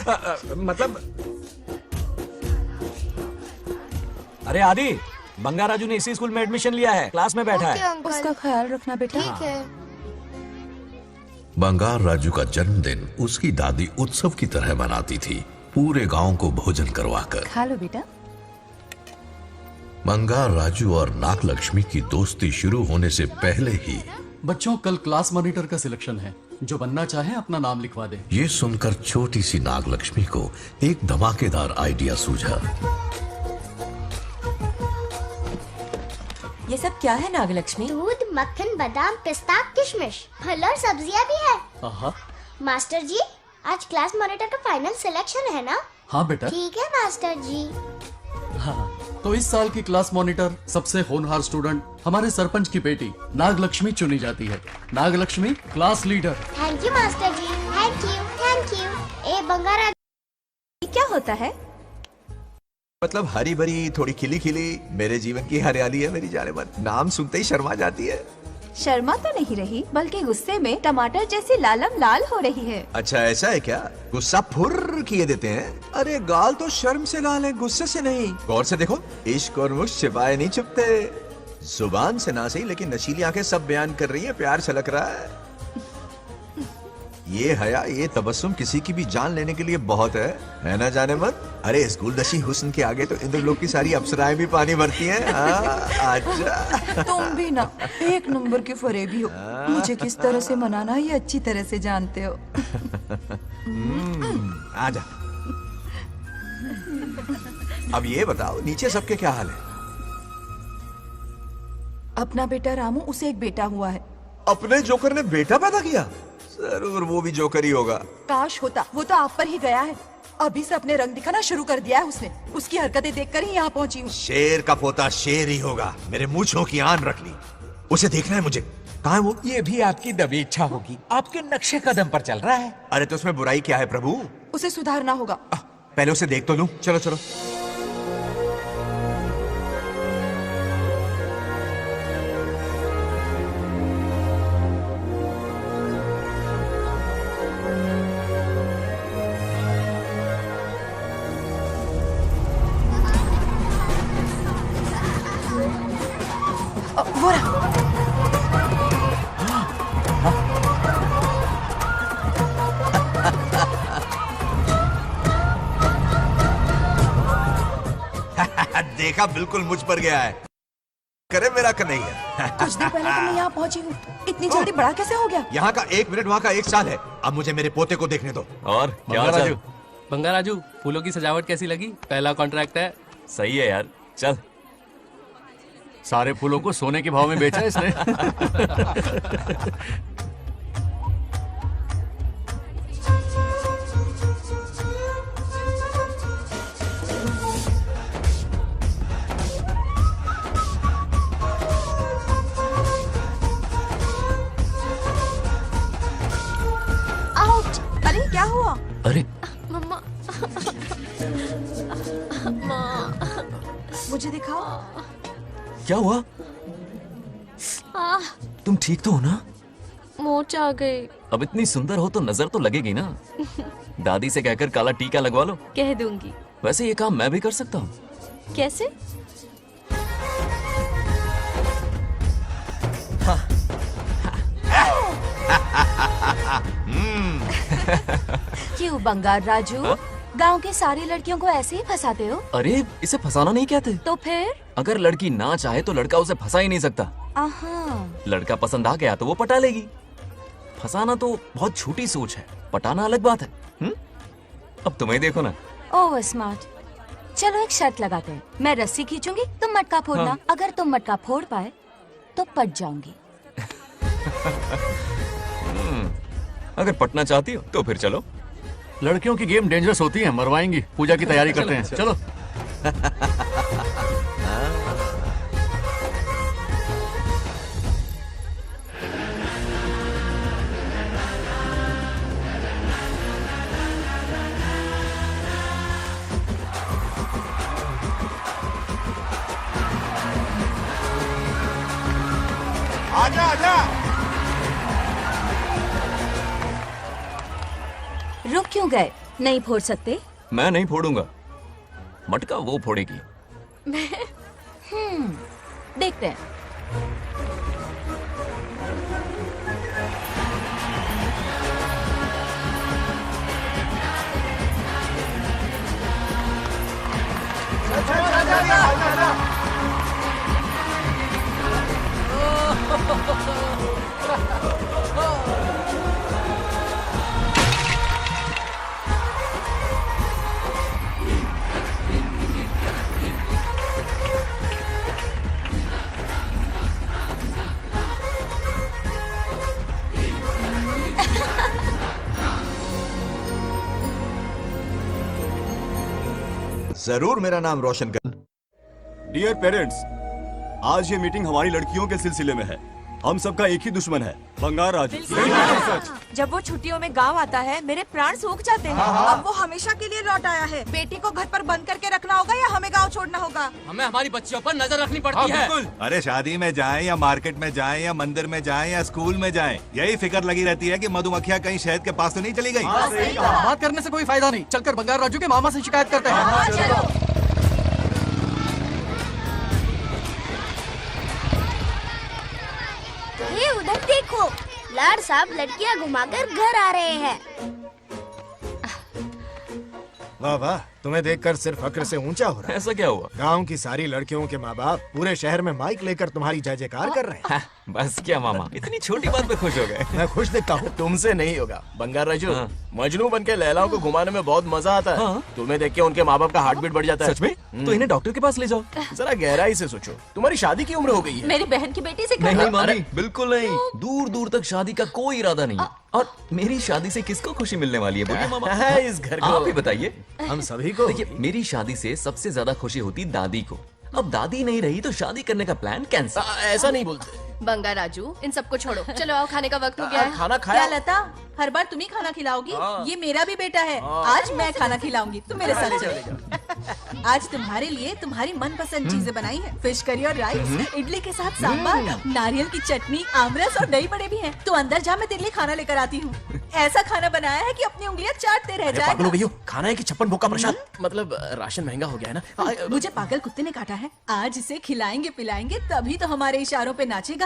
मतलब अरे आदि, बंगा राजू ने इसी स्कूल में एडमिशन लिया है, क्लास में बैठा ओके है। अंकल, उसका ख्याल रखना बेटा। ठीक है। बंगार राजू का जन्मदिन उसकी दादी उत्सव की तरह मनाती थी, पूरे गांव को भोजन करवाकर। खा लो बेटा। बंगार राजू और नागलक्ष्मी की दोस्ती शुरू होने से पहले ही बच्चों, कल क्लास मॉनिटर का सिलेक्शन है। जो बनना चाहे अपना नाम लिखवा दे। ये सुनकर छोटी सी नागलक्ष्मी को एक धमाकेदार आइडिया सूझा। ये सब क्या है नागलक्ष्मी? दूध, मक्खन, बादाम, पिस्ता, किशमिश, फल और सब्जियां भी है। आहा। मास्टर जी, आज क्लास मॉनिटर का फाइनल सिलेक्शन है ना? हाँ बेटा। ठीक है मास्टर जी। हाँ, तो इस साल की क्लास मॉनिटर सबसे होनहार स्टूडेंट हमारे सरपंच की बेटी नागलक्ष्मी चुनी जाती है। Nagalakshmi class leader. Thank you master ji, thank you, thank you. ए बंगारा, ये क्या होता है? मतलब हरी भरी, थोड़ी खिली खिली, मेरे जीवन की हरियाली है मेरी जाने मन। नाम सुनते ही शर्मा जाती है। शर्मा तो नहीं रही, बल्कि गुस्से में टमाटर जैसी लालम लाल हो रही है। अच्छा ऐसा है क्या? गुस्सा फुर्र किए देते हैं। अरे गाल तो शर्म से लाल है, गुस्से से नहीं। गौर से देखो, इश्क और मुश्क छिपाए नहीं छुपते। जुबान से ना सही, लेकिन नशीली आंखें सब बयान कर रही है, प्यार छलक रहा है। ये हया, ये तबस्सुम किसी की भी जान लेने के लिए बहुत है ना जाने मन? अरे इस गुलदशी हुस्न के आगे तो इंद्रलोक की सारी अप्सराएं भी पानी भरती हैं। आजा। तुम भी ना एक नंबर के फरेबी हो। मुझे किस तरह से मनाना ये अच्छी तरह से जानते हो। आजा। अब ये बताओ, नीचे सबके क्या हाल है? अपना बेटा रामू, उसे एक बेटा हुआ है। अपने जोकर ने बेटा पैदा किया? जरूर वो भी जोकर ही होगा। काश होता, वो तो आप पर ही गया है। अभी से अपने रंग दिखाना शुरू कर दिया है उसने। उसकी हरकतें देखकर ही यहाँ पहुंची हूँ। शेर का पोता शेर ही होगा। मेरे मूंछों की आन रख ली। उसे देखना है मुझे। कहाँ है वो? ये भी आपकी दबी इच्छा होगी, आपके नक्शे कदम पर चल रहा है। अरे तो उसमें बुराई क्या है प्रभु? उसे सुधारना होगा। पहले उसे देख तो लूं। चलो चलो। वो रहा। देखा, बिल्कुल मुझ पर गया है। करे मेरा कन्हैया। कुछ दिन पहले तो मैं यहाँ पहुंची हूँ। इतनी जल्दी बड़ा कैसे हो गया? यहाँ का 1 मिनट, वहाँ का 1 साल है। अब मुझे मेरे पोते को देखने दो। और क्या हाल चाल? बंगा राजू, फूलों की सजावट कैसी लगी? पहला कॉन्ट्रैक्ट है। सही है यार, चल। सारे फूलों को सोने के भाव में बेचा है इसने। आउट! अरे क्या हुआ? अरे मम्मा। मुझे दिखाओ। क्या हुआ? तुम ठीक तो हो ना? मोच आ गई। अब इतनी सुंदर हो तो नजर तो लगेगी ना। दादी से कहकर काला टीका लगवा लो। कह दूंगी। वैसे ये काम मैं भी कर सकता हूँ। कैसे? क्यों बंगार राजू? गांव की सारी लड़कियों को ऐसे ही फंसाते हो? अरे इसे फंसाना नहीं कहते। तो फिर? अगर लड़की ना चाहे तो लड़का उसे फंसा ही नहीं सकता। आहा। लड़का पसंद आ गया तो वो पटा लेगी। फंसाना तो बहुत छोटी सोच है, पटाना अलग बात है। अब तुम्हें देखो ना। Over smart. चलो एक शर्त लगाते हैं। मैं रस्सी खींचूंगी, तुम मटका फोड़ना। हाँ। अगर तुम मटका फोड़ पाए तो पट जाऊंगी। अगर पटना चाहती हो तो फिर चलो। लड़कियों की गेम डेंजरस होती है, मरवाएंगी। पूजा की तैयारी करते हैं। चलो। आजा आजा। रुक क्यों गए? नहीं फोड़ सकते? मैं नहीं फोड़ूंगा, मटका वो फोड़ेगी। देखते हैं। जरूर मेरा नाम रोशन कर। डियर पेरेंट्स, आज ये मीटिंग हमारी लड़कियों के सिलसिले में है। हम सबका एक ही दुश्मन है, बंगार राजू। जब वो छुट्टियों में गांव आता है मेरे प्राण सूख जाते हैं। अब वो हमेशा के लिए लौट आया है। बेटी को घर पर बंद करके रखना होगा या हमें गांव छोड़ना होगा? हमें हमारी बच्चियों पर नजर रखनी पड़ती है। अरे शादी में जाएं या मार्केट में जाएं या मंदिर में जाएं या स्कूल में जाएं, यही फिक्र लगी रहती है कि मधुमक्खियां कहीं शहद के पास तो नहीं चली गई। बात करने से कोई फायदा नहीं, चलकर बंगार राजू के मामा से शिकायत करते हैं। ये उधर देखो, लाड साहब लड़कियां घुमाकर घर आ रहे हैं। वाह वाह, तुम्हें देखकर सिर्फ फक्र से ऊंचा हो रहा है। ऐसा क्या हुआ? गांव की सारी लड़कियों के माँ बाप पूरे शहर में माइक लेकर तुम्हारी जय जयकार कर रहे हैं। बस क्या मामा, इतनी छोटी बात पे खुश हो गए। मैं खुश दिखता हूँ। तुमसे नहीं होगा बंगार राजू। हाँ। मजनू बन के लैलाओं को घुमाने में बहुत मजा आता है। हाँ। तुम्हें देख के उनके माँ बाप का हार्ट बीट बढ़ जाता है। सच में? तो इन्हें डॉक्टर के पास ले जाओ। जरा गहराई से सोचो, तुम्हारी शादी की उम्र हो गई है। मेरी बहन की बेटी से नहीं मामी, बिल्कुल नहीं। दूर दूर तक शादी का कोई इरादा नहीं। और मेरी शादी से किसको खुशी मिलने वाली है बोलिए मामा? इस घर को आप ही बताइए। हम सभी को। देखिए, मेरी शादी से सबसे ज्यादा खुशी होती दादी को। अब दादी नहीं रही तो शादी करने का प्लान कैंसिल। ऐसा नहीं बोलते। बंगा राजू, इन सबको छोड़ो, चलो आओ, खाने का वक्त हो गया है। खाना खाया? क्या लता, हर बार तुम ही खाना खिलाओगी? ये मेरा भी बेटा है। आज मैं खाना खिलाऊंगी, तुम मेरे साथ चलो। आज तुम्हारे लिए तुम्हारी मनपसंद चीजें बनाई है। फिश करी और राइस, इडली के साथ सांभर, नारियल की चटनी, आमरस और दही बड़े भी हैं। तो अंदर जा, मैं तेरे लिए खाना लेकर आती हूँ। ऐसा खाना बनाया है कि अपनी उंगलियां चाटते रह पागल हो गई जाएगा। हो? खाना है कि 56 भोग का प्रसाद? मतलब राशन महंगा हो गया है ना। मुझे पागल कुत्ते ने काटा है। आज इसे खिलाएंगे पिलाएंगे तभी तो हमारे इशारों पे नाचेगा।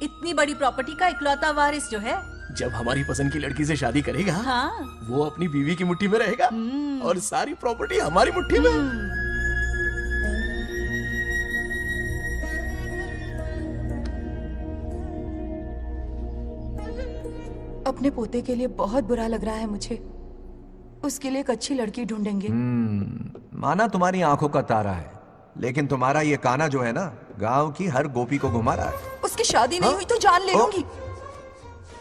इतनी बड़ी प्रॉपर्टी का इकलौता वारिस जो है। जब हमारी पसंद की लड़की से शादी करेगा, हाँ। वो अपनी बीवी की मुट्ठी में रहेगा और सारी प्रॉपर्टी हमारी मुट्ठी में। अपने पोते के लिए बहुत बुरा लग रहा है मुझे। उसके लिए एक अच्छी लड़की ढूंढेंगे। माना तुम्हारी आंखों का तारा है, लेकिन तुम्हारा ये काना जो है ना, गांव की हर गोपी को घुमा रहा है। उसकी शादी नहीं हुई तो जान ले लूंगी।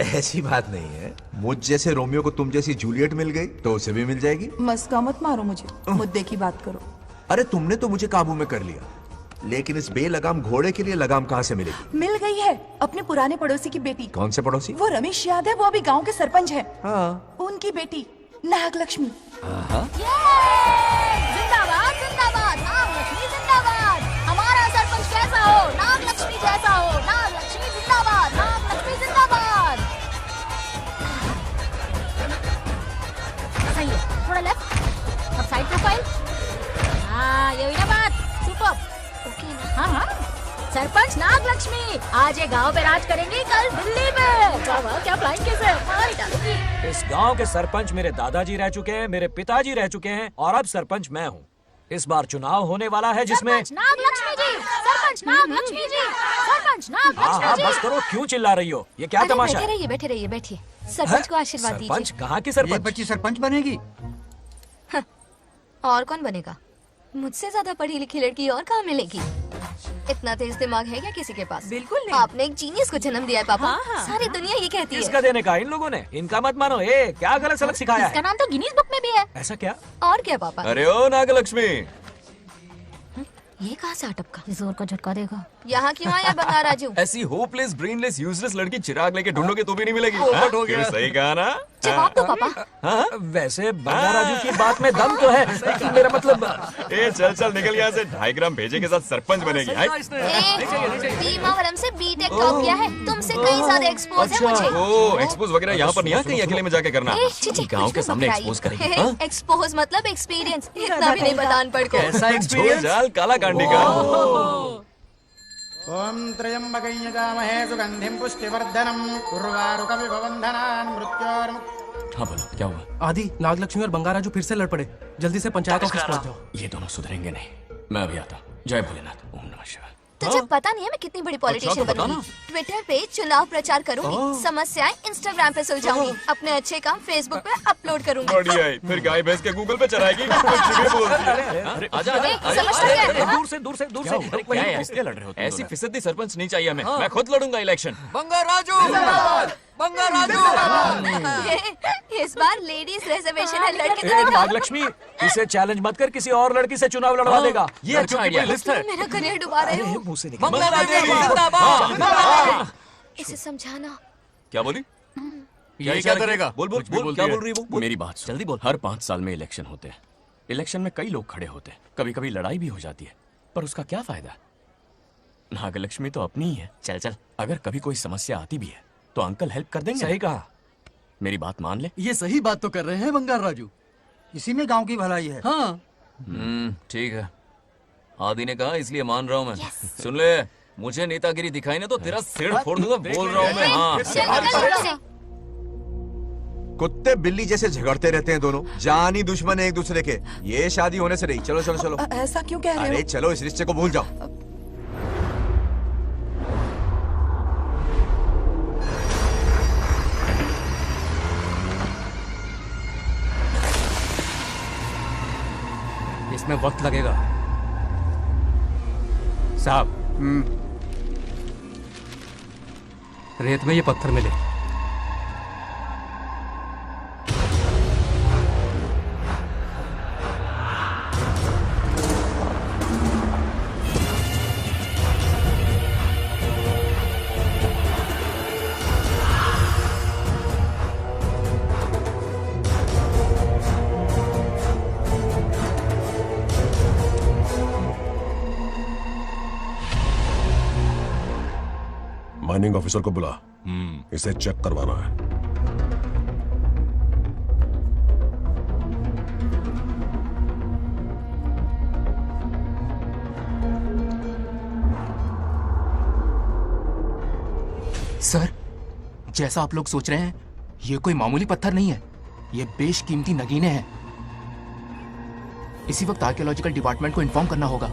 ऐसी बात नहीं है। मुझ जैसे रोमियो को तुम जैसी जूलियट मिल गई तो उसे भी मिल जाएगी। मस्का मत मारो मुझे, मुद्दे की बात करो। अरे तुमने तो मुझे काबू में कर लिया, लेकिन इस बेलगाम घोड़े के लिए लगाम कहाँ से मिलेगी? मिल गई है, अपने पुराने पड़ोसी की बेटी। कौन से पड़ोसी? वो रमेश याद है, वो अभी गांव के सरपंच है। हाँ। उनकी बेटी नागलक्ष्मी। जिंदाबाद जिंदाबाद, नागलक्ष्मी जिंदाबाद। हमारा सरपंच कैसा हो? नागलक्ष्मी जैसा हो। नागलक्ष्मी जिंदाबाद, नागलक्ष्मी जिंदाबाद। सही है, थोड़ा लेफ्ट, अब साइड प्रोफाइल। हाँ, ये हुई ना बात। सुपर। ओके। हाँ हाँ, सरपंच नागलक्ष्मी आज ये गांव पे राज करेंगी, कल दिल्ली में। क्या फ्लाइंग किस है? मार डालूंगी। इस गांव के सरपंच मेरे दादाजी रह चुके हैं, मेरे पिताजी रह चुके हैं और अब सरपंच मैं हूँ। इस बार चुनाव होने वाला है जिसमें सरपंच नागलक्ष्मी जी, सरपंच नागलक्ष्मी जी, सरपंच हाँ नागलक्ष्मी जी। बस करो, क्यों चिल्ला रही हो? ये क्या तमाशा है? बैठे रहिए बैठिए। सरपंच को आशीर्वाद सरपंच दीजिए। कहाँ की सरपंच? बच्ची सरपंच बनेगी। और कौन बनेगा? मुझसे ज्यादा पढ़ी लिखी लड़की और कहाँ मिलेगी? इतना तेज दिमाग है क्या किसी के पास? बिल्कुल नहीं। आपने एक जीनियस को जन्म दिया है पापा। हाँ, हाँ। सारी दुनिया ये कहती है। किसका देने का? इन लोगों ने। इनका मत मानो। क्या गलत सलत सिखाया इसका है? नाम तो गिनीज बुक में भी है। ऐसा क्या? और क्या पापा? अरे ओ नागलक्ष्मी, ये कहाँ से अटपका? जोर का झटका देगा। यहाँ क्यों आया बंगार राजू? ऐसी होपलेस ब्रेनलेस यूजलेस लड़की चिराग लेके ढूंढोगे तो भी नहीं मिलेगी। पोपट हो क्यों, सही कहा ना? जवाब दो पापा। वैसे बंगा राजू की बात में दम तो है, मेरा मतलब। ए चल चल निकल यहाँ से, 2.5 ग्राम भेजे के साथ सरपंच बनेगी। भीमावरम से बीटेक टॉप किया है, तुमसे कहीं ज्यादा एक्सपोज है मुझे। ओ एक्सपोज वगैरह यहाँ पर नहीं है, कहीं अकेले में जाके करना। गाँव के सामने एक्सपोज करेंगे। हाँ? एक्सपोज मतलब एक्सपीरियंस, इतना भी नहीं बता अनपढ़ को। ऐसा एक्सपीरियंस जाल काला कांडी का। ओम त्र्यंबकं यजामहे सुगंधिं पुष्टिवर्धनम् उर्वारुकमिव बन्धनान् मृत्योर्मुक्तिः। हाँ बोलो क्या हुआ? आदि, नागलक्ष्मी और बंगा राजू फिर से लड़ पड़े। जल्दी से पंचायत ऑफिस पहुंच जाओ। ये दोनों सुधरेंगे नहीं। मैं अभी आता हूँ। जय भोलेनाथ। ओम नमः शिवाय। तुझे पता नहीं है मैं कितनी बड़ी पॉलिटिशियन बनूंगी। ट्विटर पे चुनाव प्रचार करूंगी, समस्याएं इंस्टाग्राम पे सुलझाऊंगी, अपने अच्छे काम फेसबुक पे अपलोड करूंगी। बढ़िया है, फिर गाय भैंस के गूगल पे चराएगी। कुछ भी बोलती है। आजा आजा। दूर से इसलिए लड़ रहे हो? ऐसी फिसदी सरपंच नहीं चाहिए हमें। मैं खुद लड़ूंगा इलेक्शन। बंगा राजू, बंगा राजू। इस बार लेडीज रिजर्वेशन है, लड़के ए, नागलक्ष्मी, इसे चैलेंज मत कर, किसी और लड़की से चुनाव लड़वा देगा। ये अच्छा आइडिया है। मेरा करियर डुबा रहे हो। मुंह से निकल। इसे समझाना। क्या बोली? ये क्या करेगा? बोल बोल बोल, क्या बोल रही है वो? मेरी बात सुन। जल्दी बोल। हर 5 साल में इलेक्शन होते हैं। इलेक्शन में कई लोग खड़े होते हैं, कभी कभी लड़ाई भी हो जाती है, पर उसका क्या फायदा? नागलक्ष्मी तो अपनी ही है। चल चल, अगर कभी कोई समस्या आती भी है तो अंकल हेल्प कर देंगे। सही कहा। मेरी बात मान ले। ये सही बात तो कर रहे हैं बंगार राजू। इसी में गांव की भलाई है। हाँ ठीक है, आदि ने कहा इसलिए मान रहा हूँ मैं। सुन ले, मुझे नेतागिरी दिखाई ना तो तेरा सिर फोड़ दूंगा। बोल रहा हूँ मैं। हाँ कुत्ते बिल्ली जैसे झगड़ते रहते हैं दोनों, जानी दुश्मन है एक दूसरे के। ये शादी होने से रही। चलो चलो चलो। ऐसा क्यों कह रहे हो? अरे चलो, इस रिश्ते को भूल जाओ। इसमें वक्त लगेगा साहब। रेत में ये पत्थर मिले। माइनिंग ऑफिसर को बुला, इसे चेक करवाना है। सर, जैसा आप लोग सोच रहे हैं, ये कोई मामूली पत्थर नहीं है, ये बेशकीमती नगीने हैं। इसी वक्त आर्कियोलॉजिकल डिपार्टमेंट को इन्फॉर्म करना होगा।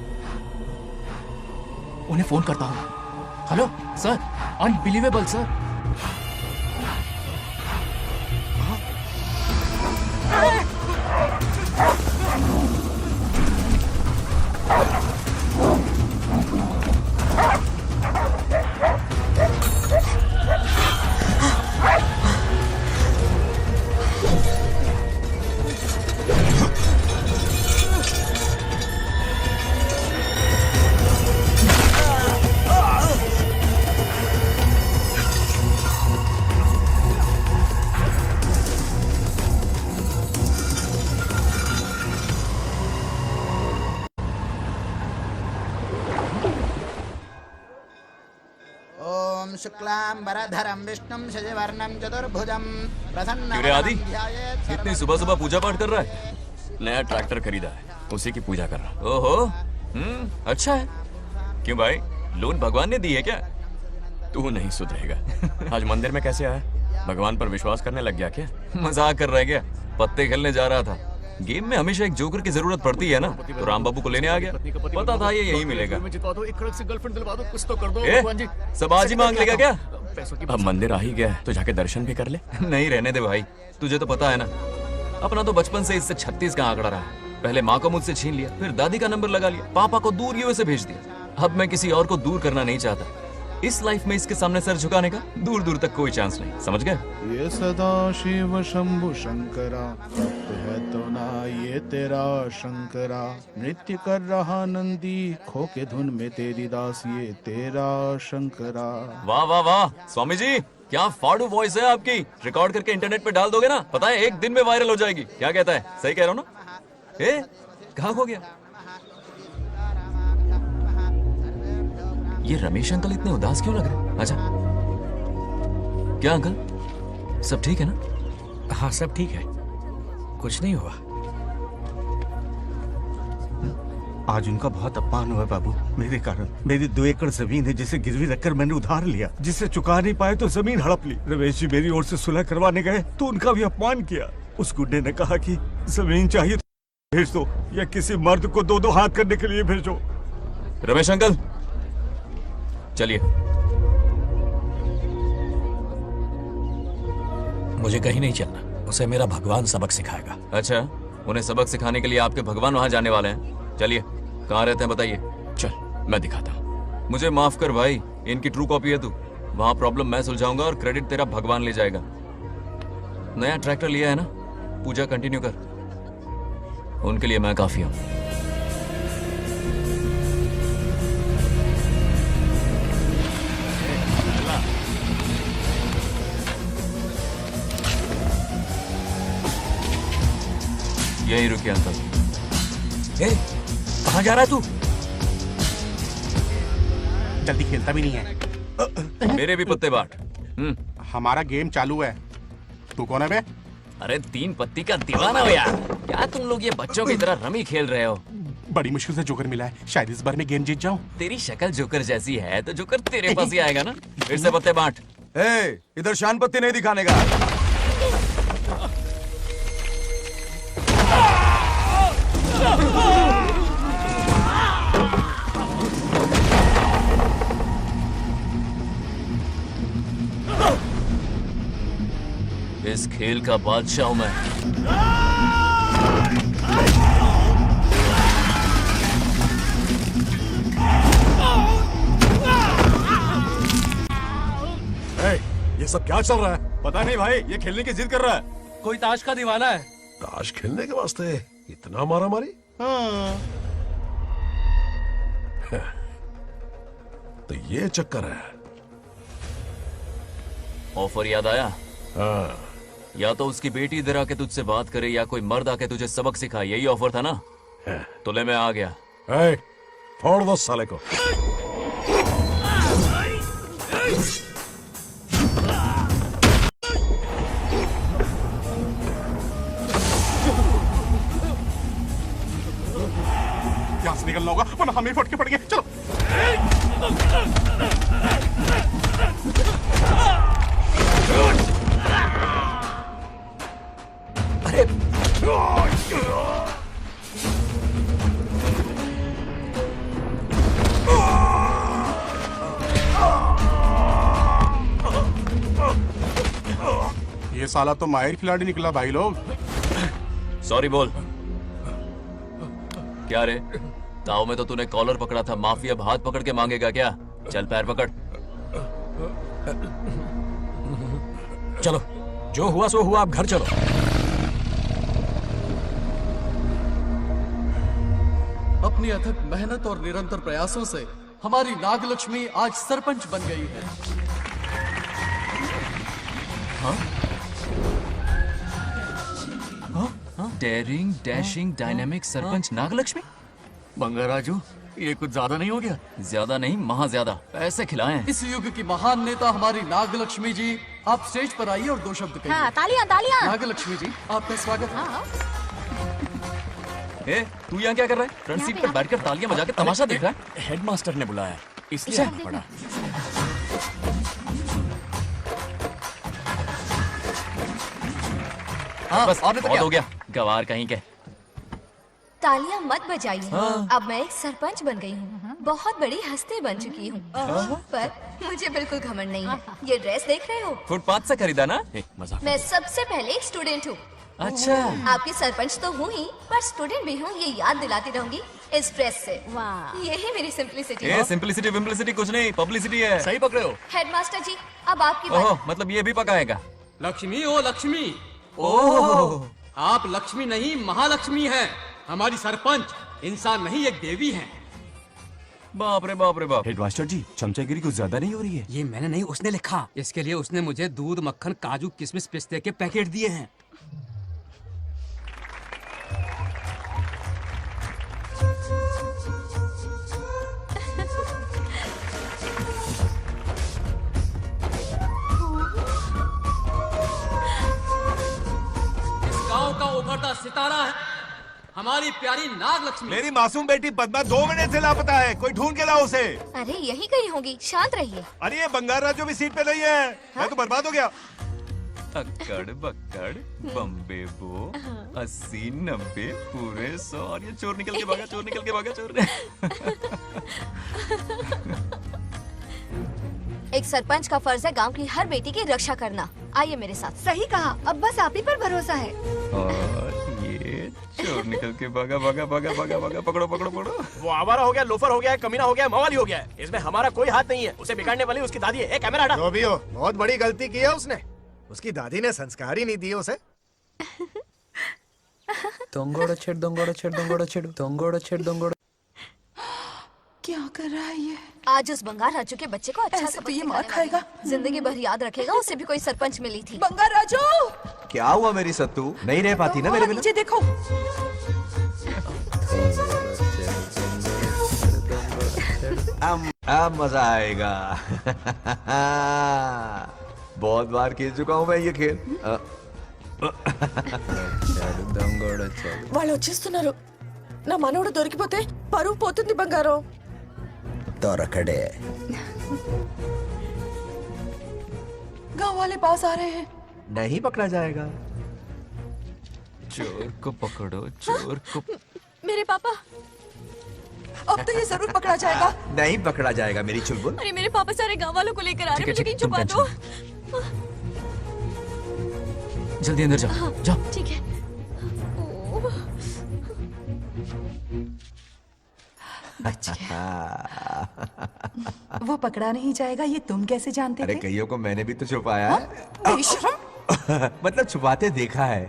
उन्हें फोन करता हूं। Hello sir, unbelievable sir. शुक्लांबरधरं विष्णुं शशिवर्णं चतुर्भुजं क्यों रे आदि, इतनी सुबह सुबह पूजा पाठ कर रहा है? नया ट्रैक्टर खरीदा है, उसी की पूजा कर रहा हूँ। ओहो, अच्छा है। क्यों भाई, लोन भगवान ने दी है क्या? तू नहीं सुधरेगा। आज मंदिर में कैसे आया? भगवान पर विश्वास करने लग गया क्या? मजाक कर रहा है क्या? पत्ते खेलने जा रहा था। गेम में हमेशा एक जोकर की जरूरत पड़ती है ना, तो राम बाबू को लेने आ गया। पता था ये यही मिलेगा। सब आज ही मांग लेगा क्या? अब मंदिर आ ही गया है तो जाके दर्शन भी कर ले। नहीं रहने दे भाई, तुझे तो पता है ना, अपना तो बचपन से इससे 36 का आंकड़ा रहा है। पहले माँ को मुझसे छीन लिया, फिर दादी का नंबर लगा लिया, पापा को दूर यूएसए भेज दिया। अब मैं किसी और को दूर करना नहीं चाहता। इस लाइफ में इसके सामने सर झुकाने का दूर दूर तक कोई चांस नहीं, समझ गए? ये सदा शिव शंभु शंकरा, तप है तो ना ये तेरा शंकरा, नृत्य कर रहा नंदी खो के धुन में तेरी दास, ये तेरा शंकरा। वाह वाह वाह स्वामी जी, क्या फाड़ू वॉइस है आपकी। रिकॉर्ड करके इंटरनेट पे डाल दोगे ना, पता है एक दिन में वायरल हो जाएगी। क्या कहता है, सही कह रहा हूँ ना? ए कहाँ हो गया ये रमेश अंकल? इतने उदास क्यों लग रहे? अच्छा क्या अंकल, सब ठीक है ना? हाँ सब ठीक है, कुछ नहीं हुआ। आज उनका बहुत अपमान हुआ बाबू, मेरे कारण। मेरी 2 एकड़ जमीन है जिसे गिरवी रखकर मैंने उधार लिया, जिसे चुका नहीं पाए तो जमीन हड़प ली। रमेश जी मेरी ओर से सुलह करवाने गए तो उनका भी अपमान किया। उस गुड्डे ने कहा कि जमीन चाहिए तो भेज दो या किसी मर्द को 2-2 हाथ करने के लिए भेजो। रमेश अंकल चलिए। मुझे कहीं नहीं चलना, उसे मेरा भगवान सबक सिखाएगा। अच्छा, उन्हें सबक सिखाने के लिए आपके भगवान वहां जाने वाले हैं। चलिए, कहाँ रहते हैं बताइए। चल मैं दिखाता हूँ। मुझे माफ कर भाई, इनकी ट्रू कॉपी है तू। वहां प्रॉब्लम मैं सुलझाऊंगा और क्रेडिट तेरा भगवान ले जाएगा। नया ट्रैक्टर लिया है ना, पूजा कंटिन्यू कर। उनके लिए मैं काफी हूँ। यही रुके अंकल। कहाँ जा रहा है तू? जल्दी खेलता भी नहीं है। मेरे भी पत्ते बाट। हमारा गेम चालू है, तू कौन है बे? अरे 3 पत्ती का दीवाना हो यार। क्या तुम लोग ये बच्चों की तरह रमी खेल रहे हो? बड़ी मुश्किल से जोकर मिला है, शायद इस बार मैं गेम जीत जाऊं। तेरी शक्ल जोकर जैसी है तो जोकर तेरे पास ही आएगा ना। फिर से पत्ते बांट। इधर शान पत्ती नहीं दिखाने का। इस खेल का बादशाह हूं मैं। ये सब क्या चल रहा है? पता नहीं भाई, ये खेलने की जिद कर रहा है। कोई ताश का दीवाना है। ताश खेलने के वास्ते इतना मारा मारी? तो ये चक्कर है। ऑफर याद आया? या तो उसकी बेटी इधर आके तुझसे बात करे या कोई मर्द आके तुझे सबक सिखाए, यही ऑफर था ना? तो ले मैं आ गया। फोड़ दो साले को। यहाँ से निकलना होगा वरना हमें फट के पड़ेंगे। चलो। अरे ये साला तो माहिर खिलाड़ी निकला भाई लोग। सॉरी बोल। क्या रे, ताऊ में तो तूने कॉलर पकड़ा था, माफी अब हाथ पकड़ के मांगेगा क्या? चल पैर पकड़। चलो, जो हुआ सो हुआ, अब घर चलो। अपनी अथक मेहनत और निरंतर प्रयासों से हमारी नागलक्ष्मी आज सरपंच बन गई है। Daring dashing dynamic sarpanch Nagalakshmi. Bangaraju, ये कुछ ज्यादा नहीं हो गया? ज्यादा नहीं, महा ज्यादा। पैसे खिलाएं। इस युग की महान नेता हमारी नागलक्ष्मी जी, आप स्टेज पर आइए और 2 शब्द कहिए। हाँ, तालियां तालियां। नागलक्ष्मी जी, आपका स्वागत है। तू यहाँ क्या कर रहा है? फ्रंट सीट पर बैठकर तालियां बजा के तमाशा देख रहा है? हेडमास्टर ने बुलाया, इसलिए आना पड़ा। बस बहुत हो गया, गवार कहीं के। तालियां मत बजाइए। अब मैं एक सरपंच बन गई हूँ, बहुत बड़ी हस्ती बन चुकी हूँ। पर मुझे बिल्कुल घमंड नहीं है। ये ड्रेस देख रहे हो? फुटपाथ से खरीदा ना? मजाक। मैं सबसे पहले एक स्टूडेंट हूँ। अच्छा। आपकी सरपंच तो हूँ ही, पर स्टूडेंट भी हूँ, ये याद दिलाती रहूंगी। इस प्रेस से। वाह, यही मेरी सिंपलिसिटी ए है। सिंपलिसिटी विम्पलिसिटी कुछ नहीं, पब्लिसिटी है। सही पकड़े हो। हेडमास्टर जी, अब आपकी बारी। ओह, मतलब ये भी पकाएगा। लक्ष्मी ओ लक्ष्मी, ओह आप लक्ष्मी नहीं महालक्ष्मी हैं। हमारी सरपंच इंसान नहीं एक देवी हैं। बाप रे बाप रे बाप। हेडमास्टर जी, चमचागिरी कुछ ज्यादा नहीं हो रही है? ये मैंने नहीं, उसने लिखा। इसके लिए उसने मुझे दूध, मक्खन, काजू, किशमिश, पिस्ते के पैकेट दिए हैं। इस गांव का उभरता सितारा है हमारी प्यारी नाग लक्ष्मी। मेरी मासूम बेटी पद्मा 2 महीने से लापता है, कोई ढूंढ के लाओ उसे। अरे यही कहीं होगी, शांत रहिए। अरे ये बंगार राजू भी सीट पे नहीं है। मैं तो बर्बाद हो गया। अक्कड़ बक्कड़ बम्बे बो 80 90 पूरे 100 और ये चोर निकल के भागा, चोर निकल के भागा, चोर। एक सरपंच का फर्ज है गांव की हर बेटी की रक्षा करना। आइए मेरे साथ। सही कहा, अब बस आप ही पर भरोसा है। और ये चोर निकल के भागा भागा भागा भागा भागा, पकड़ो पकड़ो पकड़ो। वो आवारा हो गया, लोफर हो गया, कमीना हो गया, मवाली हो गया है। इसमें हमारा कोई हाथ नहीं है। उसे बिगाड़ने वाली उसकी दादी है। कैमरा हटा। जो भी हो, बहुत बड़ी गलती की है उसने। उसकी दादी ने संस्कार ही नहीं दिए उसे। क्या कर रहा है ये? आज उस बंगार राजू के बच्चे को अच्छा ऐसे तो ये मार खाएगा। जिंदगी भर याद रखेगा, उसे भी कोई सरपंच मिली थी। बंगार राजू, क्या हुआ मेरी सत्तू? नहीं रह पाती ना मेरे बिना? नीचे देखो। अब मजा आएगा। बहुत बार खेल चुका हूँ मैं ये खेल। వాళ్ళు వచ్చేస్తున్నారు. నా మనవడు దొరికిపోతే పరువు పోతుంది బంగారం. दौरकड़े गांव वाले पास आ रहे हैं. नहीं पकड़ा जाएगा। चोर को पकड़ो, चोर को। मेरे पापा, अब तो ये जरूर पकड़ा जाएगा। नहीं पकड़ा जाएगा मेरी चुलबुल। अरे मेरे पापा सारे गांव वालों को लेकर आ रहे हैं, मुझे कहीं छुपा दो। जल्दी अंदर जाओ, जाओ। ठीक है। वो पकड़ा नहीं जाएगा, ये तुम कैसे जानते अरे थे? कईयों को मैंने भी तो छुपाया है। बेशरम। मतलब छुपाते देखा है।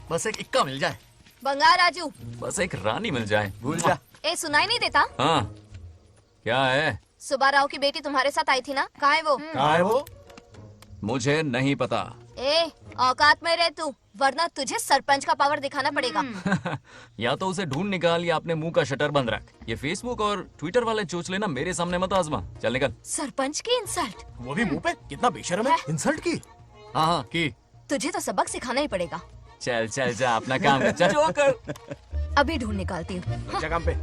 बस एक इक्का मिल जाए। बंगार राजू, बस एक रानी मिल जाए। भूल जा। ए सुनाई नहीं देता? हाँ, क्या है? सुबह राव की बेटी तुम्हारे साथ आई थी ना, कहाँ है वो? कहाँ है वो? मुझे नहीं पता। ए औकात में रह तू, वरना तुझे सरपंच का पावर दिखाना पड़ेगा। या तो उसे ढूंढ निकाल या अपने मुंह का शटर बंद रख। ये फेसबुक और ट्विटर वाले चोचले ना मेरे सामने मत आजमा। चल निकल। सरपंच की इंसल्ट। वो भी मुंह पे? कितना बेशर्म है। इंसल्ट की? हाँ हाँ की। तुझे तो सबक सिखाना ही पड़ेगा। चल चल जा, अपना काम कर। चल जो कर। अभी ढूंढ निकालती हूँ। अच्छा काम पे।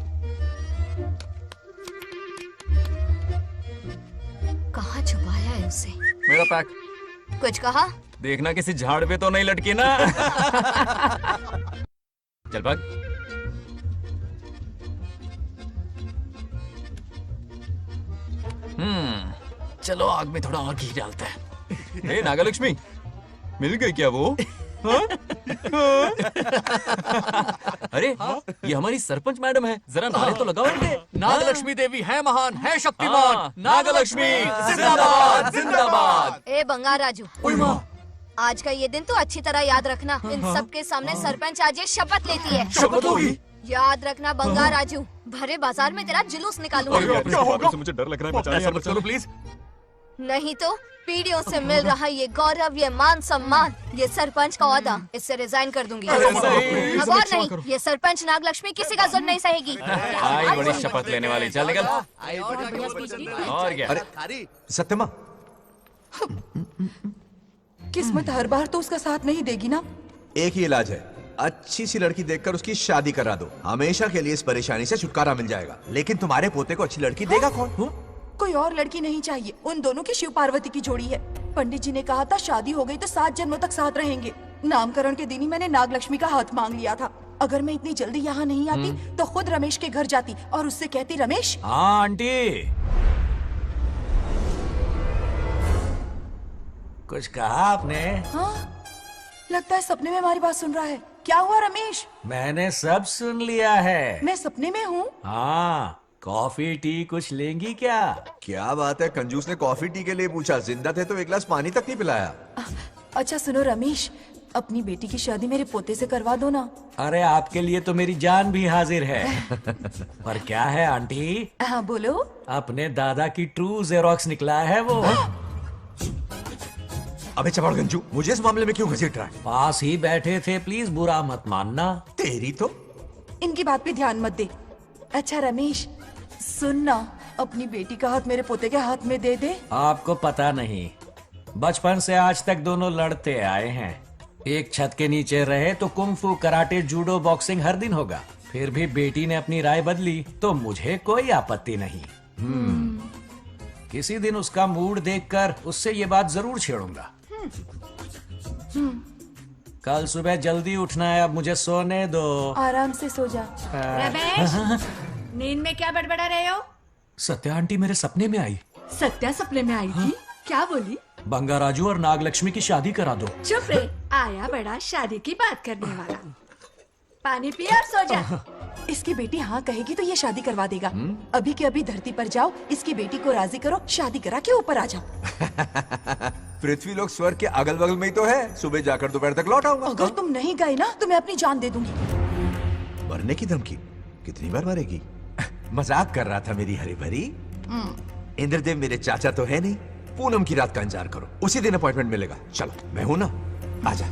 कहाँ छुपाया है उसे? मेरा पैक। कुछ कहा? देखना किसी झाड़ पे तो नहीं लटकी ना। चल भाग। चलो आग में थोड़ा और घी डालते हैं। हे नागलक्ष्मी, मिल गई क्या वो? हाँ? अरे ये हमारी सरपंच मैडम है, जरा नारे तो लगाओ इनके। नागलक्ष्मी देवी है महान, है शक्तिमान। नागलक्ष्मी जिंदाबाद जिंदाबाद। ए बंगार राजू, आज का ये दिन तो अच्छी तरह याद रखना। इन सब के सामने सरपंच आज ये शपथ लेती है। शपथ होगी? याद रखना बंगार राजू, भरे बाजार में तेरा जुलूस निकालूंगा। क्या होगा? मुझे डर लग रहा है, बचाओ, बचाओ प्लीज। नहीं तो पीढ़ियों से मिल रहा ये गौरव, ये मान सम्मान, ये सरपंच का ओहदा, इससे रिजाइन कर दूंगी। अब और नहीं, ये सरपंच नागलक्ष्मी किसी का जुल्म नहीं सहेगी। आई बड़ी शपथ लेने वाली। चल निकल। और क्या? अरे सत्यमा, किस्मत हर बार तो उसका साथ नहीं देगी ना। एक ही इलाज है, अच्छी सी लड़की देखकर उसकी शादी करा दो। हमेशा के लिए इस परेशानी से छुटकारा मिल जाएगा। लेकिन तुम्हारे पोते को अच्छी लड़की देगा कौन? कोई और लड़की नहीं चाहिए, उन दोनों की शिव पार्वती की जोड़ी है। पंडित जी ने कहा था शादी हो गई तो 7 जन्मों तक साथ रहेंगे। नामकरण के दिन ही मैंने नागलक्ष्मी का हाथ मांग लिया था। अगर मैं इतनी जल्दी यहाँ नहीं आती तो खुद रमेश के घर जाती और उससे कहती, रमेश। हाँ आंटी, कुछ कहा आपने? हाँ? लगता है सपने में हमारी बात सुन रहा है। क्या हुआ रमेश? मैंने सब सुन लिया है। मैं सपने में हूँ? हाँ, कॉफी टी कुछ लेंगी क्या? क्या बात है, कंजूस ने कॉफी टी के लिए पूछा, जिंदा थे तो एक गिलास पानी तक नहीं पिलाया। अच्छा सुनो रमेश, अपनी बेटी की शादी मेरे पोते से करवा दो ना। अरे आपके लिए तो मेरी जान भी हाजिर है। पर क्या है आंटी? हाँ बोलो। अपने दादा की ट्रू जेरोक्स निकला है वो। अबे चपड़ गंजू, मुझे इस मामले में क्यों घसीट रहा है? पास ही बैठे थे, प्लीज बुरा मत मानना। तेरी तो इनकी बात पे ध्यान मत दे। अच्छा रमेश सुन ना, अपनी बेटी का हाथ मेरे पोते के हाथ में दे दे। आपको पता नहीं, बचपन से आज तक दोनों लड़ते आए हैं। एक छत के नीचे रहे तो कुंफू, कराटे, जूडो, बॉक्सिंग हर दिन होगा। फिर भी बेटी ने अपनी राय बदली तो मुझे कोई आपत्ति नहीं। किसी दिन उसका मूड देखकर उससे ये बात जरूर छेड़ूंगा। कल सुबह जल्दी उठना है, अब मुझे सोने दो। आराम से सो जा। रमेश, नींद में क्या बड़बड़ा रहे हो? सत्या आंटी मेरे सपने में आई। सत्या सपने में आई थी? क्या बोली? बंगाराजू और नागलक्ष्मी की शादी करा दो। चुप रे, आया बड़ा शादी की बात करने वाला। पानी पिया और सो जा। इसकी बेटी हाँ कहेगी तो ये शादी करवा देगा। अभी के अभी धरती पर जाओ, इसकी बेटी को राजी करो, शादी करा के ऊपर आ जाओ। पृथ्वी लोग स्वर्ग के अगल बगल में ही तो है, सुबह जाकर दोपहर तक लौट आऊंगा। अगर तुम नहीं गए ना तो मैं अपनी जान दे दूंगी। मरने की धमकी? कितनी बार मरेगी? मजाक कर रहा था मेरी हरी भरी। इंद्रदेव मेरे चाचा तो है नहीं। पूनम की रात का इंतजार करो, उसी दिन अपॉइंटमेंट मिलेगा। चलो मैं हूं ना, आजा।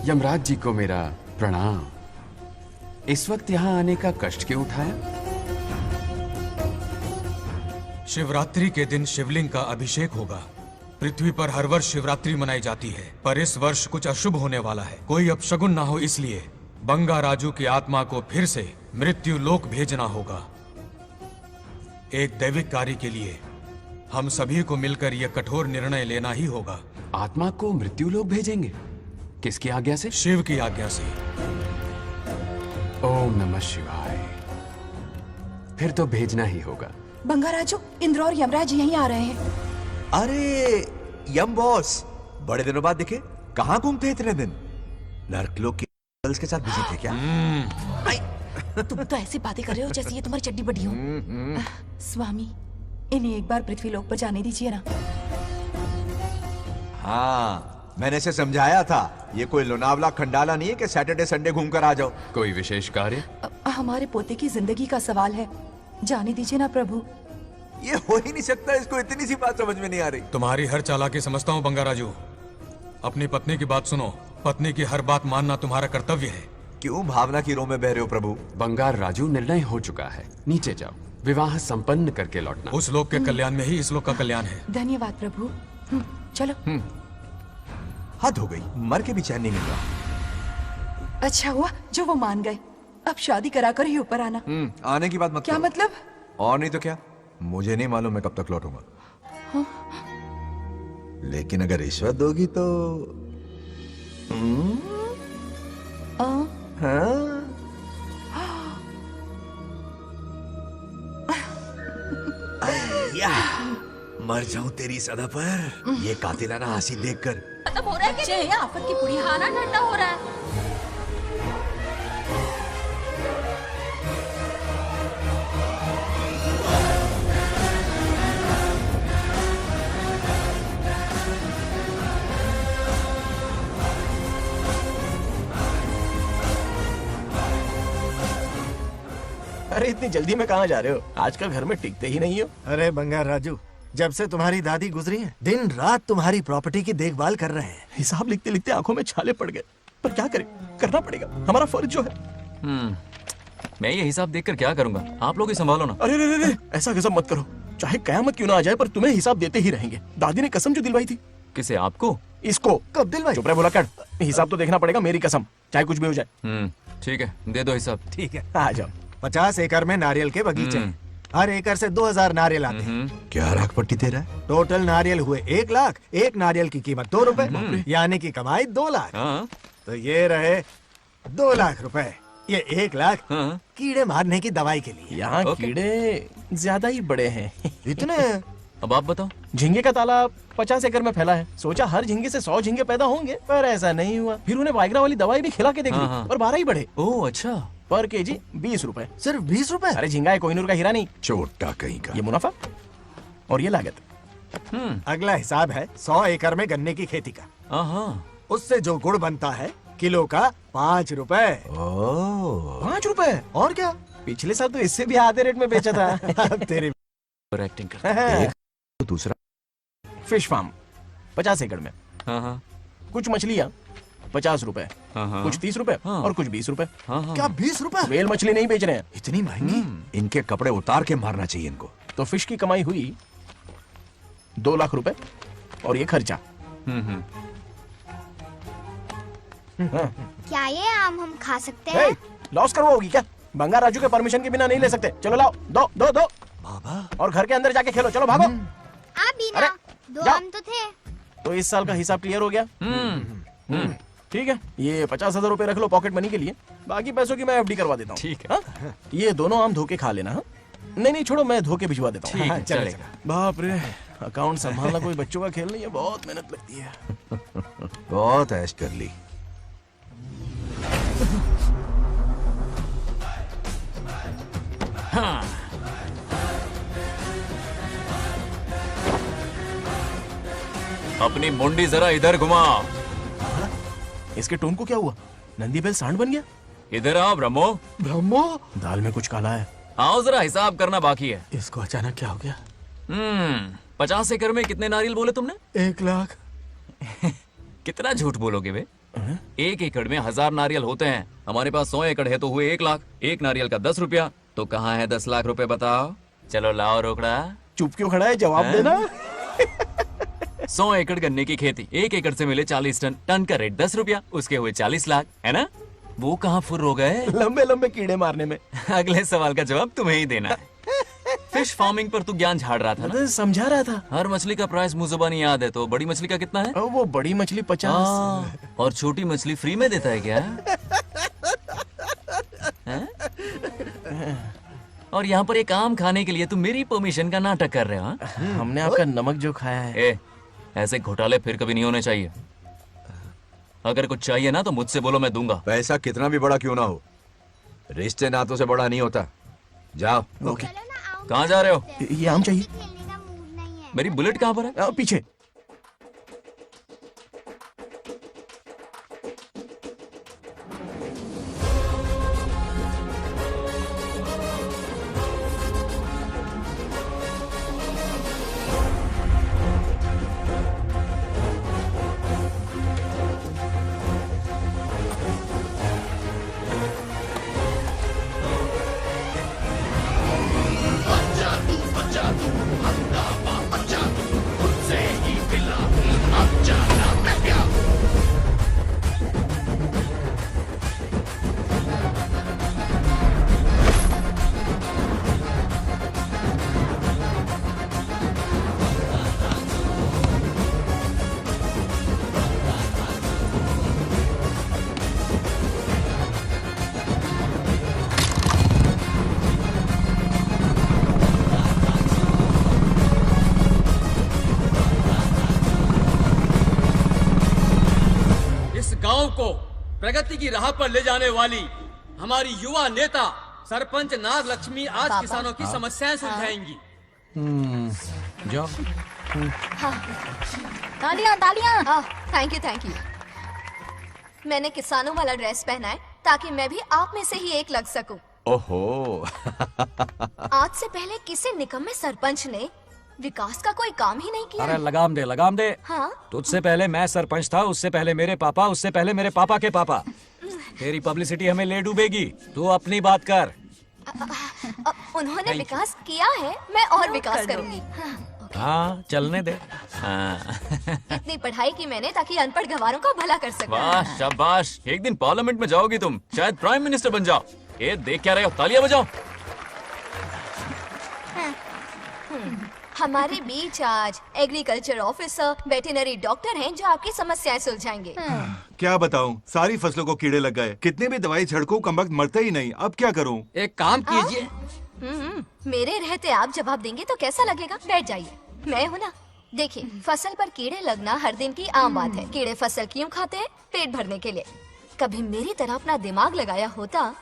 यमराज जी को मेरा प्रणाम। इस वक्त यहाँ आने का कष्ट क्यों उठाया? शिवरात्रि के दिन शिवलिंग का अभिषेक होगा। पृथ्वी पर हर वर्ष शिवरात्रि मनाई जाती है, पर इस वर्ष कुछ अशुभ होने वाला है। कोई अपशगुन ना हो, इसलिए बंगाराजू की आत्मा को फिर से मृत्यु लोक भेजना होगा। एक दैविक कार्य के लिए हम सभी को मिलकर यह कठोर निर्णय लेना ही होगा। आत्मा को मृत्यु लोक भेजेंगे? किसकी आज्ञा से? शिव की आज्ञा से। ओम नमः शिवाय। फिर तो भेजना ही होगा। बंगाराजू, इंद्र और यमराज यहीं आ रहे हैं। अरे यम बॉस, बड़े दिनों बाद दिखे। कहाँ घूमते इतने दिन? नर्कलोक के गर्ल्स के साथ बिजी थे क्या? तुम तो ऐसी बातें कर रहे हो जैसे ये तुम्हारी चड्डी बड़ी हो। स्वामी, इन्हें एक बार पृथ्वी लोक पर जाने दीजिए ना। हाँ, मैंने इसे समझाया था, ये कोई लोनावला खंडाला नहीं है कि सैटरडे संडे घूम कर आ जाओ। कोई विशेष कार्य? हमारे पोते की जिंदगी का सवाल है, जाने दीजिए ना प्रभु। ये हो ही नहीं सकता, इसको इतनी सी बात समझ में नहीं आ रही। तुम्हारी हर चालाकी समझता हूँ बंगाराजू। अपनी पत्नी की बात सुनो, पत्नी की हर बात मानना तुम्हारा कर्तव्य है। क्यों भावना की रो में बह रहे हो प्रभु? बंगार राजू, निर्णय हो चुका है, नीचे जाओ, विवाह संपन्न करके लौटना। उस लोक के कल्याण में ही इस लोक का कल्याण है। धन्यवाद प्रभु। चलो। हद हो गई, मर के भी चैन नहीं मिल रहा। अच्छा हुआ जो वो मान गए, अब शादी कराकर ही ऊपर आना। आने की बात मत क्या करो। मतलब? और नहीं तो क्या, मुझे नहीं मालूम मैं कब तक लौटूंगा। हाँ? लेकिन अगर रिश्वत दोगी तो हाँ? या, मर जाऊं तेरी सदा पर ये कातिलाना हंसी देखकर। खत्म हो रहा है कि नहीं? आफत की पूरी खाना ठंडा हो रहा है। अरे इतनी जल्दी में कहाँ जा रहे हो? आजकल घर में टिकते ही नहीं हो। अरे बंगार राजू, जब से तुम्हारी दादी गुजरी है, दिन रात तुम्हारी प्रॉपर्टी की देखभाल कर रहे हैं। हिसाब लिखते लिखते आंखों में छाले पड़ गए, पर क्या करें, करना पड़ेगा, हमारा फर्ज जो है। मैं ये हिसाब देखकर क्या करूंगा? आप लोग ही संभालो ना। अरे रे रे, ऐसा गजब मत करो, चाहे कयामत क्यों ना आ जाए पर तुम्हें हिसाब देते ही रहेंगे। दादी ने कसम जो दिलवाई थी। किसे? आपको? इसको। कब दिलवाई? चुप रहे, बोला कर। हिसाब तो देखना पड़ेगा, मेरी कसम, चाहे कुछ भी हो जाए। ठीक है, दे दो हिसाब। ठीक है, आ जाओ। 50 एकड़ में नारियल के बगीचे हैं। हर एकड़ से 2000 नारियल आते हैं। क्या राख पट्टी दे रहा है? टोटल नारियल हुए 1 लाख। एक नारियल की कीमत 2 रुपए, यानी कि कमाई 2 लाख। तो ये रहे 2 लाख रुपए। ये 1 लाख कीड़े मारने की दवाई के लिए। यहाँ कीड़े ज्यादा ही बड़े हैं। इतने? अब आप बताओ। झींगे का तालाब 50 एकड़ में फैला है। सोचा हर झींगे से 100 झींगे पैदा होंगे, पर ऐसा नहीं हुआ। फिर उन्हें वाइग्रा वाली दवाई भी खिला के देख ली और 12 ही बढ़े। ओह अच्छा। पर केजी 20 रुपए। सिर्फ 20 रुपए? अरे झींगा है, कोहिनूर का हीरा नहीं। छोटा कहीं का। ये मुनाफा और ये लागत। अगला हिसाब है 100 एकड़ में गन्ने की खेती का। उससे जो गुड़ बनता है किलो का 5 रुपए। 5 रुपए? और क्या, पिछले साल तो इससे भी आधे रेट में बेचा था। तेरी एक्टिंग करता है। दूसरा फिश फार्म 50 एकड़ में। कुछ मछलियाँ 50 रुपए, कुछ 30 रुपए और कुछ 20 रुपए। क्या 20 रुपए? वेल मछली नहीं बेच रहे हैं। इतनी महंगी? इनके कपड़े उतार के मारना चाहिए इनको। तो फिश की कमाई हुई 2 लाख रुपए और ये खर्चा। क्या ये आम हम खा सकते हैं? लॉस करवाओगी क्या? बंगा राजू के परमिशन के बिना नहीं ले सकते। चलो लाओ, दो दो दो बाबा, और घर के अंदर जाके खेलो। चलो भागो। अभी ना 2 आम तो थे। तो इस साल का हिसाब क्लियर हो गया। ठीक है, ये 50,000 रुपए रख लो पॉकेट मनी के लिए, बाकी पैसों की मैं एफडी करवा देता हूँ। ठीक है। ये दोनों आम धोके खा लेना। नहीं छोड़ो, मैं धोके भिजवा देता हूँ। ठीक है, चलेगा। बाप रे, अकाउंट संभालना कोई बच्चों का खेल नहीं है, बहुत मेहनत लगती है। बहुत ऐश कर ली। अपनी मुंडी जरा इधर घुमा। इसके टोन को क्या हुआ? नंदी बैल सांड बन गया? इधर आओ ब्रह्मो। ब्रह्मो? दाल में कुछ काला है। आओ जरा हिसाब करना बाकी है। इसको अचानक क्या हो गया? 50 एकड़ में कितने नारियल बोले तुमने? 1 लाख। कितना झूठ बोलोगे बे? 1 एकड़ में 1000 नारियल होते हैं। हमारे पास 100 एकड़ है तो हुए 1 लाख। एक नारियल का 10 रुपया, तो कहाँ है 10 लाख रुपए बताओ? चलो लाओ रोकड़ा। चुप क्यों खड़ा है, जवाब देना। 100 एकड़ गन्ने की खेती, 1 एकड़ से मिले 40 टन, टन का रेट 10 रुपया, उसके हुए 40 लाख, है ना? वो कहाँ फुर हो गए? लंबे लंबे कीड़े मारने में। अगले सवाल का जवाब तुम्हें ही देना है। फिश फार्मिंग पर तू ज्ञान झाड़ रहा था ना? समझा रहा था। हर मछली का प्राइस मुंह जुबानी याद है, तो बड़ी मछली का कितना है? वो बड़ी मछली 50। और छोटी मछली फ्री में देता है क्या? और यहाँ पर एक आम खाने के लिए तुम मेरी परमिशन का नाटक कर रहे हो? हमने आपका नमक जो खाया है। ऐसे घोटाले फिर कभी नहीं होने चाहिए। अगर कुछ चाहिए ना तो मुझसे बोलो, मैं दूंगा। पैसा कितना भी बड़ा क्यों ना हो, रिश्ते नातों से बड़ा नहीं होता। जाओ। ओके। कहाँ जा रहे हो? ये आम चाहिए। मेरी बुलेट कहाँ पर है? पीछे। गांव को प्रगति की राह पर ले जाने वाली हमारी युवा नेता सरपंच नाग लक्ष्मी आज किसानों की समस्याएं सुलझाएंगी। जाओ। तालियां तालियां। Thank you. मैंने किसानों वाला ड्रेस पहना है ताकि मैं भी आप में से ही एक लग सकूं। ओहो। आज से पहले किसी निकम्मे सरपंच ने विकास का कोई काम ही नहीं किया। अरे लगाम दे लगाम दे। हाँ? तुझसे पहले मैं सरपंच था, उससे पहले मेरे पापा, उससे पहले मेरे पापा के पापा। तेरी पब्लिसिटी हमें ले डूबेगी, तू अपनी बात कर। उन्होंने विकास किया है, मैं और विकास करूंगी। हाँ चलने दे। इतनी पढ़ाई की मैंने ताकि अनपढ़ गवारों का भला कर सकूं। वाह शाबाश, एक दिन पार्लियामेंट में जाओगी तुम, शायद प्राइम मिनिस्टर बन जाओ। ये देख क्या रहे हो, तालियां बजाओ। हमारे बीच आज एग्रीकल्चर ऑफिसर, वेटरनरी डॉक्टर हैं जो आपकी समस्याएं सुलझाएंगे। क्या बताऊं, सारी फसलों को कीड़े लग गए। कितनी भी दवाई छिड़कूं, कमबख्त मरते ही नहीं। अब क्या करूं? एक काम कीजिए। मेरे रहते आप जवाब देंगे तो कैसा लगेगा? बैठ जाइए, मैं हूँ ना। देखिए, फसल पर कीड़े लगना हर दिन की आम बात है। कीड़े फसल क्यों खाते हैं? पेट भरने के लिए। कभी मेरी तरह अपना दिमाग लगाया होता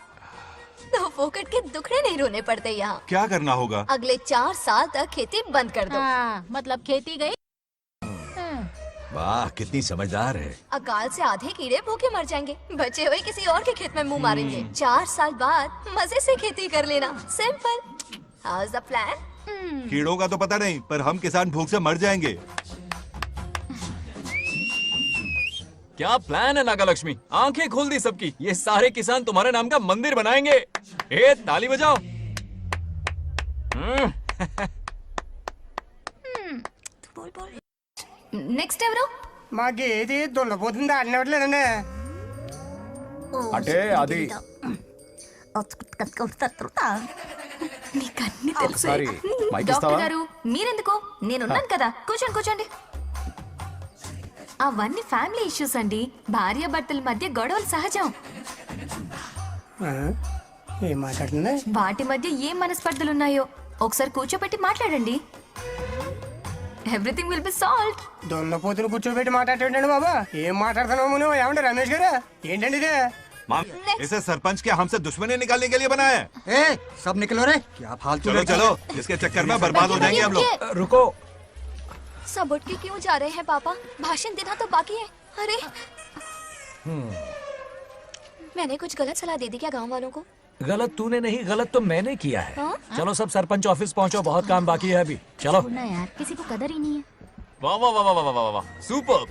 तो फोकट के दुखड़े नहीं रोने पड़ते यहाँ। क्या करना होगा? अगले 4 साल तक खेती बंद कर दो। मतलब खेती गई। वाह, कितनी समझदार है। अकाल से आधे कीड़े भूखे मर जाएंगे, बचे हुए किसी और के खेत में मुंह मारेंगे। 4 साल बाद मजे से खेती कर लेना। Simple. How is the plan? कीड़ों का तो पता नहीं, पर हम किसान भूख से मर जाएंगे। क्या प्लान है नागालक्ष्मी? आंखें खोल दी सबकी। ये सारे किसान तुम्हारे नाम का मंदिर बनाएंगे। ए, ताली बजाओ। నెక్స్ట్ ఎవరు? మాకు ఏది దున్నపోతుంది ఆడినట్లేదండి. అంటే అది నీకన్నీ తెలుసు. ఒకసారి మైక్ డాక్టర్ ఇస్తావా? గారు మీరెందుకు? నేనున్నాను కదా, కూర్చోండి కూర్చోండి. అవన్నీ ఫ్యామిలీ ఇష్యూస్ అండి. భార్య భర్తల మధ్య గొడవలు సహజం. ఏం మాట్లాడుతుంది? వాటి మధ్య ఏం మనస్పర్ధలు ఉన్నాయో ఒకసారి కూర్చోబెట్టి మాట్లాడండి. Everything will be solved. దున్నపోతులు కూర్చోబెట్టి మాట్లాడేటండి బాబా. ఏం మాట్లాడుతున్నావు నువ్వు? ఏమండి రమేష్ గారు? ఏంటండి ఇది? इसे सरपंच के हमसे दुश्मनी निकालने के लिए बनाया है। सब निकलो रे, क्या फालतू। चलो चलो, इसके चक्कर में बर्बाद हो जाएंगे हम लोग। रुको, सब उठ के क्यों जा रहे हैं पापा? भाषण देना तो बाकी है। अरे मैंने कुछ गलत सलाह दे दी क्या गांव वालों को? गलत तूने नहीं, गलत तो मैंने किया है। हाँ? चलो सब सरपंच ऑफिस पहुंचो, बहुत काम बाकी है अभी। चलो ना यार, किसी को कदर ही नहीं है। वाह वाह वाह वाह वाह वाह वाह, सुपर।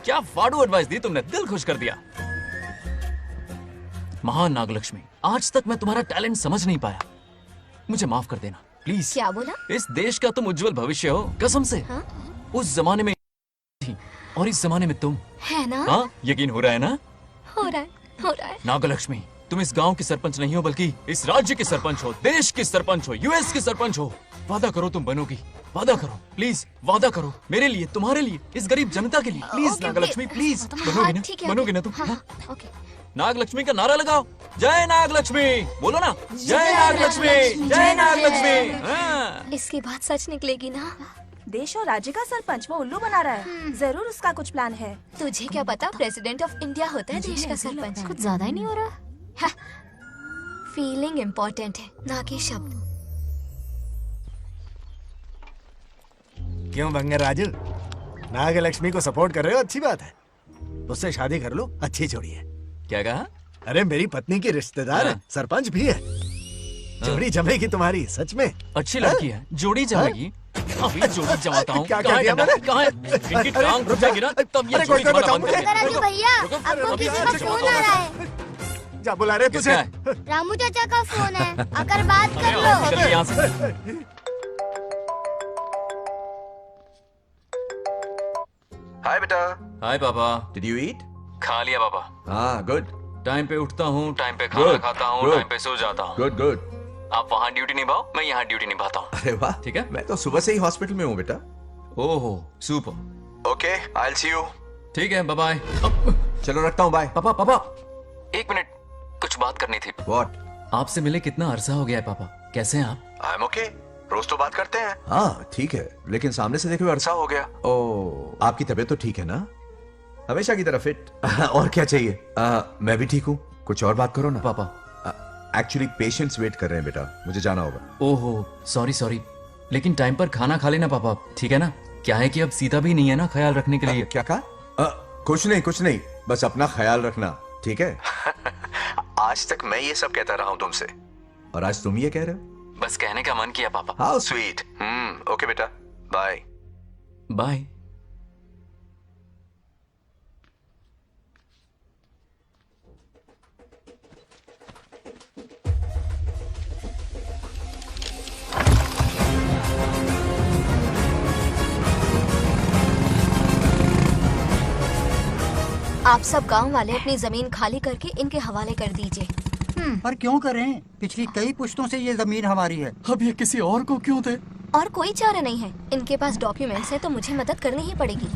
क्या फाड़ू एडवाइस दी तुमने, दिल खुश कर दिया। महान नागलक्ष्मी, आज तक मैं तुम्हारा टैलेंट समझ नहीं पाया। मुझे माफ कर देना प्लीज। क्या बोला? इस देश का तुम उज्जवल भविष्य हो, कसम से। हाँ? उस जमाने में थी और इस जमाने में तुम है ना? हाँ, यकीन हो रहा है ना? हो रहा है, हो रहा है। नागलक्ष्मी, तुम इस गांव की सरपंच नहीं हो, बल्कि इस राज्य की सरपंच हो, देश की सरपंच हो, यूएस की सरपंच हो। वादा करो तुम बनोगी, वादा करो प्लीज, वादा करो मेरे लिए, तुम्हारे लिए, इस गरीब जनता के लिए। Please okay, Nagalakshmi, okay. Please. हाँ, बनोगी ना? ठीक है, बनोगी ना ओके। तुम? हाँ, ओके। नागलक्ष्मी का नारा लगाओ। जय नागलक्ष्मी, बोलो ना। जय नागलक्ष्मी, जय नागलक्ष्मी। हाँ। इसकी बात सच निकलेगी ना? देश और राज्य का सरपंच वो उल्लू बना रहा है। जरूर उसका कुछ प्लान है। तुझे क्या पता, प्रेसिडेंट ऑफ इंडिया होता है देश का सरपंच। कुछ ज्यादा ही नहीं हो रहा? फीलिंग इम्पोर्टेंट है, ना कि शब्द। क्यों बंगर राजू, नागलक्ष्मी को सपोर्ट कर रहे हो? अच्छी बात है, उससे शादी कर लो, अच्छी जोड़ी है। क्या कहा? अरे मेरी पत्नी की रिश्तेदार है, सरपंच भी है। जोड़ी जमेगी तुम्हारी, सच में। अच्छी लड़की है, जोड़ी जमेगी। अभी जोड़ी जमाता हूँ। क्या कह दिया मैंने? कहाँ है? इनकी टांग घुस जाएगी ना, तब ये अरे जोड़ी कोई तुम्हारा बचाओ बंद मुझे। करेगी। राजू भैया, आपको किसी का फोन आ रहा है। जा बुला रहे तुझे। रामू चाचा का फोन है, आकर बात कर लो। निकल यहाँ से। हाय बेटा। हाय पापा। Did you eat? खा लिया पापा। हाँ, गुड। टाइम पे उठता हूँ, टाइम पे खाना Good, खाता हूँ, good. टाइम पे सो जाता हूँ। Good good. आप वहाँ ड्यूटी निभाओ, मैं यहाँ ड्यूटी निभाता हूँ। अरे वाह, ठीक है। मैं तो सुबह से ही हॉस्पिटल में हूँ बेटा। ओहो, super. Okay, I will see you. ठीक है, बाय बाय। चलो रखता हूँ, बाय। पापा पापा, एक मिनट, कुछ बात करनी थी। व्हाट? आपसे मिले कितना अरसा हो गया है पापा, कैसे हैं आप? आई एम ओके, रोज तो बात करते हैं। हाँ ठीक है, लेकिन सामने से देखे हुए अरसा हो गया। ओ, आपकी तबीयत तो ठीक है ना? हमेशा की तरह फिट। और क्या चाहिए? मैं भी ठीक हूँ, कुछ और बात करो ना। पापा एक्चुअली पेशेंट्स वेट कर रहे हैं बेटा, मुझे जाना होगा। ओहो, सॉरी सॉरी, लेकिन टाइम पर खाना खा लेना पापा, ठीक है ना? क्या है कि अब सीता भी नहीं है ना ख्याल रखने के लिए। क्या कहा? कुछ नहीं, बस अपना ख्याल रखना, ठीक है? आज तक मैं ये सब कहता रहा हूँ तुमसे, और आज तुम ये कह रहे हो? बस कहने का मन किया पापा। How sweet. ओके बेटा, बाय बाय। आप सब गांव वाले अपनी जमीन खाली करके इनके हवाले कर दीजिए। पर क्यों करें? पिछली कई पुश्तों से ये जमीन हमारी है। अब ये किसी और को क्यों दे? और कोई चारा नहीं है। इनके पास डॉक्यूमेंट्स है तो मुझे मदद करनी ही पड़ेगी।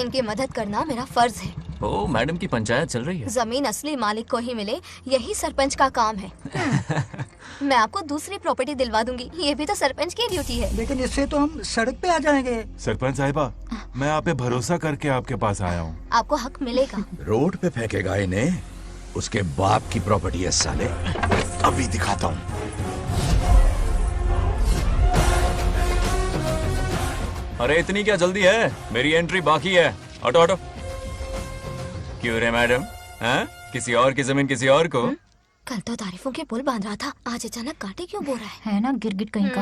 इनकी मदद करना मेरा फर्ज है। ओ मैडम की पंचायत चल रही है। जमीन असली मालिक को ही मिले, यही सरपंच का काम है। मैं आपको दूसरी प्रॉपर्टी दिलवा दूंगी, ये भी तो सरपंच की ड्यूटी है। लेकिन इससे तो हम सड़क पे आ जाएंगे। सरपंच साहिबा, मैं आप पे भरोसा करके आपके पास आया हूँ। आपको हक मिलेगा। रोड पे फेंकेगा इन्हें, उसके बाप की प्रॉपर्टी है साले। अभी दिखाता हूँ। अरे इतनी क्या जल्दी है, मेरी एंट्री बाकी है। हटो हटो। क्यों रे मैडम, हैं? किसी और की जमीन किसी और को? कल तो तारीफों के पुल बांध रहा था, आज अचानक कांटे क्यों बो रहा है ना गिरगिट कहीं का।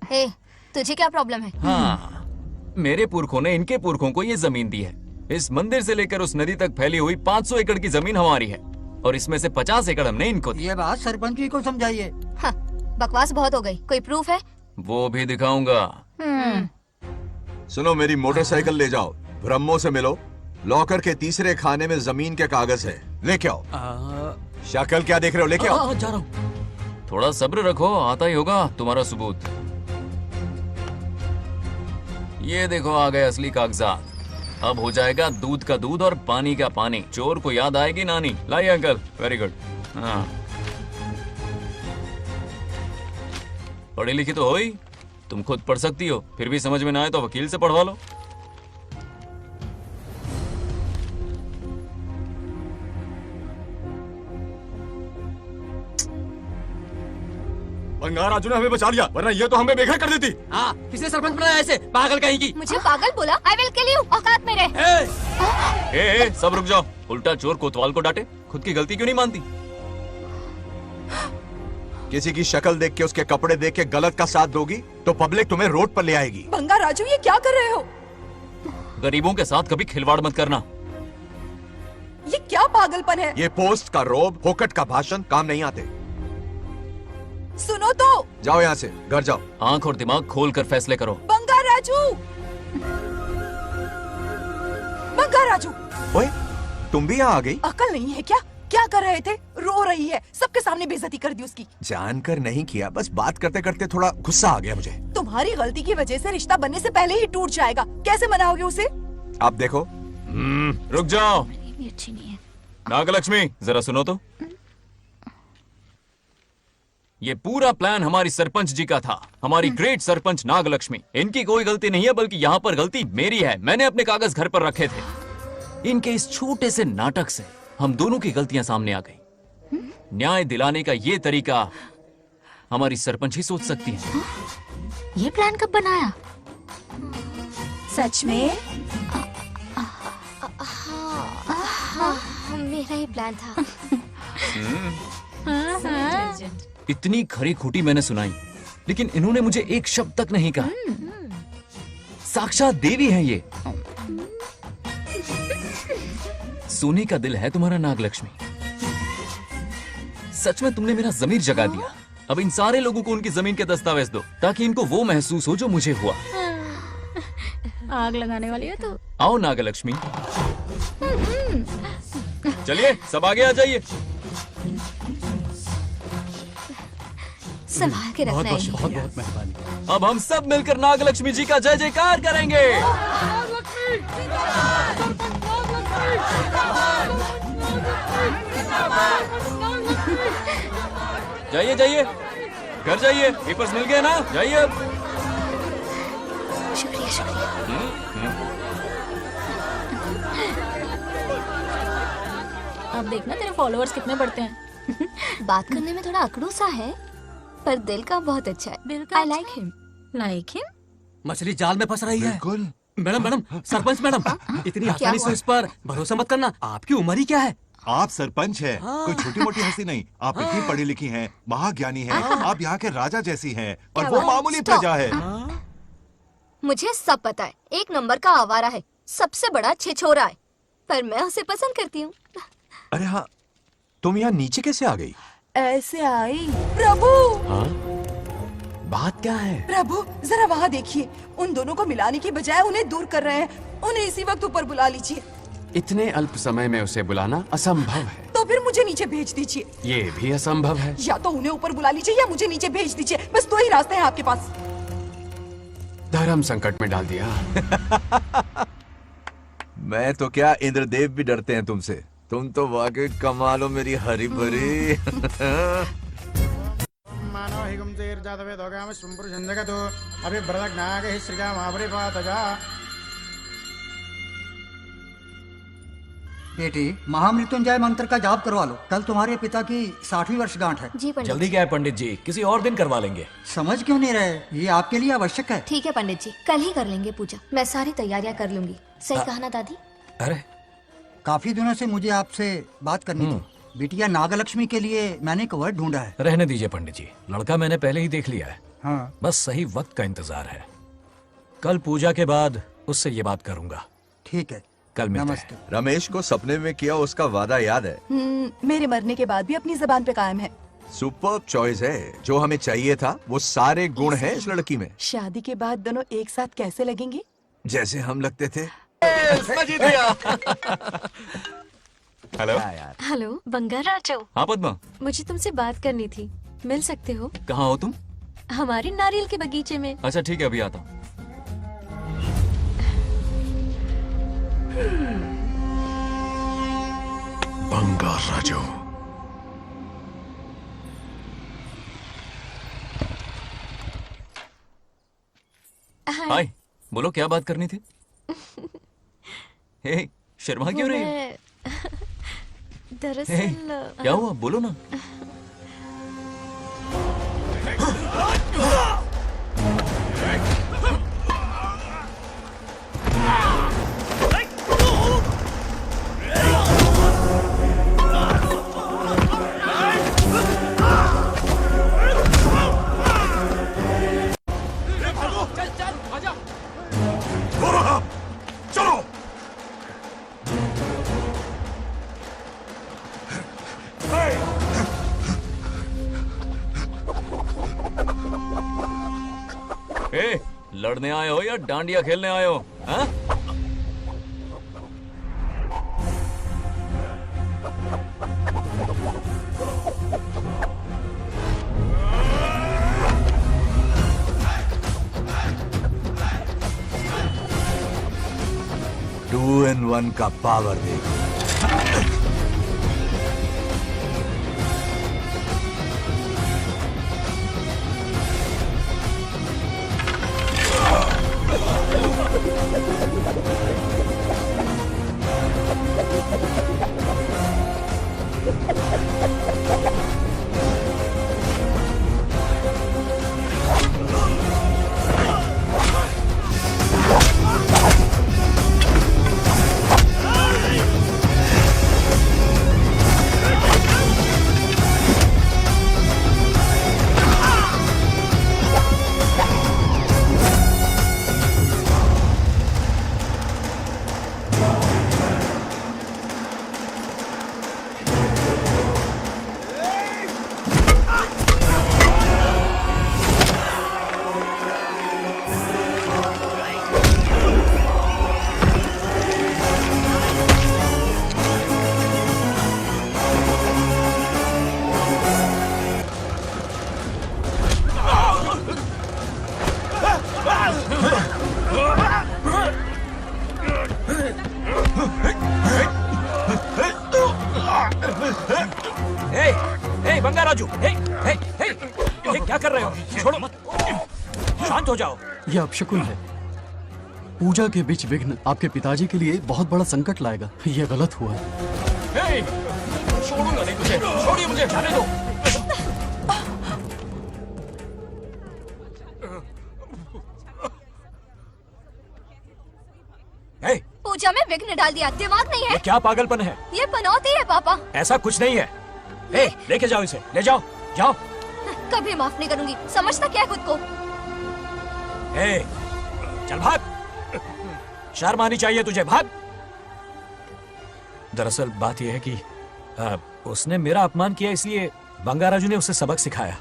ए, तुझे क्या प्रॉब्लम है? हाँ, मेरे पुरखों ने इनके पुरखों को ये जमीन दी है। इस मंदिर से लेकर उस नदी तक फैली हुई 500 एकड़ की जमीन हमारी है और इसमें से 50 एकड़ हमने इनको दी। ये बात सरपंच जी को समझाइए। हाँ, बकवास बहुत हो गई। कोई प्रूफ है? वो भी दिखाऊंगा। सुनो, मेरी मोटरसाइकिल ले जाओ, ब्रह्मो से मिलो। लॉकर के तीसरे खाने में जमीन के कागज है, लेके आओ। शक्ल क्या देख रहे हो, लेके आओ। जा रहा हूँ। थोड़ा सब्र रखो, आता ही होगा तुम्हारा सबूत। ये देखो आ गए असली कागजात। अब हो जाएगा दूध का दूध और पानी का पानी। चोर को याद आएगी नानी। लाइए अंकल, वेरी गुड। हाँ, पढ़ी लिखी तो हो ही, तुम खुद पढ़ सकती हो। फिर भी समझ में ना आए तो वकील से पढ़वा लो। बंगार राजू ने हमें बचा लिया, वरना ये तो हमें बेघर कर देती। हाँ, किसने सरपंच बनाया ऐसे पागल कहीं की? मुझे पागल बोला? I will kill you. औकात में रहे। ए, सब रुक जाओ। उल्टा चोर कोतवाल को डांटे, खुद की गलती क्यों नहीं मानती? किसी की शक्ल देख के, उसके कपड़े देख के गलत का साथ दोगी तो पब्लिक तुम्हें रोड पर ले आएगी। बंगा राजू, ये क्या कर रहे हो? गरीबों के साथ कभी खिलवाड़ मत करना। ये क्या पागलपन है? ये पोस्ट का रोब, फोकट का भाषण काम नहीं आते। सुनो तो। जाओ यहाँ से, घर जाओ। आंख और दिमाग खोल कर फैसले करो। बंगा राजू, बंगा राजू। ओए, तुम भी यहाँ आ गई? अकल नहीं है क्या? क्या कर रहे थे? रो रही है, सबके सामने बेइज्जती कर दी उसकी। जानकर नहीं किया, बस बात करते करते थोड़ा गुस्सा आ गया मुझे। तुम्हारी गलती की वजह से रिश्ता बनने से पहले ही टूट जाएगा। कैसे मनाओगे उसे? आप देखो। रुक जाओ। नागलक्ष्मी, जरा सुनो तो। ये पूरा प्लान हमारी सरपंच जी का था, हमारी ग्रेट सरपंच नागलक्ष्मी। इनकी कोई गलती नहीं है, बल्कि यहाँ पर गलती मेरी है। मैंने अपने कागज घर पर रखे थे। इनके इस छोटे से नाटक से हम दोनों की गलतियां सामने आ गई। न्याय दिलाने का ये तरीका हमारी सरपंच ही सोच सकती है। ये प्लान कब बनाया? सच में? हाँ, मेरा ही प्लान था। इतनी खरी खूटी मैंने सुनाई, लेकिन इन्होंने मुझे एक शब्द तक नहीं कहा। साक्षात देवी है ये। सोने का दिल है तुम्हारा नागलक्ष्मी। सच में तुमने मेरा जमीर जगा दिया। अब इन सारे लोगों को उनकी जमीन के दस्तावेज दो, ताकि इनको वो महसूस हो जो मुझे हुआ। आग लगाने वाली है तो। आओ नागलक्ष्मी, चलिए सब आगे आ जाइए। संभाल के रखना है। बहुत बहुत मेहरबानी। अब हम सब मिलकर नागलक्ष्मी जी का जय जयकार करेंगे। जाइए जाइए, घर जाइए। पेपर्स मिल गए ना? जाइए अब। शुक्रिया शुक्रिया। अब देखना तेरे फॉलोअर्स कितने बढ़ते हैं। बात करने में थोड़ा अकड़ू सा है, पर दिल का बहुत अच्छा है। I like him. Like him? मछली जाल में फंस रही है। बिल्कुल। मैडम मैडम, सरपंच मैडम, इतनी आसानी से उस पर भरोसा मत करना। आपकी उम्र ही क्या है? आप सरपंच है, कोई छोटी मोटी हंसी नहीं। आप इतनी पढ़ी लिखी हैं, महाज्ञानी हैं। आप यहाँ के राजा जैसी हैं, और वो मामूली प्रजा है। मुझे सब पता है। एक नंबर का आवारा है, सबसे बड़ा छिछोरा है, पर मैं उसे पसंद करती हूँ। अरे हाँ, तुम यहाँ नीचे कैसे आ गई? ऐसे आई। प्रभु, हाँ? बात क्या है? प्रभु जरा वहाँ देखिए। उन दोनों को मिलाने की बजाय उन्हें दूर कर रहे हैं। उन्हें इसी वक्त ऊपर बुला लीजिए। इतने अल्प समय में उसे बुलाना असंभव है। तो फिर मुझे मुझे नीचे भेज दीजिए। ये भी असंभव है। या तो उन्हें ऊपर बुला लीजिए या मुझे नीचे भेज दीजिए, बस दो ही रास्ते हैं आपके पास। धर्म संकट में डाल दिया। मैं तो क्या, इंद्रदेव भी डरते हैं तुमसे। तुम तो वाकई कमाल हो मेरी हरी भरी। मानो हिगम तेर जातवे दोगाम सुंपुर जंजगतो अभी ब्रदक नागे श्रीगा महाबरी पातजा। बेटी, महामृत्युंजय मंत्र का जाप करवा लो। कल तुम्हारे पिता की 60वीं वर्षगांठ है। जी पंडित। जल्दी क्या है पंडित जी, किसी और दिन करवा लेंगे। समझ क्यों नहीं रहे, ये आपके लिए आवश्यक है। ठीक है पंडित जी, कल ही कर लेंगे पूजा। मैं सारी तैयारियां कर लूंगी। सही कहा ना दादी? अरे काफी दिनों से मुझे आपसे बात करनी थी। बिटिया नागलक्ष्मी के लिए मैंने एक वर्ड ढूंढा है। रहने दीजिए पंडित जी, लड़का मैंने पहले ही देख लिया है। हाँ। बस सही वक्त का इंतजार है। कल पूजा के बाद उससे ये बात करूंगा। ठीक है, कल मिलते हैं। रमेश को सपने में किया उसका वादा याद है? मेरे मरने के बाद भी अपनी जबान पे कायम है। सुपर्ब चॉइस है। जो हमें चाहिए था वो सारे गुण हैं इस लड़की में। शादी के बाद दोनों एक साथ कैसे लगेंगे? जैसे हम लगते थे। Hello hello Bangaraju. हाँ पद्मा, मुझे तुमसे बात करनी थी, मिल सकते हो? कहाँ हो तुम? हमारे नारियल के बगीचे में। अच्छा ठीक है, अभी आता हूँ। बंगाराजू। हाय, बोलो क्या बात करनी थी? हे, शर्मा क्यों रही हो? हे, दरअसल क्या हुआ, बोलो ना। चलो। ए, लड़ने आए हो या डांडिया खेलने आए हो? हाँ? टू इन वन का पावर देखो। बंगाराजू, क्या कर रहे हो? छोड़ो मत, शांत हो जाओ। यह अपशकुन है। पूजा के बीच विघ्न आपके पिताजी के लिए बहुत बड़ा संकट लाएगा। यह गलत हुआ। छोड़ूंगा नहीं तुझे, छोड़िए मुझे, जाने दो। पूजा में विघ्न डाल दिया, दिमाग नहीं है? ये क्या पागलपन है? ये पनौती है पापा। ऐसा कुछ नहीं है। लेके जाओ इसे, ले जाओ, जाओ। कभी माफ नहीं करूंगी, समझता क्या है खुद को? चल भाग, शर्म आनी चाहिए तुझे, भाग। दरअसल बात यह है कि उसने मेरा अपमान किया, इसलिए बंगाराजू ने उसे सबक सिखाया।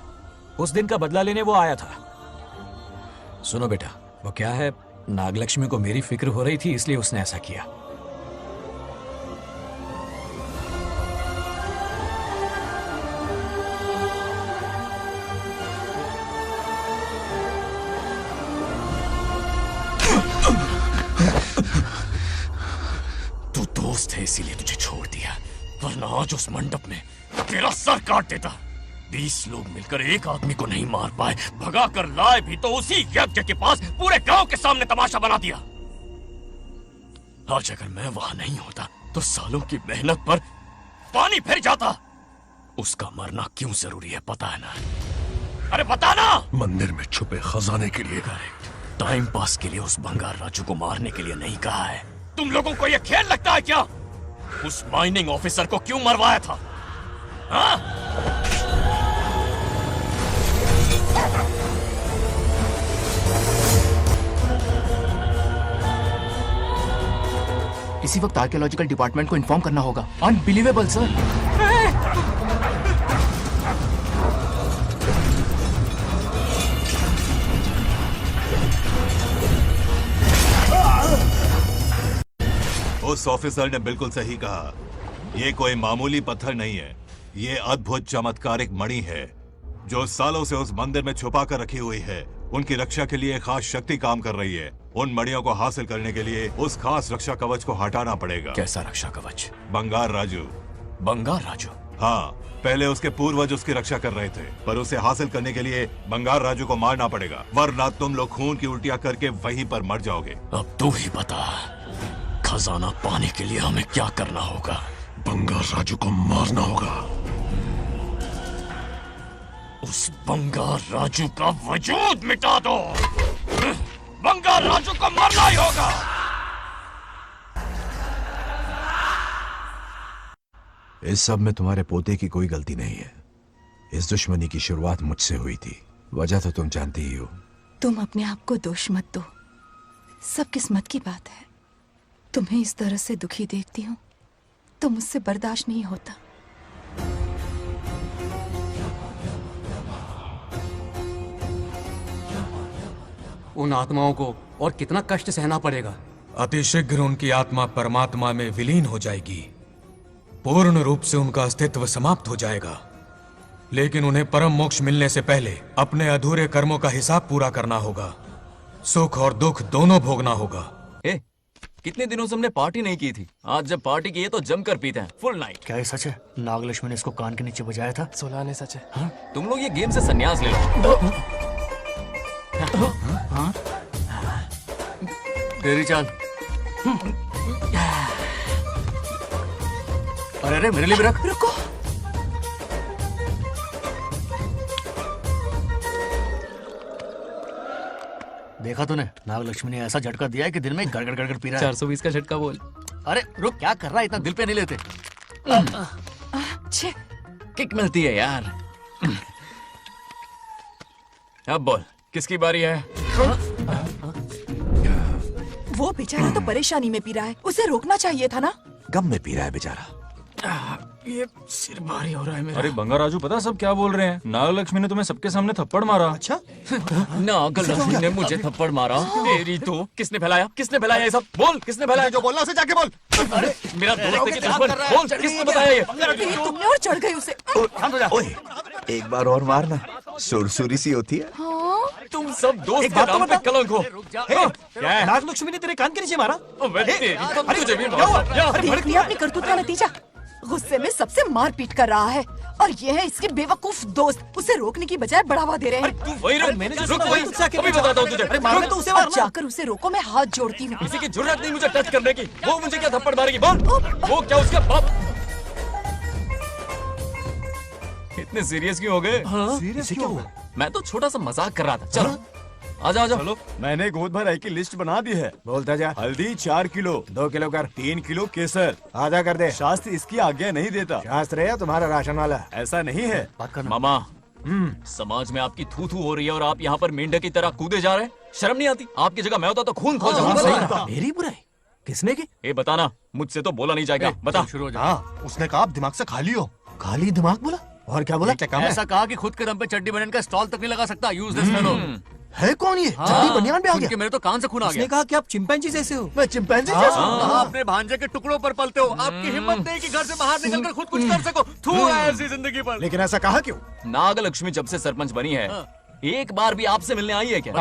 उस दिन का बदला लेने वो आया था। सुनो बेटा, वो क्या है, नागलक्ष्मी को मेरी फिक्र हो रही थी, इसलिए उसने ऐसा किया। आज उस मंडप में तेरा सर काट देता। 20 लोग मिलकर एक आदमी को नहीं मार पाए, भगा कर लाए भी तो उसी यज्ञ के पास पूरे गांव के सामने तमाशा बना दिया। आज अगर मैं वहां नहीं होता तो सालों की मेहनत पर पानी फिर जाता। उसका मरना क्यों जरूरी है पता है ना? अरे बता ना। मंदिर में छुपे खजाने के लिए। करेक्ट, टाइम पास के लिए उस बंगार राजू को मारने के लिए नहीं कहा है। तुम लोगों को यह खेल लगता है क्या? उस माइनिंग ऑफिसर को क्यों मरवाया था? हाँ? इसी वक्त आर्कियोलॉजिकल डिपार्टमेंट को इन्फॉर्म करना होगा। Unbelievable sir. उस ऑफिसर ने बिल्कुल सही कहा। ये कोई मामूली पत्थर नहीं है, ये अद्भुत चमत्कारिक मणि है जो सालों से उस मंदिर में छुपा कर रखी हुई है। उनकी रक्षा के लिए खास शक्ति काम कर रही है। उन मणियों को हासिल करने के लिए उस खास रक्षा कवच को हटाना पड़ेगा। कैसा रक्षा कवच? बंगार राजू। बंगार राजू? हाँ, पहले उसके पूर्वज उसकी रक्षा कर रहे थे, पर उसे हासिल करने के लिए बंगार राजू को मारना पड़ेगा, वरना तुम लोग खून की उल्टियां करके वहीं पर मर जाओगे। अब तू ही बता, खजाना पाने के लिए हमें क्या करना होगा? बंगार राजू को मारना होगा। उस बंगार राजू का वजूद मिटा दो। बंगार राजू को मरना ही होगा। इस सब में तुम्हारे पोते की कोई गलती नहीं है। इस दुश्मनी की शुरुआत मुझसे हुई थी, वजह तो तुम जानती ही हो। तुम अपने आप को दोष मत दो, सब किस्मत की बात है। तुम्हें इस तरह से दुखी देखती हूँ तो मुझसे बर्दाश्त नहीं होता। उन आत्माओं को और कितना कष्ट सहना पड़ेगा। अतिशीघ्र उनकी आत्मा परमात्मा में विलीन हो जाएगी, पूर्ण रूप से उनका अस्तित्व समाप्त हो जाएगा। लेकिन उन्हें परम मोक्ष मिलने से पहले अपने अधूरे कर्मों का हिसाब पूरा करना होगा। सुख और दुख दोनों भोगना होगा। कितने दिनों से हमने पार्टी नहीं की थी, आज जब पार्टी की है तो जमकर पीते हैं, फुल नाइट। क्या ये सच है? नागलक्ष्मी ने इसको कान के नीचे बजाया था। सुलाने सच है। हाँ? तुम लोग ये गेम से संन्यास ले लो। हाँ? तेरी चाल। अरे अरे मेरे लिए भी रख। रुको, देखा तूने? नागलक्ष्मी ने ऐसा झटका दिया है कि दिल में गड़गड़ गड़गड़ पी रहा है। 420 का झटका बोल। अरे रुक, क्या कर रहा है? इतना दिल पे नहीं लेते। किक मिलती है यार। अब बोल, किसकी बारी है? वो बेचारा तो परेशानी में पी रहा है, उसे रोकना चाहिए था ना। गम में पी रहा है बेचारा। ये सिर भारी हो रहा है मेरा। अरे बंगार राजू, पता सब क्या बोल रहे हैं? नागलक्ष्मी ने तुम्हें सबके सामने थप्पड़ मारा। अच्छा? नागलक्ष्मी ने मुझे थप्पड़ मारा? तेरी तो किसने फैलाया? किसने फैलाया ये सब? बोल, किसने फैलाया? जो बोलना उसे जाके बोल। अरे मेरा दोस्त है कि दुश्मन? बोल, किसने बताया ये? तुमने और चढ़ गई उसे। ओए, एक बार और मारना, सुरसुरी सी होती है। तुम सब दोस्त के नाम पे कलंक हो। क्या है? नागलक्ष्मी ने तेरे कान के नीचे मारा? तुझे भी मारा। देख लिया अपनी करतूत का नतीजा। गुस्से में सबसे मारपीट कर रहा है और ये है इसके बेवकूफ दोस्त, उसे रोकने की बजाय बढ़ावा दे रहे हैं। वही रुक, अभी बताता हूँ तुझे। मारने तो उसे मारना। जाकर उसे रोको, मैं हाथ जोड़ती हूँ। किसी की जुर्रत नहीं मुझे टच करने की। वो मुझे क्या थप्पड़ मारेगी? बोल, वो क्या उसका बाप? इतने सीरियस क्यों हो गए? सीरियस क्यों हुआ? मैं तो छोटा सा मजाक कर रहा था। चलो आजा आजा। चलो, मैंने गोद भराई की लिस्ट बना दी है। बोलता जा। हल्दी 4 किलो, 2 किलो कर, 3 किलो केसर, आधा कर दे। शास्त्र इसकी आज्ञा नहीं देता। शास्त्र है तुम्हारा राशन वाला, ऐसा नहीं है। मामा, समाज में आपकी थू थू हो रही है और आप यहाँ पर मेंढक की तरह कूदे जा रहे हैं। शर्म नहीं आती? आपकी जगह मैं होता तो खून खोल जाता। मेरी बुराई किसने की? ए बताना, मुझसे तो बोला नहीं जाएगा। बता। शुरू हो जा। हाँ, उसने कहा आप दिमाग से खाली हो। खाली दिमाग बोला? और क्या बोला? क्या काम है? ऐसा कहा कि खुद के दम पे चड्डी बनियान का स्टॉल तक नहीं लगा सकता। Use this fellow. है कौन ये? चड्डी बनियान पे आ गया? मेरे तो कान से खून आ गया। उसने कहा कि आप चिंपैंजी जैसे हो। मैं चिंपैंजी जैसा हूँ? आप अपने भांजे के टुकड़ों पर पलते हो। आपकी हिम्मत नहीं कि घर से बाहर निकलकर खुद कुछ कर सको। थू है ऐसी जिंदगी पर। लेकिन ऐसा कहा क्यों? नागलक्ष्मी जब से सरपंच बनी है, एक बार भी आपसे मिलने आई है क्या?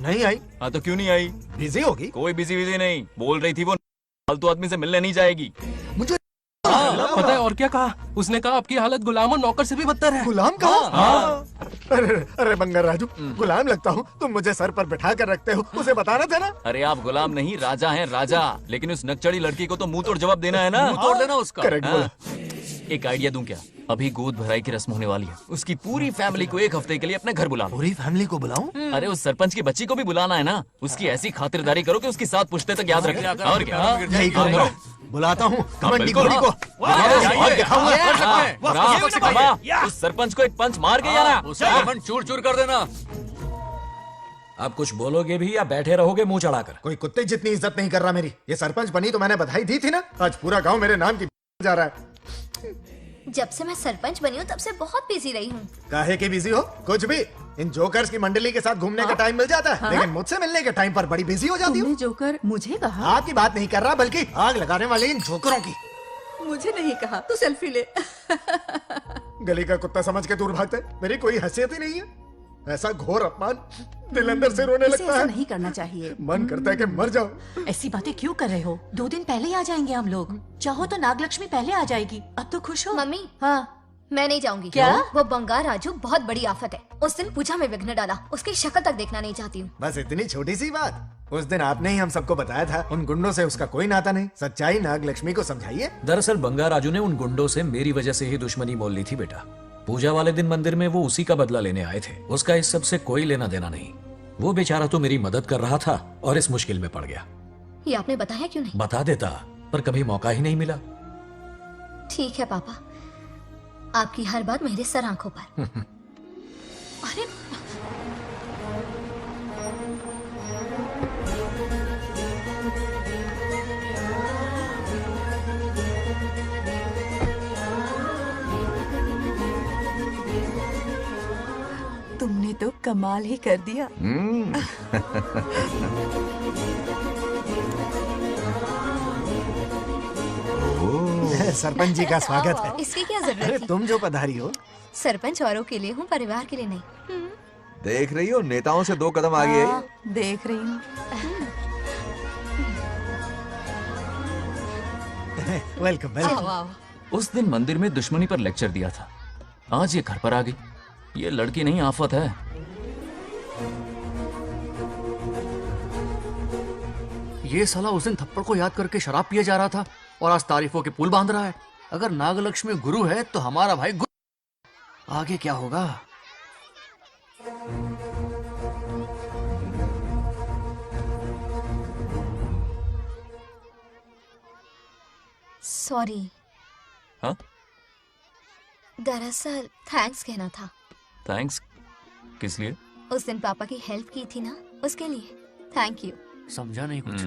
नहीं आई। हाँ तो क्यों नहीं आई? बिजी होगी। कोई बिजी नहीं, बोल रही थी वो फालतू आदमी से मिलने नहीं जाएगी। मुझे पता है और क्या कहा? उसने कहा आपकी हालत गुलाम और नौकर से भी बदतर है। गुलाम कहा? अरे बंगर राजू, गुलाम लगता हूँ, तुम मुझे सर पर बिठा कर रखते हो, उसे बताना था ना। अरे आप गुलाम नहीं राजा हैं, राजा। लेकिन उस नकचड़ी लड़की को तो मुंह तोड़ जवाब देना है ना। मुंह तोड़ देना उसका। करेक्ट बोला। एक आइडिया दूं क्या? अभी गोद भराई की रस्म होने वाली है, उसकी पूरी फैमिली को एक हफ्ते के लिए अपने घर बुला लो। पूरी फैमिली को बुलाऊं? अरे उस सरपंच की बच्ची को भी बुलाना है ना। उसकी ऐसी खातिरदारी करो कि उसकी 7 पुश्ते तक याद रखे। और क्या? यही करूंगा। बुलाता हूँ कमंडी घोड़ी को। उस सरपंच को एक पंच मार के जाना, उसे चूर चूर कर देना। आप कुछ बोलोगे भी या बैठे रहोगे मुंह चढ़ाकर? कोई कुत्ते जितनी इज्जत नहीं कर रहा मेरी। ये सरपंच बनी तो मैंने बधाई दी थी ना। आज पूरा गांव मेरे नाम की जा रहा है। जब से मैं सरपंच बनी हूँ तब से बहुत बिजी रही हूँ। काहे के बिजी हो? कुछ भी। इन जोकर्स की मंडली के साथ घूमने का टाइम मिल जाता है, लेकिन मुझसे मिलने के टाइम पर बड़ी बिजी हो जाती हूँ। जोकर मुझे कहा? आपकी बात नहीं कर रहा, बल्कि आग लगाने वाले इन जोकरों की। मुझे नहीं कहा। तू सेल्फी ले। गली का कुत्ता समझ के दूर भागते। मेरी कोई हैसियत ही नहीं है। ऐसा घोर अपमान, दिल अंदर से रोने लगता है। नहीं करना चाहिए। मन करता है कि मर जाओ। ऐसी बातें क्यों कर रहे हो? 2 दिन पहले ही आ जाएंगे हम लोग। चाहो तो नागलक्ष्मी पहले आ जाएगी। अब तो खुश हो? मम्मी, हाँ। मैं नहीं जाऊंगी। क्या? वो बंगार राजू बहुत बड़ी आफत है। उस दिन पूजा में विघ्न डाला, उसकी शक्ल तक देखना नहीं चाहती हूँ। बस इतनी छोटी सी बात। उस दिन आपने ही हम सबको बताया था, उन गुंडों से उसका कोई नाता नहीं। सच्चाई नागलक्ष्मी को समझाइए। दरअसल बंगार राजू ने उन गुंडों से मेरी वजह से ही दुश्मनी मोल ली थी बेटा। पूजा वाले दिन मंदिर में वो उसी का बदला लेने आए थे। उसका इस सब से कोई लेना देना नहीं। वो बेचारा तो मेरी मदद कर रहा था और इस मुश्किल में पड़ गया। ये आपने बताया क्यों नहीं? बता देता, पर कभी मौका ही नहीं मिला। ठीक है पापा, आपकी हर बात मेरे सर आंखों पर। अरे तुमने तो कमाल ही कर दिया। सरपंच जी का स्वागत है। इसकी क्या जरूरत अरे थी? तुम जो पधारी हो। सरपंच औरों के लिए हूँ, परिवार के लिए नहीं। देख रही हो, नेताओं से 2 कदम आगे आई। देख रही हूँ। Welcome welcome. उस दिन मंदिर में दुश्मनी पर लेक्चर दिया था, आज ये घर पर आ गई। ये लड़की नहीं आफत है। ये साला उस दिन थप्पड़ को याद करके शराब पिए जा रहा था और आज तारीफों के पुल बांध रहा है। अगर नागलक्ष्मी गुरु है तो हमारा भाई गुरु। आगे क्या होगा? सॉरी। हाँ? दरअसल थैंक्स कहना था। थैंक्स किस लिए? उस दिन पापा की हेल्प की थी ना, उसके लिए थैंक यू। समझा नहीं कुछ।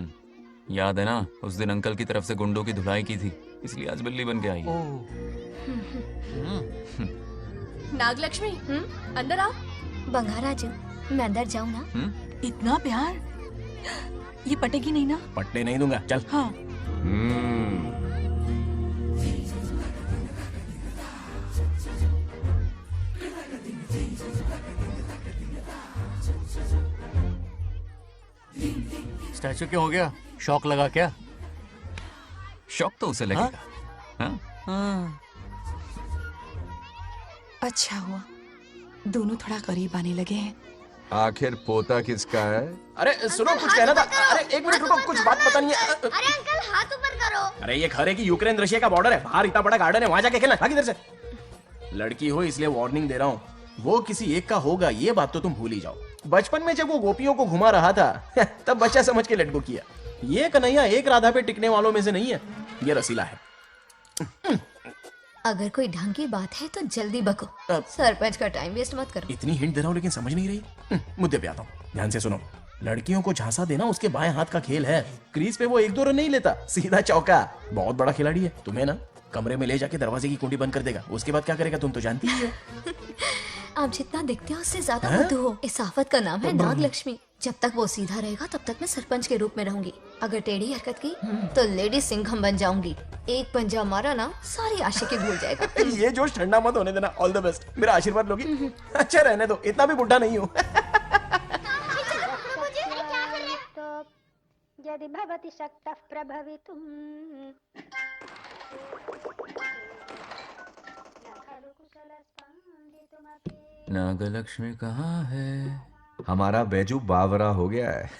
याद है ना, उस दिन अंकल की तरफ से गुंडों की धुलाई की थी, इसलिए आज बिल्ली बन के आई है। नागलक्ष्मी, अंदर आओ। बंगार राजू, मैं अंदर जाऊँ ना? इतना प्यार, ये पटेगी नहीं ना? पट्टे नहीं दूंगा, चल। हाँ। स्टैचू क्यों हो गया? शौक लगा क्या? शौक तो उसे लगेगा। हाँ? अच्छा हुआ दोनों थोड़ा करीब आने लगे हैं। आखिर पोता किसका है? अरे सुनो, कुछ कहना था। अरे 1 मिनट रुको, कुछ बात बतानी है। अरे अंकल हाथ ऊपर करो। अरे ये खरे की यूक्रेन रशिया का बॉर्डर है, बाहर इतना बड़ा गार्डन है, वहां जाके खेलना। भाग इधर से। लड़की हो इसलिए वार्निंग दे रहा हूँ, वो किसी एक का होगा ये बात तो तुम भूल ही जाओ। बचपन में जब वो गोपियों को घुमा रहा था तब बच्चा समझ के लटको किया। ये कन्हैया एक राधा पे टिकने वालों में से नहीं है, ये रसीला है। अगर कोई ढंग की बात है तो जल्दी बको। सरपंच का टाइम वेस्ट मत करो। इतनी हिंट दे रहा हूँ लेकिन समझ नहीं रही। मुद्दे पे आता हूँ, ध्यान से सुनो। लड़कियों को झांसा देना उसके बाएं हाथ का खेल है। क्रीज पे वो 1-2 रन नहीं लेता, सीधा चौका। बहुत बड़ा खिलाड़ी है। तुम्हें ना कमरे में ले जाके दरवाजे की कुंडी बंद कर देगा, उसके बाद क्या करेगा तुम तो जानती ही हो। आप जितना दिखते हो उससे ज्यादा बुद्धू हो। इस आफत का नाम है नागलक्ष्मी। जब तक वो सीधा रहेगा तब तक मैं सरपंच के रूप में रहूंगी। अगर टेढ़ी हरकत की तो लेडी सिंघम बन जाऊंगी। एक पंजा मारा ना, सारी आशिकी भूल जाएगा। ये जोश ठंडा मत होने देना। ऑल द बेस्ट, मेरा आशीर्वाद लोगी? अच्छा रहने दो, इतना भी बुढ़ा नहीं हूँ। यदि भवति शक्तः प्रभवितुम् नागलक्ष्मी कहाँ है? हमारा बैजू बावरा हो गया है।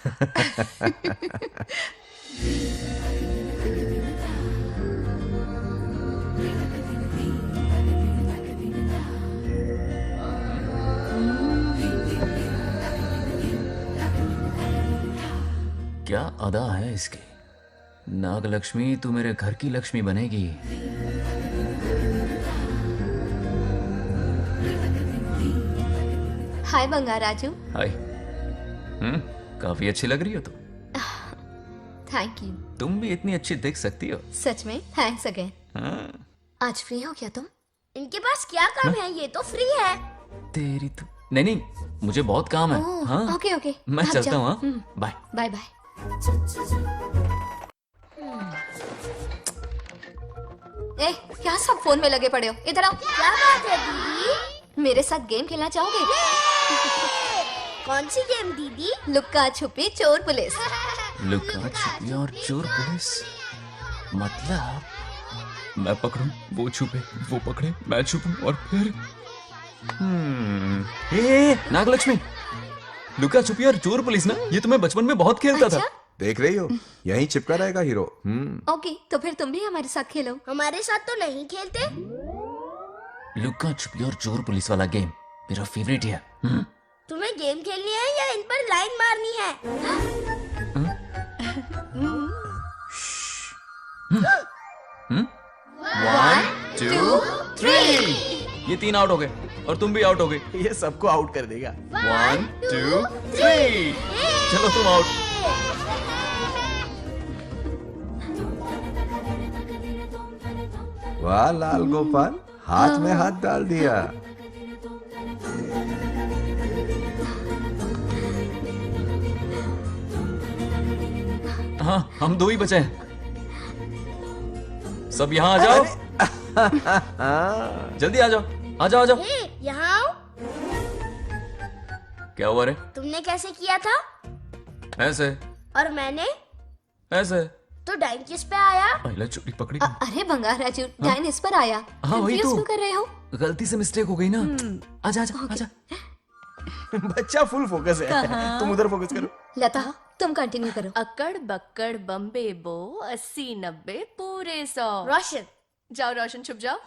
क्या अदा है इसकी। नागलक्ष्मी तू मेरे घर की लक्ष्मी बनेगी। हाय बंगार राजू। हाय। काफी अच्छी लग रही हो तुम। Thank you. तुम भी इतनी अच्छी दिख सकती हो। सच में थैंक्स अगेन। हाँ, आज फ्री हो क्या तुम? इनके पास क्या काम है, ये तो फ्री है। तेरी तो नहीं नहीं, मुझे बहुत काम है। ओह, हाँ ओके ओके। मैं आप चलता जाओ। हूँ। हाँ? बाय। Bye bye. ए, क्या सब फोन में लगे पड़े हो? इधर आओ। क्या बात है दीदी? मेरे साथ गेम खेलना चाहोगे? कौन सी गेम दीदी? लुक्का छुपी चोर पुलिस। लुका छुपी और चोर पुलिस मतलब मैं पकड़ूं, वो छुपे, वो पकड़े, मैं छुपूं और फिर नागलक्ष्मी, लुका छुपी और चोर पुलिस ना, ये तो मैं बचपन में बहुत खेलता था। देख रही हो, यहीं चिपका रहेगा हीरो। ओके, तो फिर तुम भी हमारे साथ खेलो। हमारे साथ तो नहीं खेलते। लुका छुपी और चोर पुलिस वाला गेम मेरा फेवरेट है। तुम्हें गेम खेलनी है या इन पर लाइन मारनी है? 1 2 3 ये 3 आउट हो गए और तुम भी आउट हो गए। ये सबको आउट कर देगा। 1 2 3 चलो तुम आउट। वाह लाल गोपाल, हाथ में हाथ डाल दिया। हाँ, हम 2 ही बचे हैं। सब यहाँ आ जाओ। जल्दी आ जाओ, आ जाओ, आ जाओ। यहाँ आओ। क्या हुआ रे? तुमने कैसे किया था? ऐसे और मैंने? ऐसे। तो डाइन किस पे आया? पहले चोरी पकड़ी। अरे बंगार राजू, डाइन इस पर आया। हाँ वही Confuse तो। क्यों कर रहे हो? गलती से मिस्टेक हो गई ना। आजा आजा आजा। बच्चा फुल फोकस है। कहाँ? तुम उधर फोकस करो। लता, तुम कंटिन्यू करो। अकड़ बक्कड़ बम्बे बो 80-90 पूरे 100। रोशन, जाओ रोशन, छुप जाओ।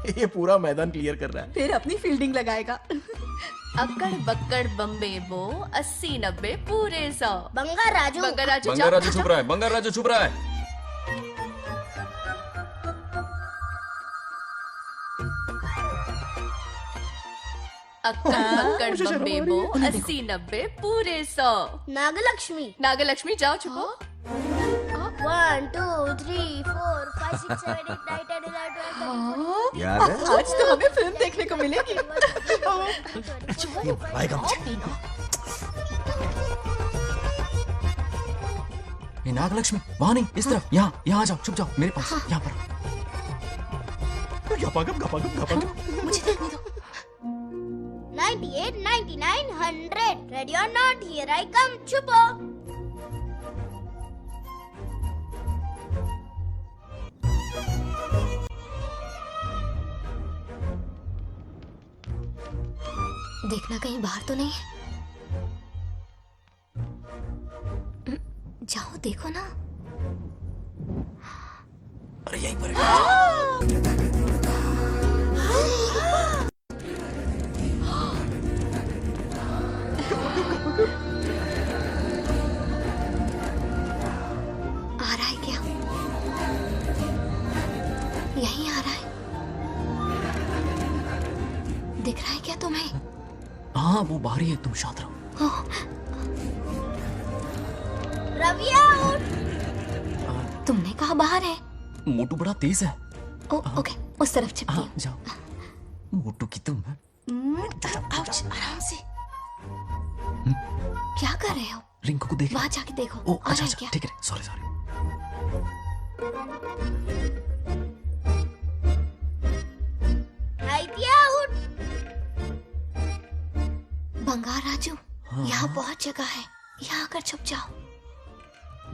ये पूरा मैदान क्लियर कर रहा है। फिर अपनी फील्डिंग लगाएगा। अकड़ बक्कड़ बम्बे बो 80-90 पूरे 100। बंगार राजू। बंगार राजू बंगार राजू छुप रहा है, बंगार राजू छुप रहा है। अक्कड़ बक्कड़ बम्बे बो 80-90 पूरे 100। नागलक्ष्मी। नागलक्ष्मी जाओ छुपो। 1 2 3 4 5 6 7 8 9 10 11 12 याद है? आज तो हमें फिल्म देखने को मिलेगी। आएगा मुझे। ये नागलक्ष्मी वहां नहीं, इस तरफ, यहाँ यहाँ आ जाओ, छुप जाओ मेरे पास, यहाँ पर। मुझे देखने दो। 98 99 100 ready or not, here I come. छुपो। देखना कहीं बाहर तो नहीं है। जाओ देखो ना। अरे यहीं पर है। आ रहा है क्या? यहीं आ रहा है। दिख रहा है क्या तुम्हें? हाँ वो बाहर ही है, तुम शांत रहो। रवि आउट। तुमने कहा बाहर है? मोटू बड़ा तेज है। ओके, उस तरफ छिपती हूँ। जाओ। मोटू की तुम है। आउच, आराम से। क्या कर रहे हो? रिंकू को देख। वहां जाके देखो। ओ आ रहा अच्छा है अच्छा, क्या? ठीक है, सॉरी सॉरी। आउट। बंगार राजू, यहाँ बहुत जगह है, यहाँ आकर छुप जाओ।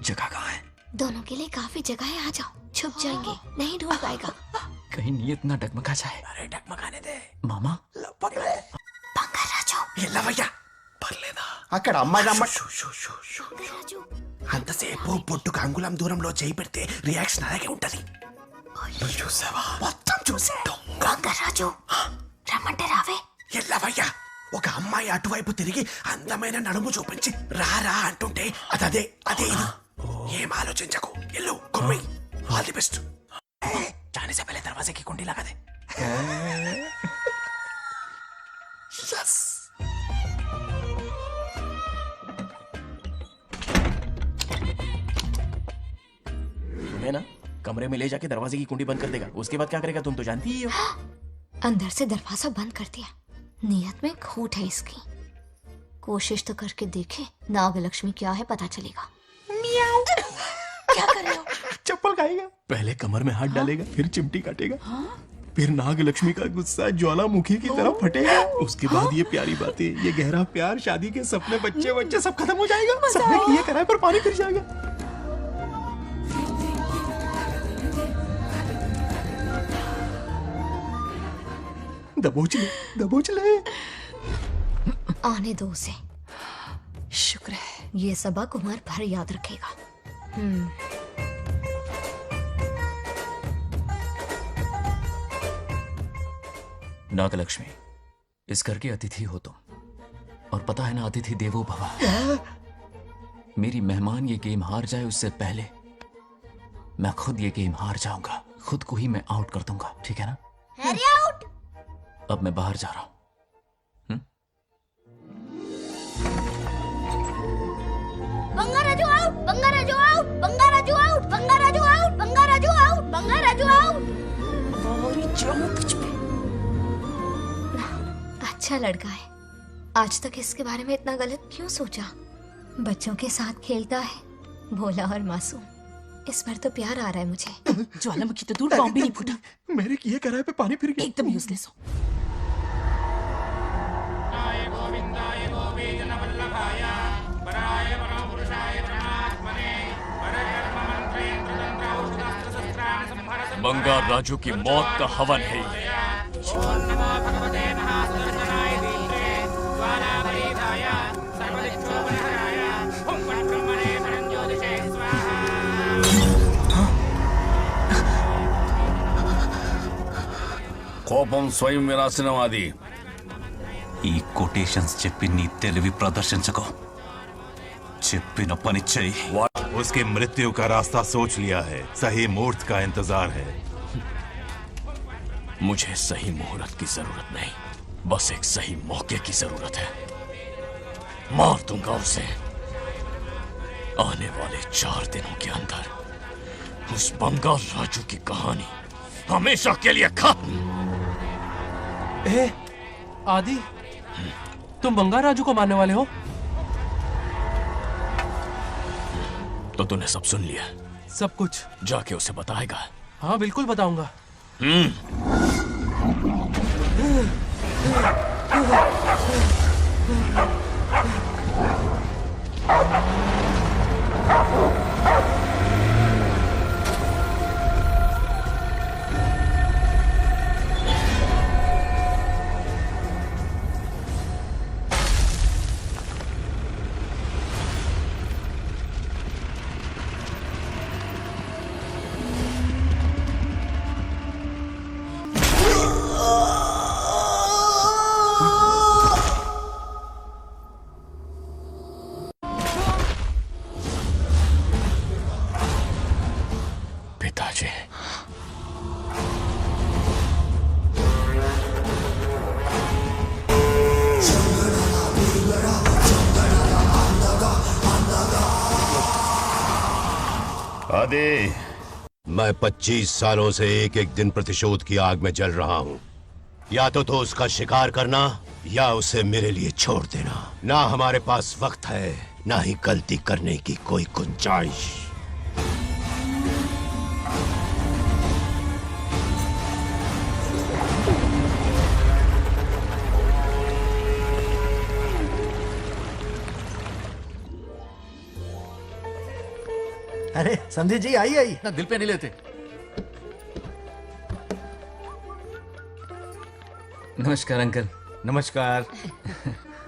जगह कहाँ है? दोनों के लिए काफी जगह है, आ जाओ। छुप जाएंगे, नहीं ढूंढ पाएगा। कहीं नीयत ना डगमगा जाए। अरे डगमगाने दे मामा బంగారాజు ఎల్లవయ్యా పర్లేదా అక్కడ అమ్మాయి అంతసేపు పొట్టుకు అంగుళం దూరంలో చేయి పెడితే రియాక్షన్ అలాగే ఉంటది. చూసావా? మొత్తం చూసే బంగారాజు రమ్మంటే రావే. ఎల్లవయ్యా ఒక అమ్మాయి అటువైపు తిరిగి అందమైన నడుము చూపించి రారా అంటుంటే అదే అదే ఇది. ఏం ఆలోచించకు, ఎల్లు కొమ్మి. All the best. जाने से पहले दरवाजे की कुंडी लगा दे. यस. तुम्हें ना कमरे में ले जाके दरवाजे की कुंडी बंद कर देगा. उसके बाद क्या करेगा तुम तो जानती ही हो. अंदर से दरवाजा बंद कर दिया. नियत में खोट है इसकी. कोशिश तो करके देखे, नागलक्ष्मी क्या है पता चलेगा. क्या कर रहे हो? चप्पल खाएगा. पहले कमर में हाथ डालेगा, फिर चिमटी काटेगा, फिर नागलक्ष्मी का गुस्सा ज्वालामुखी की तरह फटेगा. उसके बाद ये प्यारी बातें, ये गहरा प्यार, शादी के सपने, बच्चे बच्चे सब खत्म हो जाएगा. सबने किए कराए पर पानी फिर जाएगा. दबोच ले, दबोच ले. आने दो उसे. शुक्र है ये सबक उम्र भर याद रखेगा. नागलक्ष्मी, इस घर के अतिथि हो तुम, और पता है ना अतिथि देवो भव. मेरी मेहमान ये गेम हार जाए उससे पहले मैं खुद ये गेम हार जाऊंगा. खुद को ही मैं आउट कर दूंगा, ठीक है ना? Harry out. अब मैं बाहर जा रहा हूं. Bangarraju out. Bangarraju out. Bangarraju out. Bangarraju out. Bangarraju out. Bangarraju out. अच्छा लड़का है. आज तक इसके बारे में इतना गलत क्यों सोचा? बच्चों के साथ खेलता है, भोला और मासूम. इस पर तो प्यार आ रहा है मुझे. ज्वालामुखी तो दूर, बॉम्ब भी नहीं फूटा. मेरे किए कराए पे पानी फिर गया. एकदम यूजलेस हो. बंगार राजू की मौत का हवन है. కోపం స్వయం వినాశనవాది. ఈ కొటేషన్స్ చెప్పి నీ తెలివి ప్రదర్శించకు. చెప్పిన పని చెయ్యి. उसकी मृत्यु का रास्ता सोच लिया है. सही मुहूर्त का इंतजार है. मुझे सही मुहूर्त की जरूरत नहीं, बस एक सही मौके की जरूरत है. मार दूंगा उसे. आने वाले 4 दिनों के अंदर उस बंगाल राजू की कहानी हमेशा के लिए खत्म. आदि, तुम बंगार राजू को मारने वाले हो? तो तूने सब सुन लिया? सब कुछ. जाके उसे बताएगा? हाँ बिल्कुल बताऊंगा. पिताजी, आदि, मैं 25 सालों से एक एक दिन प्रतिशोध की आग में जल रहा हूँ. या तो उसका शिकार करना या उसे मेरे लिए छोड़ देना. ना हमारे पास वक्त है, ना ही गलती करने की कोई गुंजाइश. अरे समझी जी, आई आई ना दिल पे नहीं लेते। नमस्कार अंकल। नमस्कार।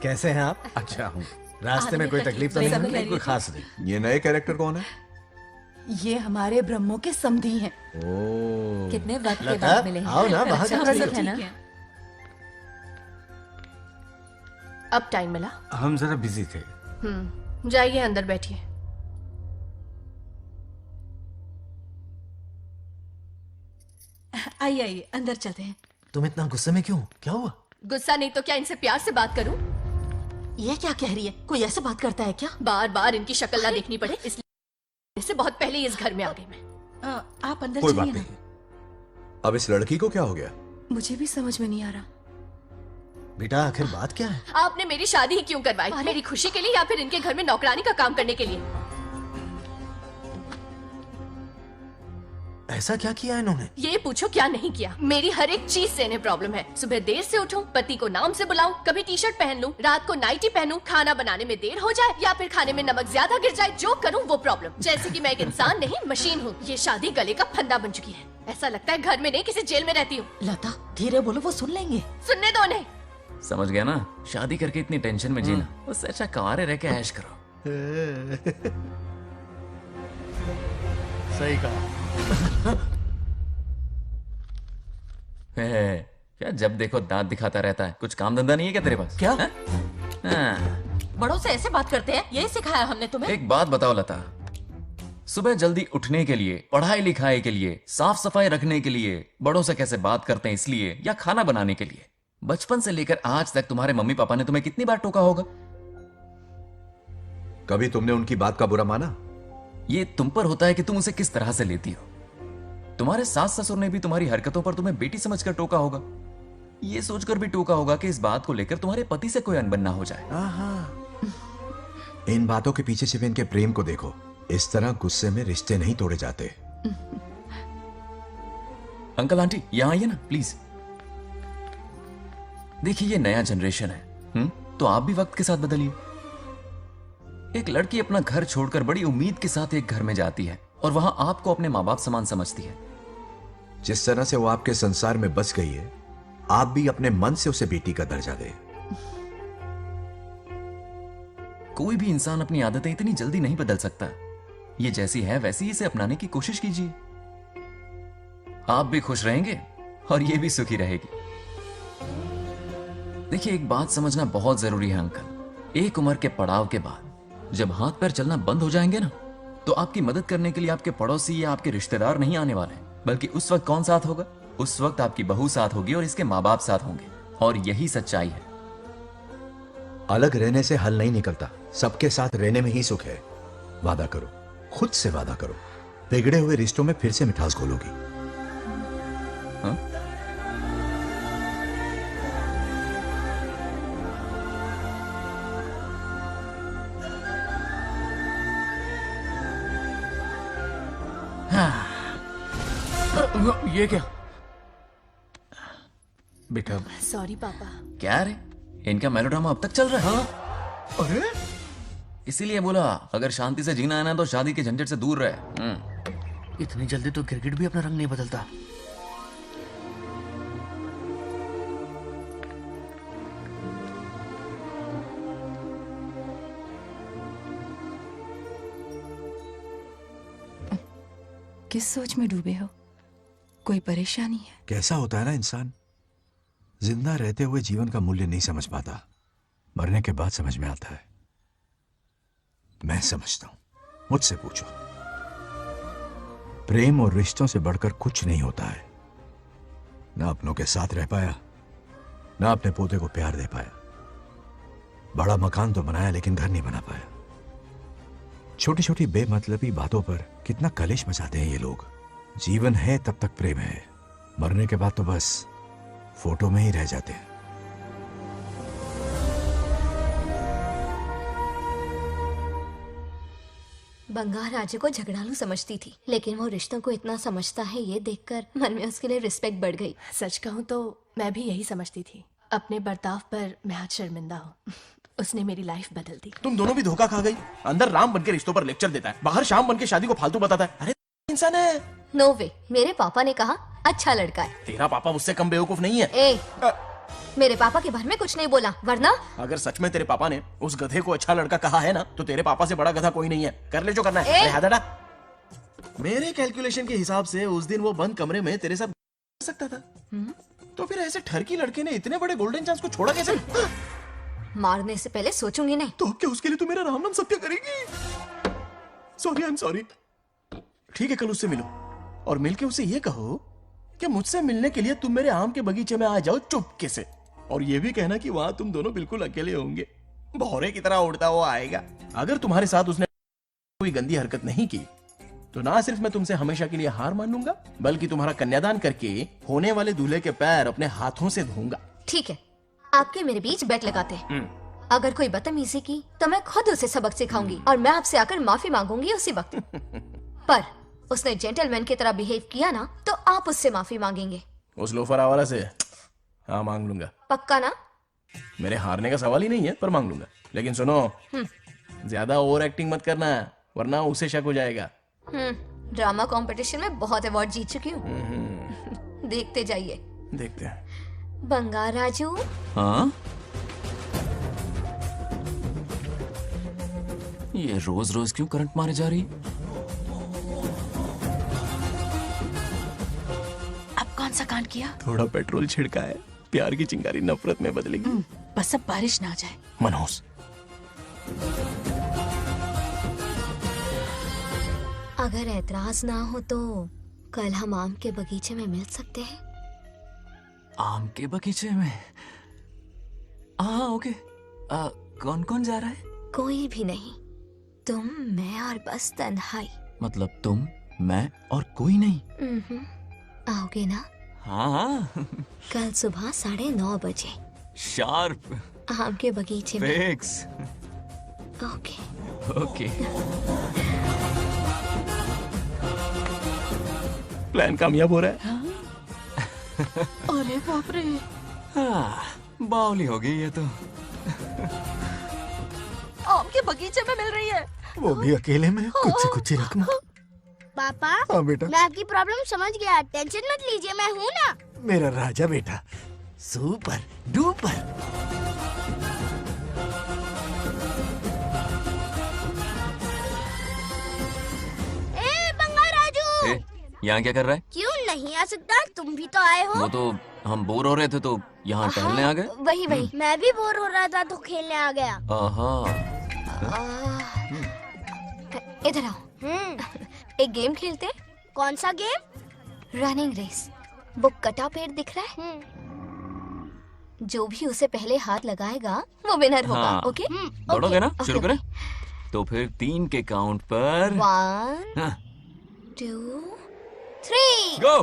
कैसे हैं आप? अच्छा हूँ। रास्ते में कोई तकलीफ तो नहीं हुई? कोई खास नहीं। ये नए कैरेक्टर कौन है? ये हमारे ब्रह्मों के समधी हैं। ओ, कितने वक्त के लता, बाद मिले हैं। आओ ना, बाहर अच्छा, खड़ी ठीक हो। है ना? अब टाइम मिला? हम जरा बिजी थे। जाइए अंदर बैठिए। आइए आइए, अंदर चलते हैं। तुम इतना गुस्से में क्यों? क्या हुआ? गुस्सा नहीं तो क्या इनसे प्यार से बात करूं? ये क्या कह रही है? कोई ऐसे बात करता है क्या? बार बार इनकी शक्ल ना देखनी पड़े इसलिए से बहुत पहले ही इस घर में आ गई मैं। आप अंदर कोई चलिए बात ना। नहीं। अब इस लड़की को क्या हो गया? मुझे भी समझ में नहीं आ रहा। बेटा आखिर बात क्या है? आपने मेरी शादी ही क्यों करवाई? मेरी खुशी के लिए या फिर इनके घर में नौकरानी का काम करने के लिए? ऐसा क्या किया इन्होंने? ये पूछो क्या नहीं किया। मेरी हर एक चीज से इन्हें प्रॉब्लम है। सुबह देर से उठूं, पति को नाम से बुलाऊं, कभी टी शर्ट पहन लूं, रात को नाइटी पहनूं, खाना बनाने में देर हो जाए या फिर खाने में नमक ज्यादा गिर जाए, जो करूं वो प्रॉब्लम। जैसे कि मैं एक इंसान नहीं मशीन हूँ। ये शादी गले का फंदा बन चुकी है। ऐसा लगता है घर में नहीं किसी जेल में रहती हूँ। लता धीरे बोलो, वो सुन लेंगे। सुनने दो उन्हें। समझ गया ना? शादी करके इतनी टेंशन में जीना, उससे अच्छा कुंवारे रह के ऐश करो। सही कहा। क्या जब देखो दांत दिखाता रहता है? कुछ काम धंधा नहीं है क्या तेरे पास? क्या? हाँ। बड़ों से ऐसे बात करते हैं? यही सिखाया हमने तुम्हें? एक बात बताओ लता, सुबह जल्दी उठने के लिए, पढ़ाई लिखाई के लिए, साफ सफाई रखने के लिए बड़ों से कैसे बात करते हैं इसलिए, या खाना बनाने के लिए? बचपन से लेकर आज तक तुम्हारे मम्मी पापा ने तुम्हें कितनी बार टोका होगा? कभी तुमने उनकी बात का बुरा माना? ये तुम पर होता है कि तुम उसे किस तरह से लेती हो। तुम्हारे सास ससुर ने भी तुम्हारी हरकतों पर तुम्हें बेटी समझकर टोका होगा। ये सोचकर भी टोका होगा कि इस बात को लेकर तुम्हारे पति से कोई अनबन ना हो जाए। इन बातों के पीछे सिर्फ इनके प्रेम को देखो। इस तरह गुस्से में रिश्ते नहीं तोड़े जाते। अंकल आंटी यहां आइए ना प्लीज। देखिए ये नया जनरेशन है, तो आप भी वक्त के साथ बदलिए। एक लड़की अपना घर छोड़कर बड़ी उम्मीद के साथ एक घर में जाती है और वहां आपको अपने माँ बाप समान समझती है। जिस तरह से वो आपके संसार में बस गई है, आप भी अपने मन से उसे बेटी का दर्जा दें। कोई भी इंसान अपनी आदतें इतनी जल्दी नहीं बदल सकता। ये जैसी है वैसी इसे अपनाने की कोशिश कीजिए। आप भी खुश रहेंगे और ये भी सुखी रहेगी। देखिए एक बात समझना बहुत जरूरी है अंकल। एक उम्र के पड़ाव के बाद जब हाथ पैर चलना बंद हो जाएंगे ना, तो आपकी मदद करने के लिए आपके पड़ोसी या आपके रिश्तेदार नहीं आने वाले, बल्कि उस वक्त कौन साथ होगा? उस वक्त आपकी बहू साथ होगी और इसके माँ बाप साथ होंगे। और यही सच्चाई है। अलग रहने से हल नहीं निकलता, सबके साथ रहने में ही सुख है। वादा करो, खुद से वादा करो, बिगड़े हुए रिश्तों में फिर से मिठास घोलोगी। हाँ? ये क्या बेटा? सॉरी पापा। क्या रे, इनका मेलोड्रामा अब तक चल रहा है? अरे इसीलिए बोला अगर शांति से जीना है ना तो शादी के झंझट से दूर रहे। इतनी जल्दी तो क्रिकेट भी अपना रंग नहीं बदलता। किस सोच में डूबे हो? कोई परेशानी है? कैसा होता है ना इंसान, जिंदा रहते हुए जीवन का मूल्य नहीं समझ पाता, मरने के बाद समझ में आता है। मैं समझता हूं, मुझसे पूछो। प्रेम और रिश्तों से बढ़कर कुछ नहीं होता है। ना अपनों के साथ रह पाया, ना अपने पोते को प्यार दे पाया। बड़ा मकान तो बनाया लेकिन घर नहीं बना पाया। छोटी छोटी बेमतलबी बातों पर कितना कलेश मचाते हैं ये लोग। जीवन है तब तक प्रेम है, मरने के बाद तो बस फोटो में ही रह जाते हैं। बंगार राजे को झगड़ालू समझती थी, लेकिन वो रिश्तों को इतना समझता है ये देखकर मन में उसके लिए रिस्पेक्ट बढ़ गई। सच कहूँ तो मैं भी यही समझती थी। अपने बर्ताव पर मैं आज शर्मिंदा हूँ। उसने मेरी लाइफ बदल दी। तुम दोनों भी धोखा खा गई। अंदर राम बनके रिश्तों पर लेक्चर देता है, बाहर शाम बनके शादी को फालतू बताता है। अरे इंसान है। नो वे, मेरे पापा ने कहा अच्छा लड़का है। तेरा पापा मुझसे कम बेवकूफ नहीं है। ए, मेरे पापा के बारे में कुछ नहीं बोला, वरना अगर सच में तेरे पापा ने उस गधे को अच्छा लड़का कहा है ना, तो तेरे पापा से बड़ा गधा कोई नहीं है। कर ले जो करना है। अरे हाथ हटा। मेरे कैलकुलेशन के हिसाब से उस दिन वो बंद कमरे में तेरे साथ कर सकता था। तो फिर ऐसे ठरकी लड़के ने इतने बड़े गोल्डन चांस को छोड़ा कैसे? मारने से पहले सोचूंगी नहीं। तो क्या उसके लिए तू मेरा राम नाम सत्य करेगी? Sorry, I am sorry. ठीक है, कल उससे मिलो और मिलके उसे ये कहो कि मुझसे मिलने के लिए तुम मेरे आम के बगीचे में आ जाओ चुपके से। और ये भी कहना कि वहां तुम दोनों बिल्कुल अकेले होंगे। भौरे की तरह उड़ता हुआ आएगा। अगर तुम्हारे साथ उसने कोई गंदी हरकत नहीं की तो ना सिर्फ मैं तुमसे हमेशा के लिए हार मान लूंगा, बल्कि तुम्हारा कन्यादान करके होने वाले दूल्हे के पैर अपने हाथों से धोऊंगा। ठीक है, आपके मेरे बीच बेट लगाते हैं। अगर कोई बदतमीजी की तो मैं खुद उसे सबक सिखाऊंगी और मैं आपसे आकर माफी मांगूंगी उसी वक्त। पर उसने जेंटलमैन की तरह बिहेव किया ना, तो आप उससे माफी मांगेंगे। उस लोफर आवारा से हाँ मांग लूंगा। पक्का ना? मेरे हारने का सवाल ही नहीं है, पर मांग लूंगा। लेकिन सुनो, ज्यादा ओवर एक्टिंग मत करना, वरना उसे शक हो जाएगा। ड्रामा कंपटीशन में बहुत अवार्ड जीत चुकी हूँ। देखते जाइए। देखते हैं। बंगार राजू। हाँ? ये रोज रोज क्यों करंट मारे जा रही? अब कौन सा कांड किया? थोड़ा पेट्रोल छिड़का है। प्यार की चिंगारी नफरत में बदलेगी। बस अब बारिश ना आ जाए। मनोज, अगर ऐतराज ना हो तो कल हम आम के बगीचे में मिल सकते हैं। आम के बगीचे में? हाँ ओके। कौन कौन जा रहा है? कोई भी नहीं, तुम, मैं और बस तन्हाई। मतलब तुम, मैं और कोई नहीं? आओगे ना? हाँ हाँ। कल सुबह 9:30 बजे शार्प। आम के बगीचे में। फिक्स। Okay okay. प्लान कामयाब हो रहा है। अरे बाप रे। हाँ, बावली हो गई ये तो। आम के बगीचे में मिल रही है। वो भी अकेले में। कुछ से कुछ ही रखना। पापा, हाँ बेटा। मैं आपकी प्रॉब्लम समझ गया, टेंशन मत लीजिए, मैं हूँ ना। मेरा राजा बेटा, सुपर डुपर। बंगार राजू, यहाँ क्या कर रहा है? क्यों नहीं आ सकता? तुम भी तो आए हो। वो तो हम बोर हो रहे थे तो यहाँ टहलने आ गए। वही वही। मैं भी बोर हो रहा था तो खेलने आ गया। इधर आओ। एक गेम खेलते। कौन सा गेम? Running race. वो कटा पेड़ दिख रहा है? जो भी उसे पहले हाथ लगाएगा वो विनर होगा। हाँ। ओके? दौड़ोगे ना? शुरू करें? तो फिर 3 के काउंट पर 1 2 3 गो।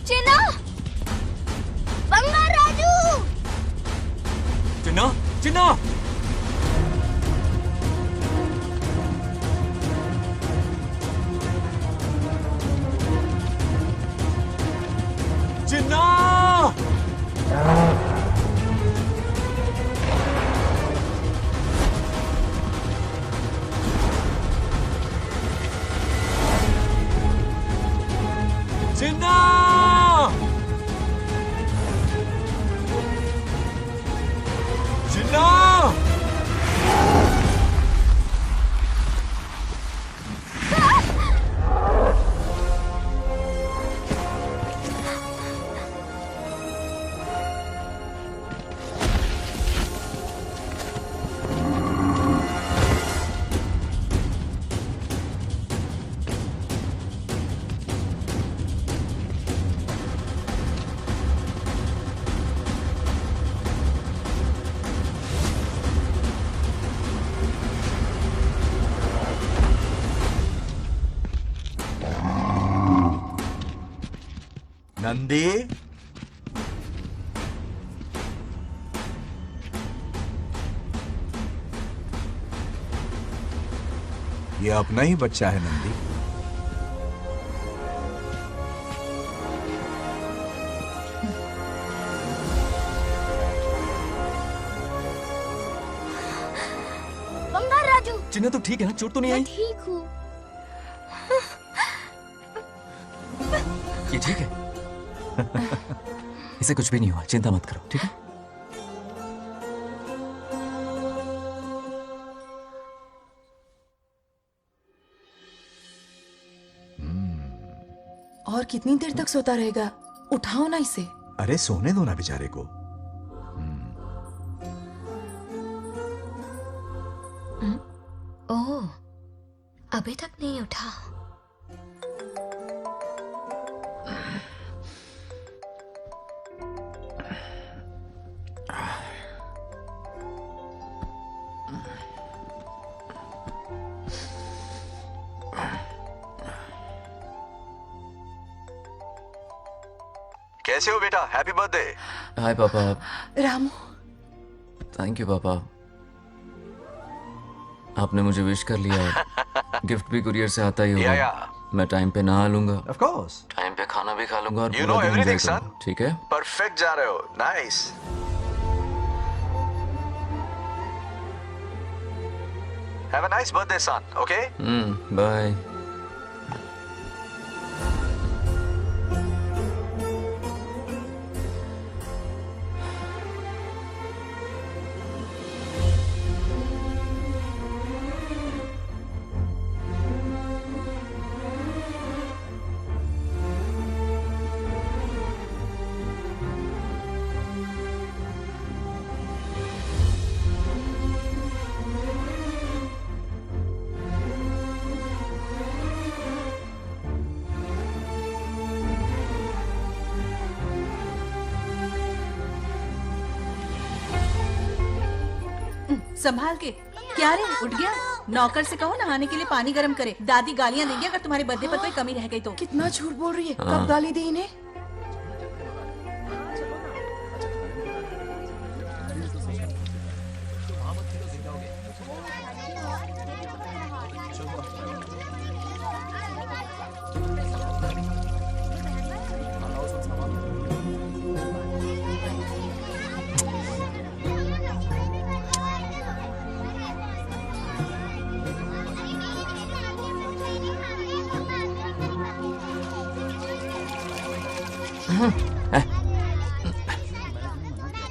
चिन्ना! चिन्ना! चिन्ना! चिन्ना! नंदी, ये अपना ही बच्चा है नंदी। बंगार राजू, चिन्ह तो ठीक है ना? चोट तो नहीं आई? ठीक हूँ। ये ठीक है। इसे कुछ भी नहीं हुआ, चिंता मत करो, ठीक है? और कितनी देर तक सोता रहेगा? उठाओ ना इसे। अरे सोने दो ना बेचारे को। ओह, अभी तक नहीं उठा। कैसे हो बेटा? Happy birthday. हाय पापा। रामू, थैंक यू पापा, आपने मुझे विश कर लिया। गिफ्ट भी कुरियर से आता ही होगा। मैं टाइम पे नहा लूंगा, ऑफ कोर्स, टाइम पे खाना भी खा लूंगा और You पूरा know दिन everything, enjoy son. करूंगा, ठीक है? परफेक्ट जा रहे हो। Nice. Have a nice birthday son, okay? Bye. संभाल के। क्या रे, उठ गया? नौकर से कहो नहाने के लिए पानी गर्म करे। दादी गालियां देंगे अगर तुम्हारे बर्थडे पर कोई कमी रह गई तो। कितना झूठ बोल रही है। कब गाली दी इन्हें?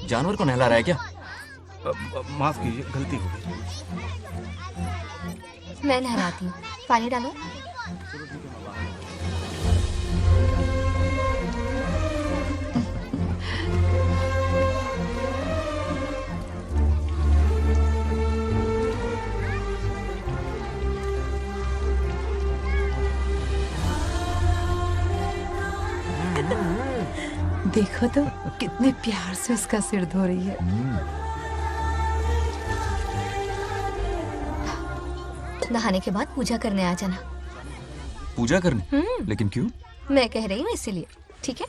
जानवर को नहला रहा है क्या? माफ कीजिए, गलती हो गई। मैं नहलाती हूँ, पानी डालो। देखो तो कितने प्यार से उसका सिर धो रही है। नहाने के बाद पूजा करने आ जाना। पूजा करने? लेकिन क्यों? मैं कह रही हूँ इसीलिए, ठीक है?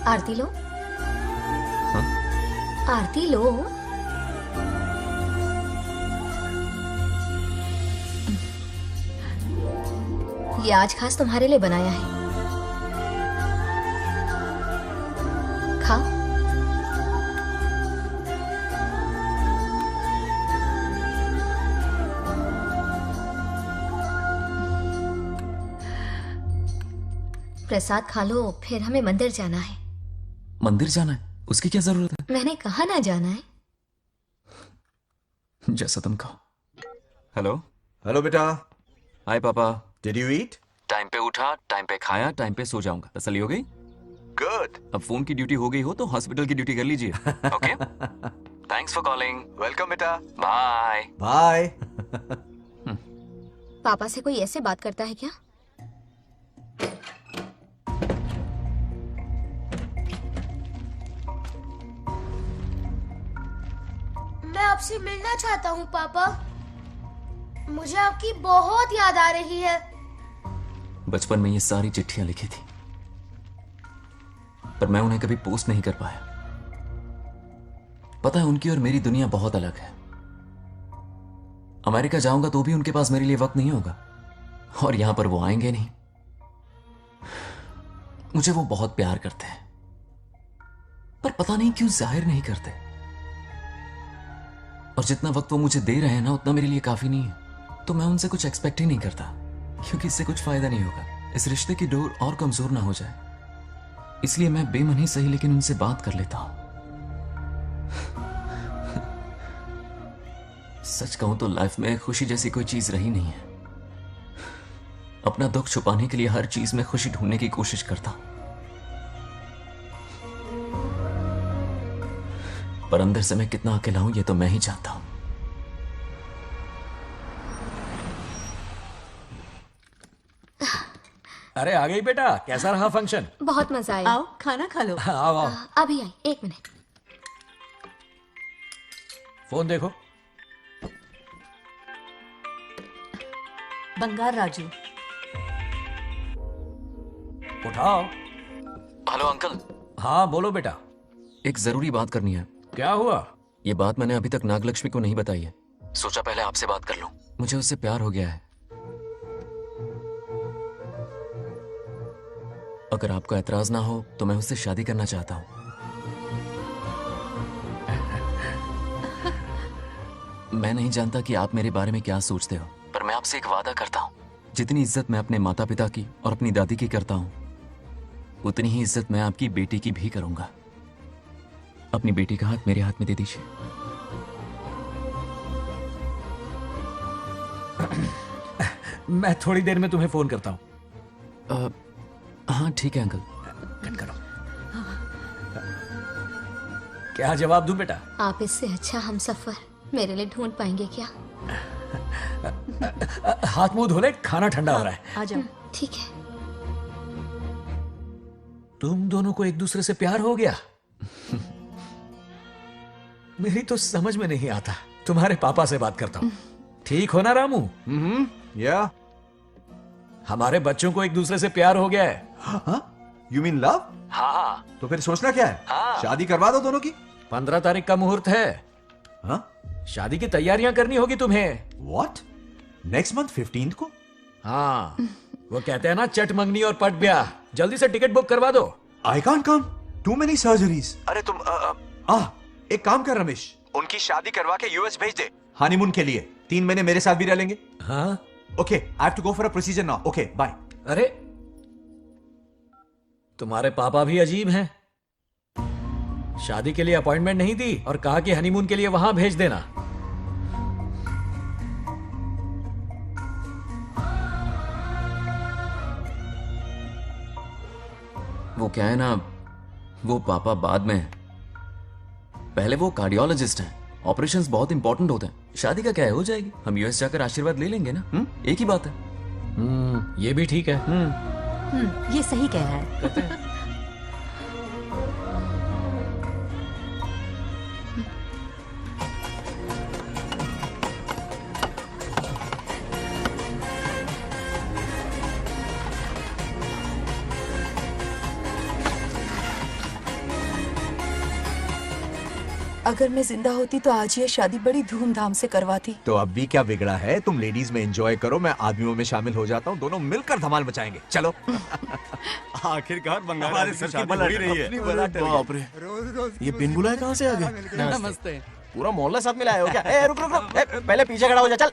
आरती लो। हाँ? आरती लो। ये आज खास तुम्हारे लिए बनाया है, खाओ। प्रसाद खा लो, फिर हमें मंदिर जाना है। मंदिर जाना है? उसकी क्या जरूरत है? मैंने कहा ना जाना है। जैसा तुम कहो। हेलो। हेलो बेटा। हाय पापा। Did you eat? टाइम पे उठा, टाइम पे खाया, टाइम पे सो जाऊंगा। तसल्ली हो गई? गुड। अब फोन की ड्यूटी हो गई हो तो हॉस्पिटल की ड्यूटी कर लीजिए। Okay? Thanks for calling. Welcome बेटा। बाय। बाय। पापा से कोई ऐसे बात करता है क्या? मैं आपसे मिलना चाहता हूँ पापा। मुझे आपकी बहुत याद आ रही है। बचपन में ये सारी चिट्ठियां लिखी थी, पर मैं उन्हें कभी पोस्ट नहीं कर पाया। पता है, उनकी और मेरी दुनिया बहुत अलग है। अमेरिका जाऊंगा तो भी उनके पास मेरे लिए वक्त नहीं होगा, और यहां पर वो आएंगे नहीं। मुझे वो बहुत प्यार करते हैं, पर पता नहीं क्यों जाहिर नहीं करते। और जितना वक्त वो मुझे दे रहे हैं ना, उतना मेरे लिए काफी नहीं है। तो मैं उनसे कुछ एक्सपेक्ट ही नहीं करता, क्योंकि इससे कुछ फायदा नहीं होगा। इस रिश्ते की डोर और कमजोर ना हो जाए, इसलिए मैं बेमन ही सही लेकिन उनसे बात कर लेता हूं। सच कहूं तो लाइफ में खुशी जैसी कोई चीज रही नहीं है। अपना दुख छुपाने के लिए हर चीज में खुशी ढूंढने की कोशिश करता हूं, पर अंदर से मैं कितना अकेला हूं ये तो मैं ही जानता हूं। अरे आ गई बेटा, कैसा रहा फंक्शन? बहुत मजा आया। आओ खाना खा लो। आओ आओ। अभी आई, 1 मिनट। फोन देखो। बंगार राजू। उठाओ। Hello uncle. हाँ बोलो बेटा। एक जरूरी बात करनी है। क्या हुआ? ये बात मैंने अभी तक नागलक्ष्मी को नहीं बताई है। सोचा पहले आपसे बात कर लूं। मुझे उससे प्यार हो गया है। अगर आपको ऐतराज ना हो तो मैं उससे शादी करना चाहता हूं। मैं नहीं जानता कि आप मेरे बारे में क्या सोचते हो, पर मैं आपसे एक वादा करता हूं। जितनी इज्जत मैं अपने माता पिता की और अपनी दादी की करता हूं, उतनी ही इज्जत मैं आपकी बेटी की भी करूंगा। अपनी बेटी का हाथ मेरे हाथ में दे दीजिए। मैं थोड़ी देर में तुम्हें फोन करता हूं। हाँ ठीक है अंकल। कट करो। क्या जवाब दूं बेटा? आप इससे अच्छा हम सफर मेरे लिए ढूंढ पाएंगे क्या? हाथ मुंह धो ले, खाना ठंडा हो रहा है। आ जाओ। ठीक है। तुम दोनों को एक दूसरे से प्यार हो गया? मेरी तो समझ में नहीं आता। तुम्हारे पापा से बात करता हूँ। ठीक हो ना रामू? या हमारे बच्चों को एक दूसरे से प्यार हो गया है। You mean love? हाँ। तो फिर सोचना क्या है? शादी करवा दो दोनों की। 15 तारीख का मुहूर्त है। हाँ? शादी की तैयारियां करनी होगी तुम्हें। What? नेक्स्ट मंथ 15 को? हाँ, वो कहते हैं ना, चट मंगनी और पट ब्याह। जल्दी से टिकट बुक करवा दो। I can't come. Too many surgeries. अरे तुम एक काम कर रमेश, उनकी शादी करवा के यूएस भेज दे हनीमून के लिए। 3 महीने मेरे साथ भी रह लेंगे। हाँ? Okay, I have to go for a procedure now. Okay, bye. अरे तुम्हारे पापा भी अजीब हैं। शादी के लिए अपॉइंटमेंट नहीं दी और कहा कि हनीमून के लिए वहां भेज देना। वो क्या है ना, वो पापा बाद में है। पहले वो कार्डियोलॉजिस्ट हैं। ऑपरेशंस बहुत इंपॉर्टेंट होते हैं। शादी का क्या है, हो जाएगी। हम यूएस जाकर आशीर्वाद ले लेंगे ना। एक ही बात है। ये भी ठीक है। ये सही कह रहा है। अगर मैं जिंदा होती तो आज ये शादी बड़ी धूमधाम से करवाती। तो अब भी क्या बिगड़ा है? तुम लेडीज में एंजॉय करो, मैं आदमियों में शामिल हो जाता हूँ। दोनों मिलकर धमाल मचाएंगे। चलो। आखिरकार बंगाल हमारे की सर की शादी बला हो ही रही है। बाप रे, ये बिन बुलाए कहाँ से आ गए? नमस्ते। पूरा मोहल्ला साथ में लाए हो क्या? ए, रुक रुक रुक, पहले पीछे खड़ा हो जा। चल।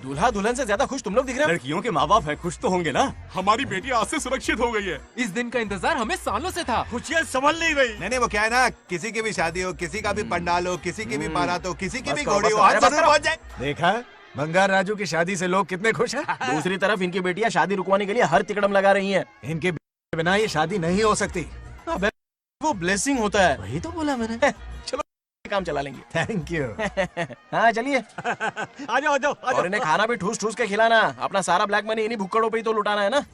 दूल्हा दुल्हन से ज्यादा खुश तुम लोग दिख रहे हो। लड़कियों के माँ बाप है, खुश तो होंगे ना। हमारी बेटी आज से सुरक्षित हो गई है। इस दिन का इंतजार हमें सालों से था। खुशियाँ संभल नहीं रही। नहीं, वो क्या है ना, किसी की भी शादी हो, किसी का भी पंडाल हो, किसी की भी बारात हो, किसी की भी बस करो, घोड़ी हो, बस आज करो, जरूर बस पहुंच जाए। देखा, बंगार राजू की शादी से लोग कितने खुश हैं। दूसरी तरफ इनकी बेटियां शादी रुकवाने के लिए हर तिकड़म लगा रही हैं। इनके बिना ये शादी नहीं हो सकती। वो ब्लेसिंग होता है। वही तो बोला मैंने। चलो काम चला लेंगे। Thank you. हाँ चलिए। आ जाओ। और इन्हें खाना भी ठूस ठूस के खिलाना। अपना सारा ब्लैक मनी इन्हीं भुक्कड़ों पे ही तो लुटाना है ना।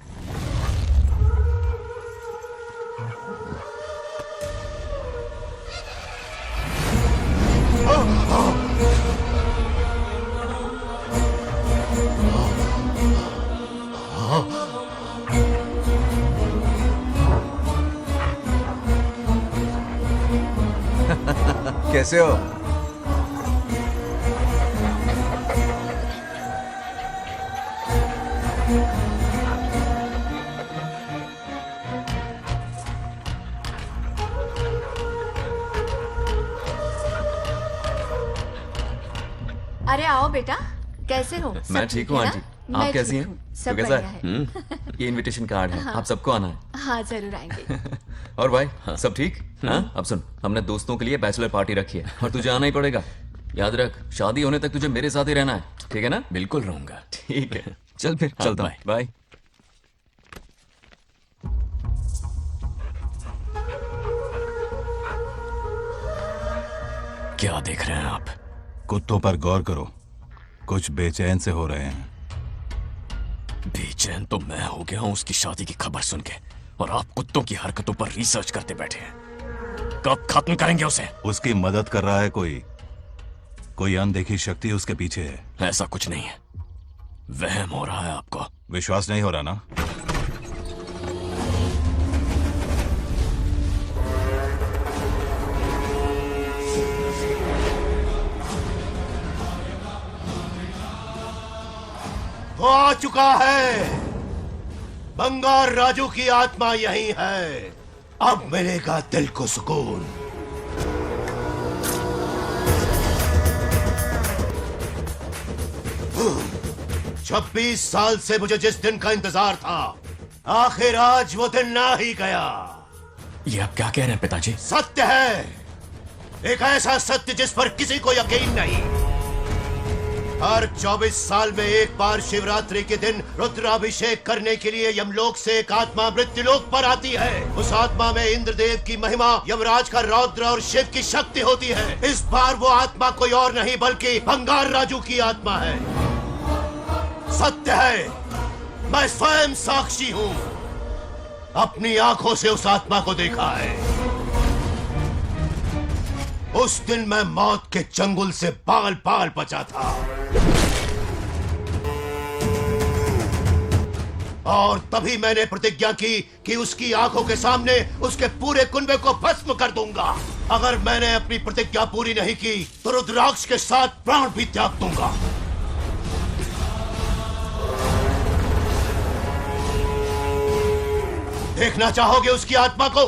कैसे हो? अरे आओ बेटा, कैसे हो? सब मैं ठीक हूँ है आंटी। ना? आप मैं कैसी ठीक हैं? हूँ। सब तो कैसा बढ़िया है। ये इनविटेशन कार्ड है, हाँ। आप सबको आना है। हाँ जरूर आएंगे। और भाई सब ठीक? हाँ अब सुन, हमने दोस्तों के लिए बैचलर पार्टी रखी है और तुझे आना ही पड़ेगा। याद रख, शादी होने तक तुझे मेरे साथ ही रहना है, ठीक है ना? बिल्कुल रहूंगा। ठीक है, चल फिर हाँ, चलता हूँ। बाय। क्या देख रहे हैं आप? कुत्तों पर गौर करो, कुछ बेचैन से हो रहे हैं। बेचैन तो मैं हो गया हूं उसकी शादी की खबर सुन के, और आप कुत्तों की हरकतों पर रिसर्च करते बैठे हैं। कब खत्म करेंगे उसे? उसकी मदद कर रहा है कोई अनदेखी शक्ति उसके पीछे है। ऐसा कुछ नहीं है, वहम हो रहा है आपको। विश्वास नहीं हो रहा ना? वो आ चुका है। बंगार राजू की आत्मा यही है। अब मिलेगा दिल को सुकून। छब्बीस साल से मुझे जिस दिन का इंतजार था, आखिर आज वो दिन ना ही गया। ये आप क्या कह रहे हैं पिताजी? सत्य है, एक ऐसा सत्य जिस पर किसी को यकीन नहीं। हर 24 साल में एक बार शिवरात्रि के दिन रुद्राभिषेक करने के लिए यमलोक से एक आत्मा मृत्युलोक पर आती है। उस आत्मा में इंद्रदेव की महिमा, यमराज का रौद्र और शिव की शक्ति होती है। इस बार वो आत्मा कोई और नहीं बल्कि बंगार राजू की आत्मा है। सत्य है, मैं स्वयं साक्षी हूँ। अपनी आंखों से उस आत्मा को देखा है। उस दिन मैं मौत के चंगुल से बाल बाल बचा था, और तभी मैंने प्रतिज्ञा की कि उसकी आंखों के सामने उसके पूरे कुनबे को भस्म कर दूंगा। अगर मैंने अपनी प्रतिज्ञा पूरी नहीं की तो रुद्राक्ष के साथ प्राण भी त्याग दूंगा। देखना चाहोगे उसकी आत्मा को?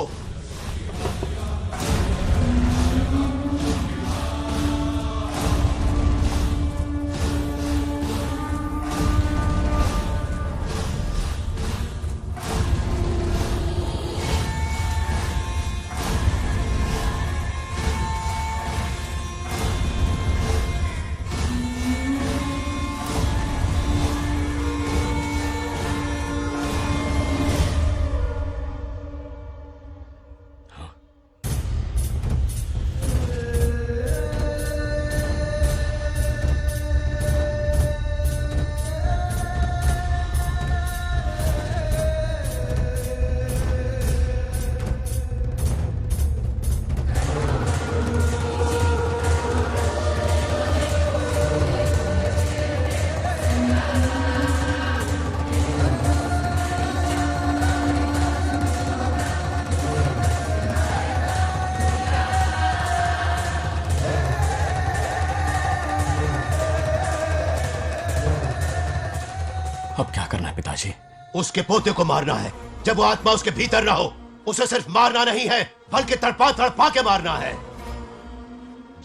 अब क्या करना है पिताजी? उसके पोते को मारना है। जब वो आत्मा उसके भीतर ना हो, उसे सिर्फ मारना नहीं है बल्कि तड़पा तड़पा के मारना है।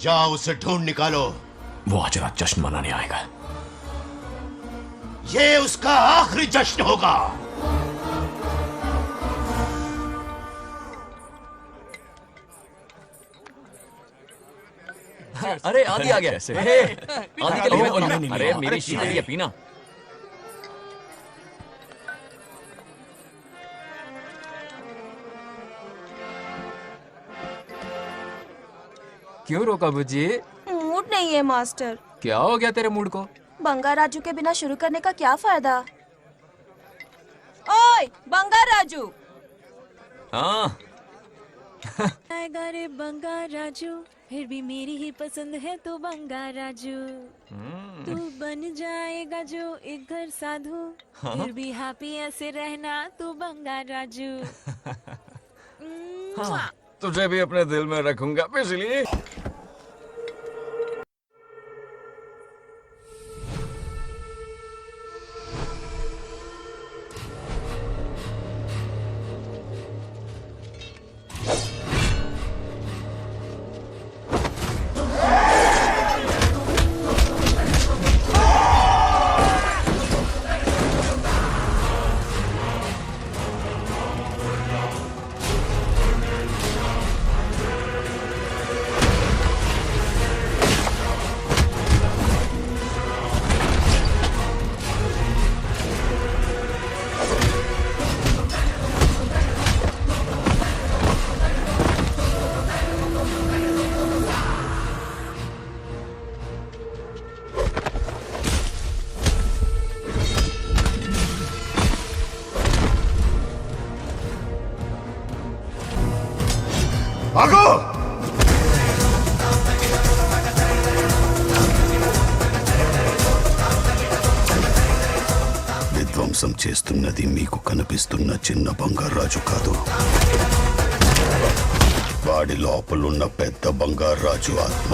जाओ उसे ढूंढ निकालो। वो आज रात जश्न मनाने आएगा। ये उसका आखिरी जश्न होगा। अरे आदि आ गया। कैसे? आदि के लिए नहीं, नहीं, अरे नहीं, मेरी शीतल, ये पीना। क्यों रोका बुज्जी? मूड नहीं है मास्टर। क्या हो गया तेरे मूड को? बंगा राजू के बिना शुरू करने का क्या फायदा? ओए बंगा राजू। हाँ आएगा रे बंगा राजू, फिर भी मेरी ही पसंद है तो बंगा राजू। तू बन जाएगा जो एक घर साधु, हाँ? फिर भी हैप्पी ऐसे रहना तू बंगा राजू। हाँ, तुझे भी अपने दिल में रखूंगा बिजली। भागो! విధ్వంసం చేస్తున్నది మీకు కనిపిస్తున్న చిన్న బంగారాజు కాదు, వాడి లోపలున్న పెద్ద బంగారాజు ఆత్మ.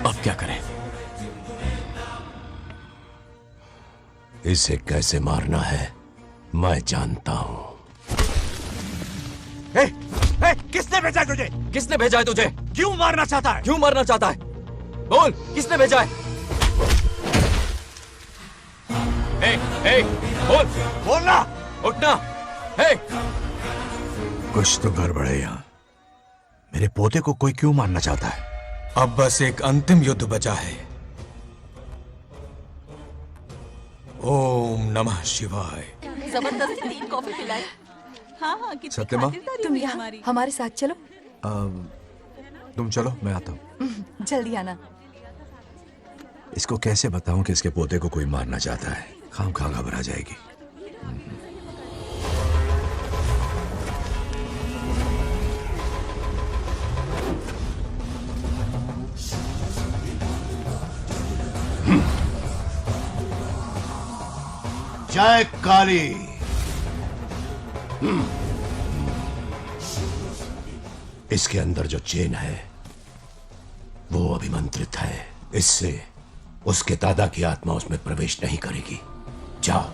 अब क्या करें? इसे कैसे मारना है मैं जानता हूं. किसने भेजा है तुझे? किसने भेजा है तुझे? क्यों मारना चाहता है? क्यों मारना चाहता है? बोल, किसने भेजा है? बोल, बोलना, उठना. कुछ तो गड़बड़ है यहाँ. मेरे पोते को कोई क्यों मारना चाहता है? अब बस एक अंतिम युद्ध बचा है. ओम नमः शिवाय. जबरदस्ती 3 कॉफी पिलाई. हाँ हाँ कितनी सत्यमा? खातिरदारी तुम हुई यहाँ हमारी. हमारे साथ चलो। तुम चलो, मैं आता हूँ. जल्दी आना। इसको कैसे बताऊं कि इसके पोते को कोई मारना चाहता है? खामखा घबरा जाएगी. जय काली. इसके अंदर जो चेन है वो अभिमंत्रित है. इससे उसके दादा की आत्मा उसमें प्रवेश नहीं करेगी. जाओ.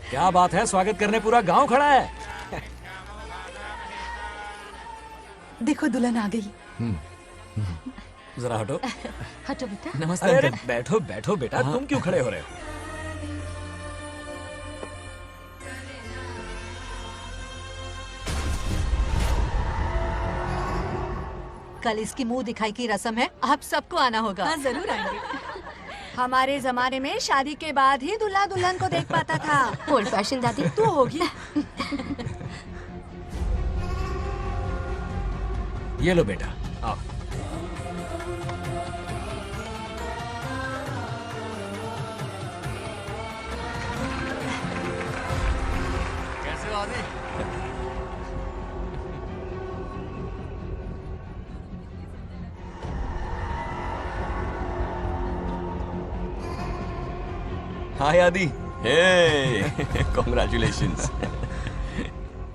क्या बात है, स्वागत करने पूरा गांव खड़ा है. देखो दुल्हन आ गई। जरा हटो. हटो बेटा। नमस्ते अरे अंकल। बैठो बैठो बेटा. हाँ। तुम क्यों खड़े हो रहे हो? कल इसकी मुंह दिखाई की रस्म है, आप सबको आना होगा। हाँ जरूर आएंगे. हमारे जमाने में शादी के बाद ही दूल्हा दुल्हन को देख पाता था। ओल्ड फैशन दादी तू होगी। ये लो बेटा, आओ. कैसे हो आदि? हाय आदि. कॉन्ग्रेचुलेशंस.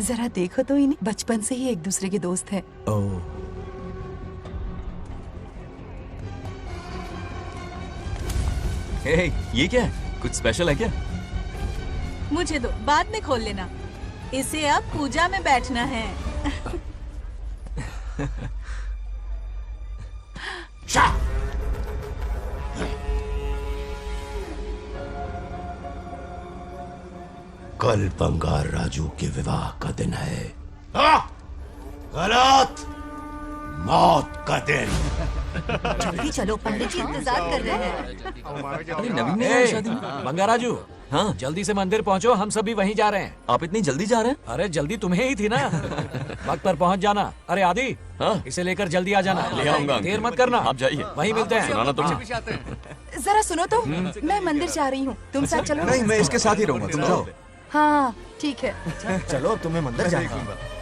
जरा देखो तो इन्हें, बचपन से ही एक दूसरे के दोस्त हैं। ये क्या है? कुछ स्पेशल है क्या? मुझे दो, बाद में खोल लेना. इसे अब पूजा में बैठना है. कल बंगार राजू के विवाह का दिन है। गलत, मौत का दिन। जल्दी चलो, पंडित जी इंतजार कर रहे हैं। अरे नवीन ने शादी बंगाराजू, हाँ जल्दी से मंदिर पहुंचो, हम सभी वहीं जा रहे हैं। आप इतनी जल्दी जा रहे हैं? अरे जल्दी तुम्हें ही थी ना। वक्त पर पहुंच जाना। अरे आदि, हाँ? इसे लेकर जल्दी आ जाना। ले आऊंगा। देर मत करना, आप जाइए, वहीं मिलते हैं। सुनाना तुम। जरा सुनो तो, मैं मंदिर जा रही हूँ, तुम साथ चलो। नहीं, मैं इसके साथ ही रहूंगा, तुम जाओ। हाँ ठीक है। चलो, तुम्हें मंदिर जाना है।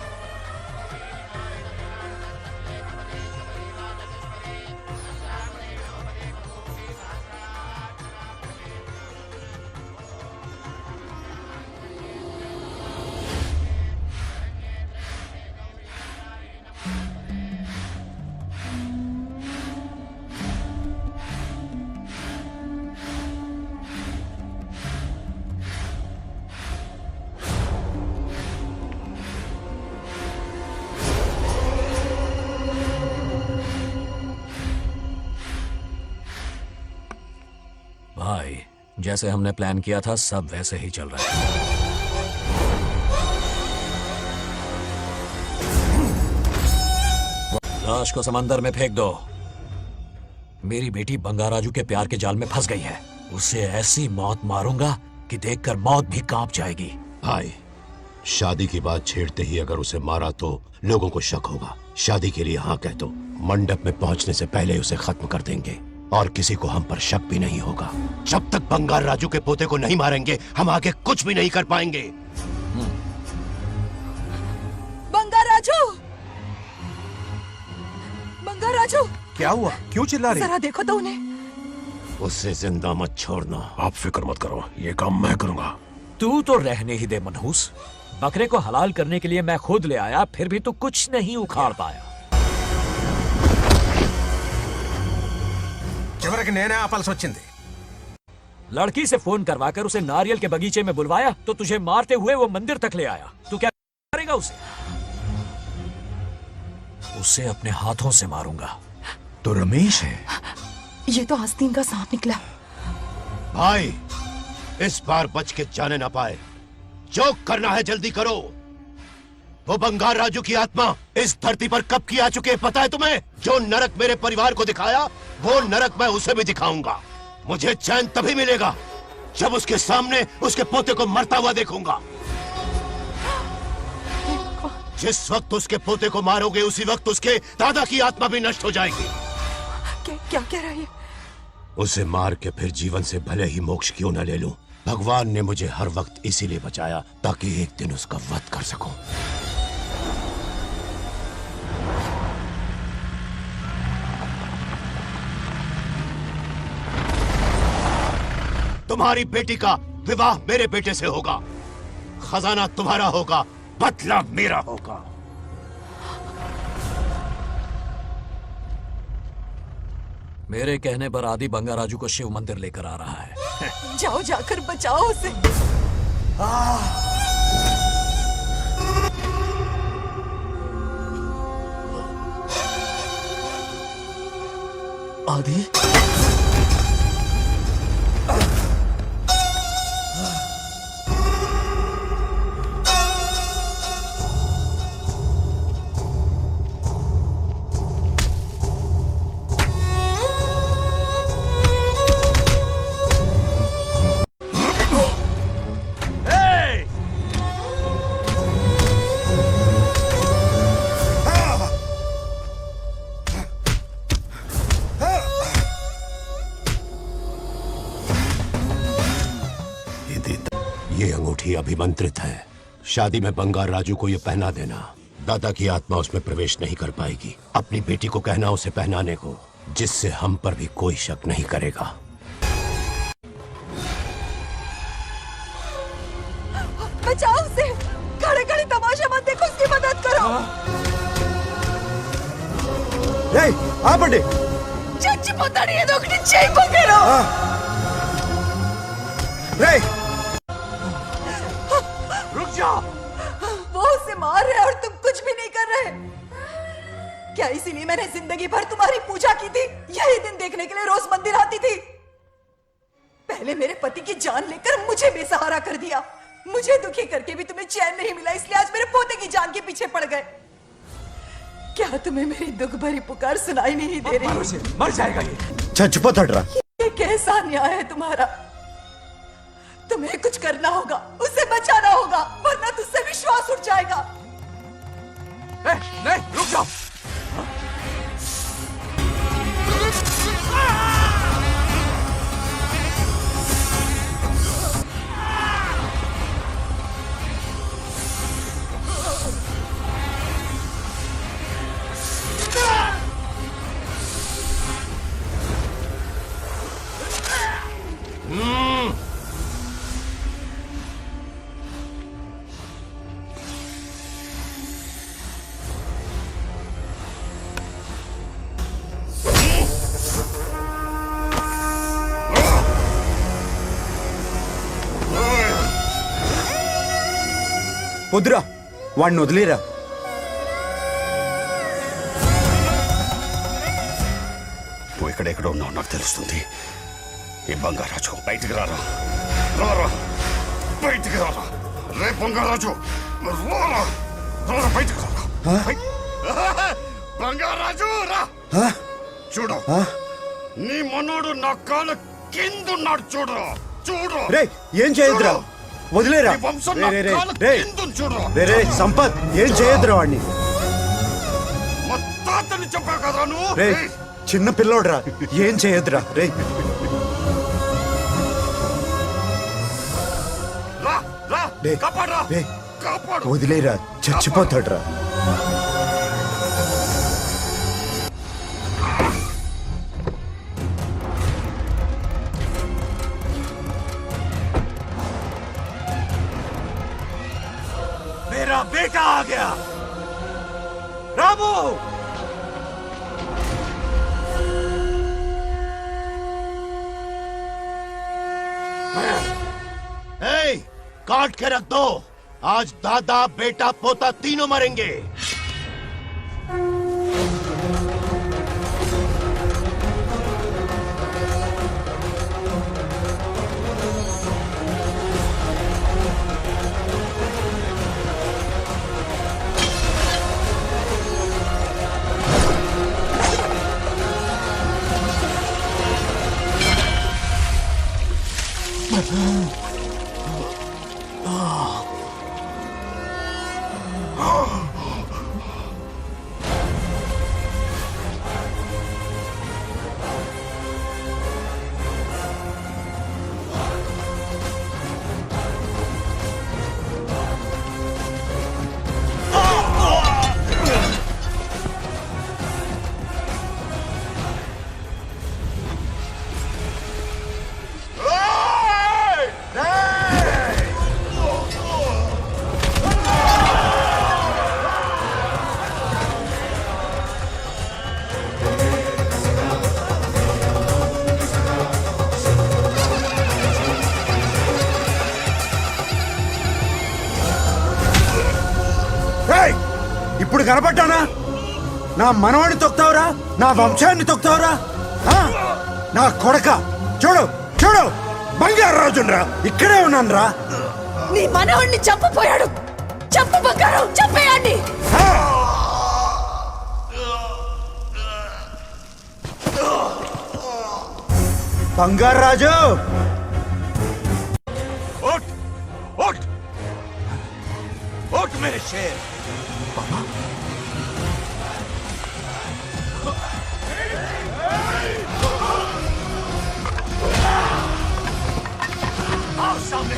भाई, जैसे हमने प्लान किया था सब वैसे ही चल रहा है। लाश को समंदर में फेंक दो। मेरी बेटी बंगाराजू के प्यार के जाल में फंस गई है। उसे ऐसी मौत मारूंगा कि देखकर मौत भी कांप जाएगी। भाई, शादी की बात छेड़ते ही अगर उसे मारा तो लोगों को शक होगा। शादी के लिए हाँ कह दो, मंडप में पहुंचने से पहले उसे खत्म कर देंगे और किसी को हम पर शक भी नहीं होगा। जब तक बंगार राजू के पोते को नहीं मारेंगे हम आगे कुछ भी नहीं कर पाएंगे। बंगार राजू, बंगार राजू, क्या हुआ? क्यों चिल्ला रही? जरा देखो तो उन्हें। उससे जिंदा मत छोड़ना। आप फिक्र मत करो, ये काम मैं करूंगा। तू तो रहने ही दे मनहूस। बकरे को हलाल करने के लिए मैं खुद ले आया, फिर भी तू कुछ नहीं उखाड़ पाया। చివరికి నేనే ఆపాల్సి వచ్చింది। लड़की से फोन करवाकर उसे नारियल के बगीचे में बुलवाया तो तुझे मारते हुए वो मंदिर तक ले आया। तू क्या करेगा उसे? उसे अपने हाथों से मारूंगा। तो रमेश है। ये तो आस्तीन का सांप निकला। भाई, इस बार बच के जाने ना पाए। जो करना है जल्दी करो। वो बंगार राजू की आत्मा इस धरती पर कब की आ चुके हैं पता है तुम्हें? जो नरक मेरे परिवार को दिखाया वो नरक मैं उसे भी दिखाऊंगा। मुझे चैन तभी मिलेगा जब उसके सामने उसके पोते को मरता हुआ देखूंगा। जिस वक्त उसके पोते को मारोगे उसी वक्त उसके दादा की आत्मा भी नष्ट हो जाएगी। क्या कह रहा है? उसे मार के फिर जीवन से भले ही मोक्ष क्यों न ले लूं, भगवान ने मुझे हर वक्त इसीलिए बचाया ताकि एक दिन उसका वध कर सकूं। तुम्हारी बेटी का विवाह मेरे बेटे से होगा। खजाना तुम्हारा होगा, बदला मेरा होगा। मेरे कहने पर आदि बंगाराजू को शिव मंदिर लेकर आ रहा है। जाओ, जाकर बचाओ उसे। आदि, ये अंगूठी अभिमंत्रित है। शादी में बंगार राजू को ये पहना देना। दादा की आत्मा उसमें प्रवेश नहीं कर पाएगी। अपनी बेटी को कहना उसे पहनाने को, जिससे हम पर भी कोई शक नहीं करेगा। बचाओ उसे। खड़े खड़े तमाशा मत देखो, उसकी मदद करो। आपंడి చచ్చిపోతాడు ఏదో ఒకటి చేయి పొగరు। रुक जाओ। वो उसे मार रहे और तुम कुछ भी नहीं कर रहे। क्या क्या इसीलिए मैंने जिंदगी भर तुम्हारी पूजा की थी? यही दिन देखने के लिए रोज मंदिर आती थी। पहले मेरे पति की जान लेकर मुझे बेसहारा कर दिया। मुझे दुखी करके भी तुम्हें चैन नहीं मिला, इसलिए आज मेरे पोते की जान के पीछे पड़ गए। क्या तुम्हें मेरी दुख भरी पुकार सुनाई नहीं दे रही? मर जाएगा ये। चुप हट रहा। ये कैसा न्याय है तुम्हारा? तुम्हें कुछ करना होगा, उसे बचाना होगा, वरना तुझसे विश्वास उठ जाएगा। नहीं, रुक जाओ। వద్దురా, వాడిని వదిలేరా. నువ్వు ఎక్కడెక్కడ ఉన్నావు నాకు తెలుస్తుంది. ఈ బంగారాజు బయటికి రారా, రారా బయటికి రారా. రే బంగారాజు, రారా రారా బయటికి రారా. బంగారాజు రా. చూడు, నీ మనోడు నా కాళ్ళ కిందున్నాడు. చూడు చూడు. రే ఏం చేయొద్దురా, వదిలేరా. రే సంపత్, ఏం చేయొద్దురా వాడిని. తాతని చెప్పా కదా నువ్వు. రే చిన్న పిల్లోడ్రా, ఏం చేయొద్దురా. రే వదిలేరా, చచ్చిపోతాడ్రా. मेरा बेटा आ गया। रामू, काट के रख दो। आज दादा बेटा पोता तीनों मरेंगे। ఇప్పుడు కనపడ్డానా? నా మనవాడిని తొక్తావురా, నా వంశాన్ని తొక్తావురా. నా కొడక, చూడు చూడు, బంగారు రాజురా, ఇక్కడే ఉన్నాను రా. నీ మనవాడిని చంపపోయాడు. చంపు బంగారు, చంపేయండి. బంగారు రాజు, उठ मेरे शेर। आओ सामने।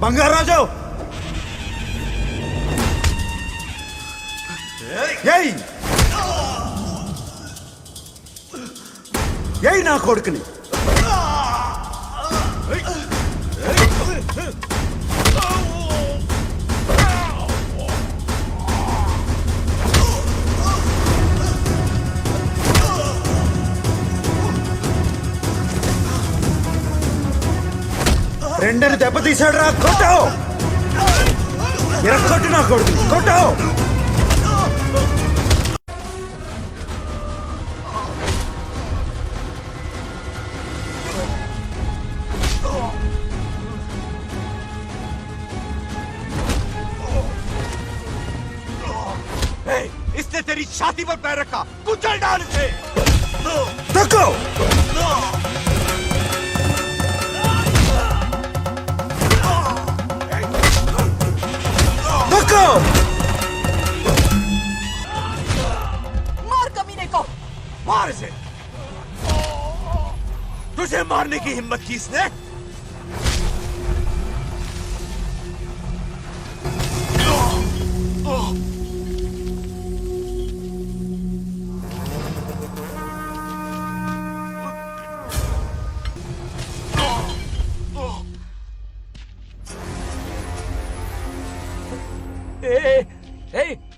बंगाराजो यही यही ना कोडकनी రెండని దెబ్బతీసాడు రా కొట్టావు ఎరగొట్టు నా కొడుకు కొట్టావు इसने तेरी छाती पर पैर रखा कुचल डाल इसे देखो देखो मार कमीने को मार इसे तुझे मारने की हिम्मत की इसने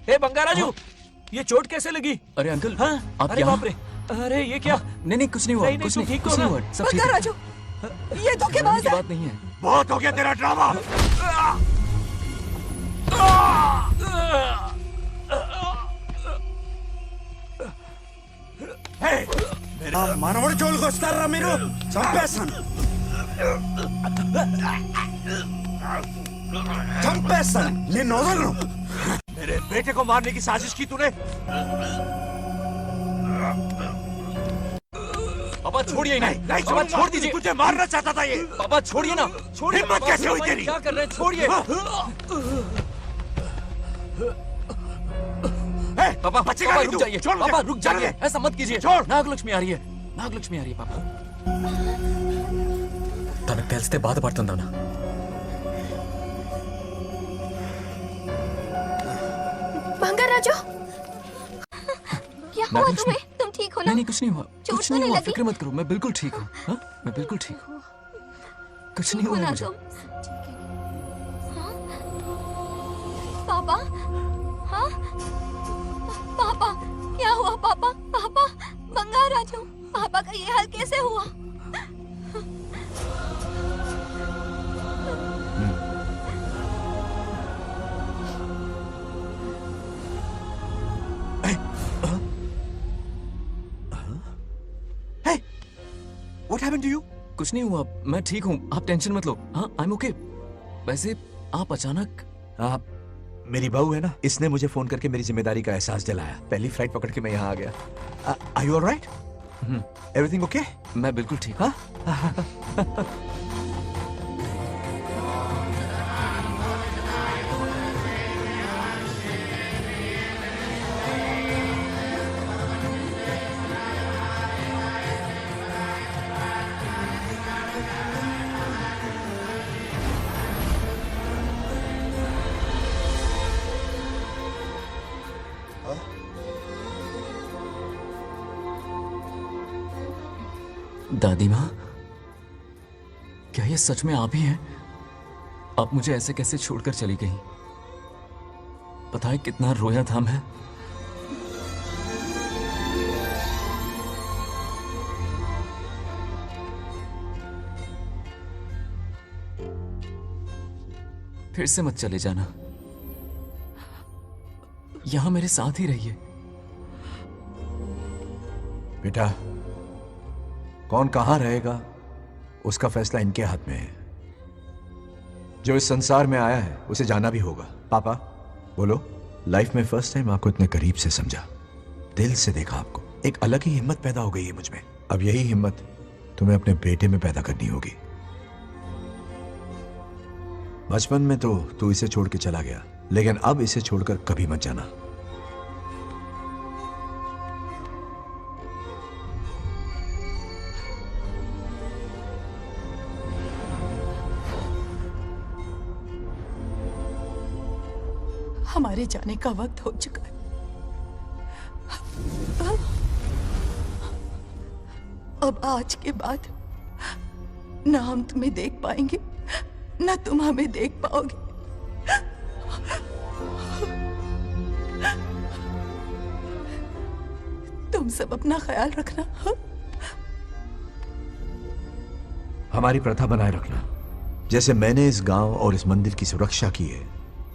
ए बंगाराजू ये चोट कैसे लगी? अरे अंकल हाँ? आप अरे यहाँ? बाप रे अरे ये क्या? नहीं कुछ नहीं हुआ नहीं, कुछ तू नहीं ठीक कुछ हो नहीं ना? हुआ सब ठीक है राजू ये धोखेबाज की है। बात नहीं है बहुत हो गया तेरा ड्रामा మనవడి జోలికి వస్తారా మీరు చంపేస్తాను చంపేస్తాను నిన్ను వదలను मेरे बेटे को मारने की साजिश की तूने पापा छोड़िए नहीं पापा छोड़ूंगा। छोड़ दीजिए तुझे मारना चाहता था ये पापा छोड़िए ना छोड़िए हिम्मत पापा, कैसे हुई पापा, तेरी? क्या कर रहे हैं छोड़िए पापा बचेगा पापा नहीं रुक तू। जाइए छोड़ मुझे। पापा रुक जाइए छोड़। ऐसा मत कीजिए छोड़। नागलक्ष्मी आ रही है नागलक्ष्मी आ रही है पापा తనకు తెలిస్తే బాధపడుతుందానా बंगाराजो क्या हुआ नागलक्ष्मी। तुम्हें तुम ठीक हो ना? नहीं कुछ नहीं हुआ चोट कुछ तो नहीं नहीं हुआ लगी? फिक्र मत करो मैं बिल्कुल ठीक हूँ हाँ? मैं बिल्कुल ठीक हूँ कुछ नहीं ठीक हो हुआ ना मुझे तुम? हाँ? पापा हाँ पापा क्या हुआ पापा पापा बंगाराजो पापा का ये हाल कैसे हुआ? What happened to you? कुछ नहीं हुआ मैं ठीक हूँ आप टेंशन मत लो हाँ आई एम ओके वैसे आप अचानक आप मेरी बहू है ना इसने मुझे फोन करके मेरी जिम्मेदारी का एहसास दिलाया पहली फ्लाइट पकड़ के मैं यहाँ आ गया are you alright everything okay मैं बिल्कुल ठीक हाँ दादी माँ क्या ये सच में आप ही हैं आप मुझे ऐसे कैसे छोड़कर चली गई पता है कितना रोया था मैं फिर से मत चले जाना यहां मेरे साथ ही रहिए बेटा कौन कहां रहेगा उसका फैसला इनके हाथ में है जो इस संसार में आया है उसे जाना भी होगा पापा बोलो लाइफ में फर्स्ट टाइम आपको इतने करीब से समझा दिल से देखा आपको एक अलग ही हिम्मत पैदा हो गई है मुझ में अब यही हिम्मत तुम्हें अपने बेटे में पैदा करनी होगी बचपन में तो तू इसे छोड़ के चला गया लेकिन अब इसे छोड़कर कभी मत जाना हमारे जाने का वक्त हो चुका है। अब आज के बाद ना हम तुम्हें देख पाएंगे, ना तुम हमें देख पाओगे। तुम सब अपना ख्याल रखना। हमारी प्रथा बनाए रखना। जैसे मैंने इस गांव और इस मंदिर की सुरक्षा की है,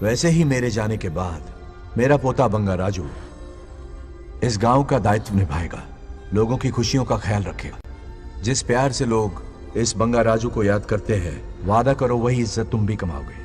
वैसे ही मेरे जाने के बाद मेरा पोता बंगा राजू इस गांव का दायित्व निभाएगा, लोगों की खुशियों का ख्याल रखेगा। जिस प्यार से लोग इस बंगा राजू को याद करते हैं, वादा करो वही इज्जत तुम भी कमाओगे।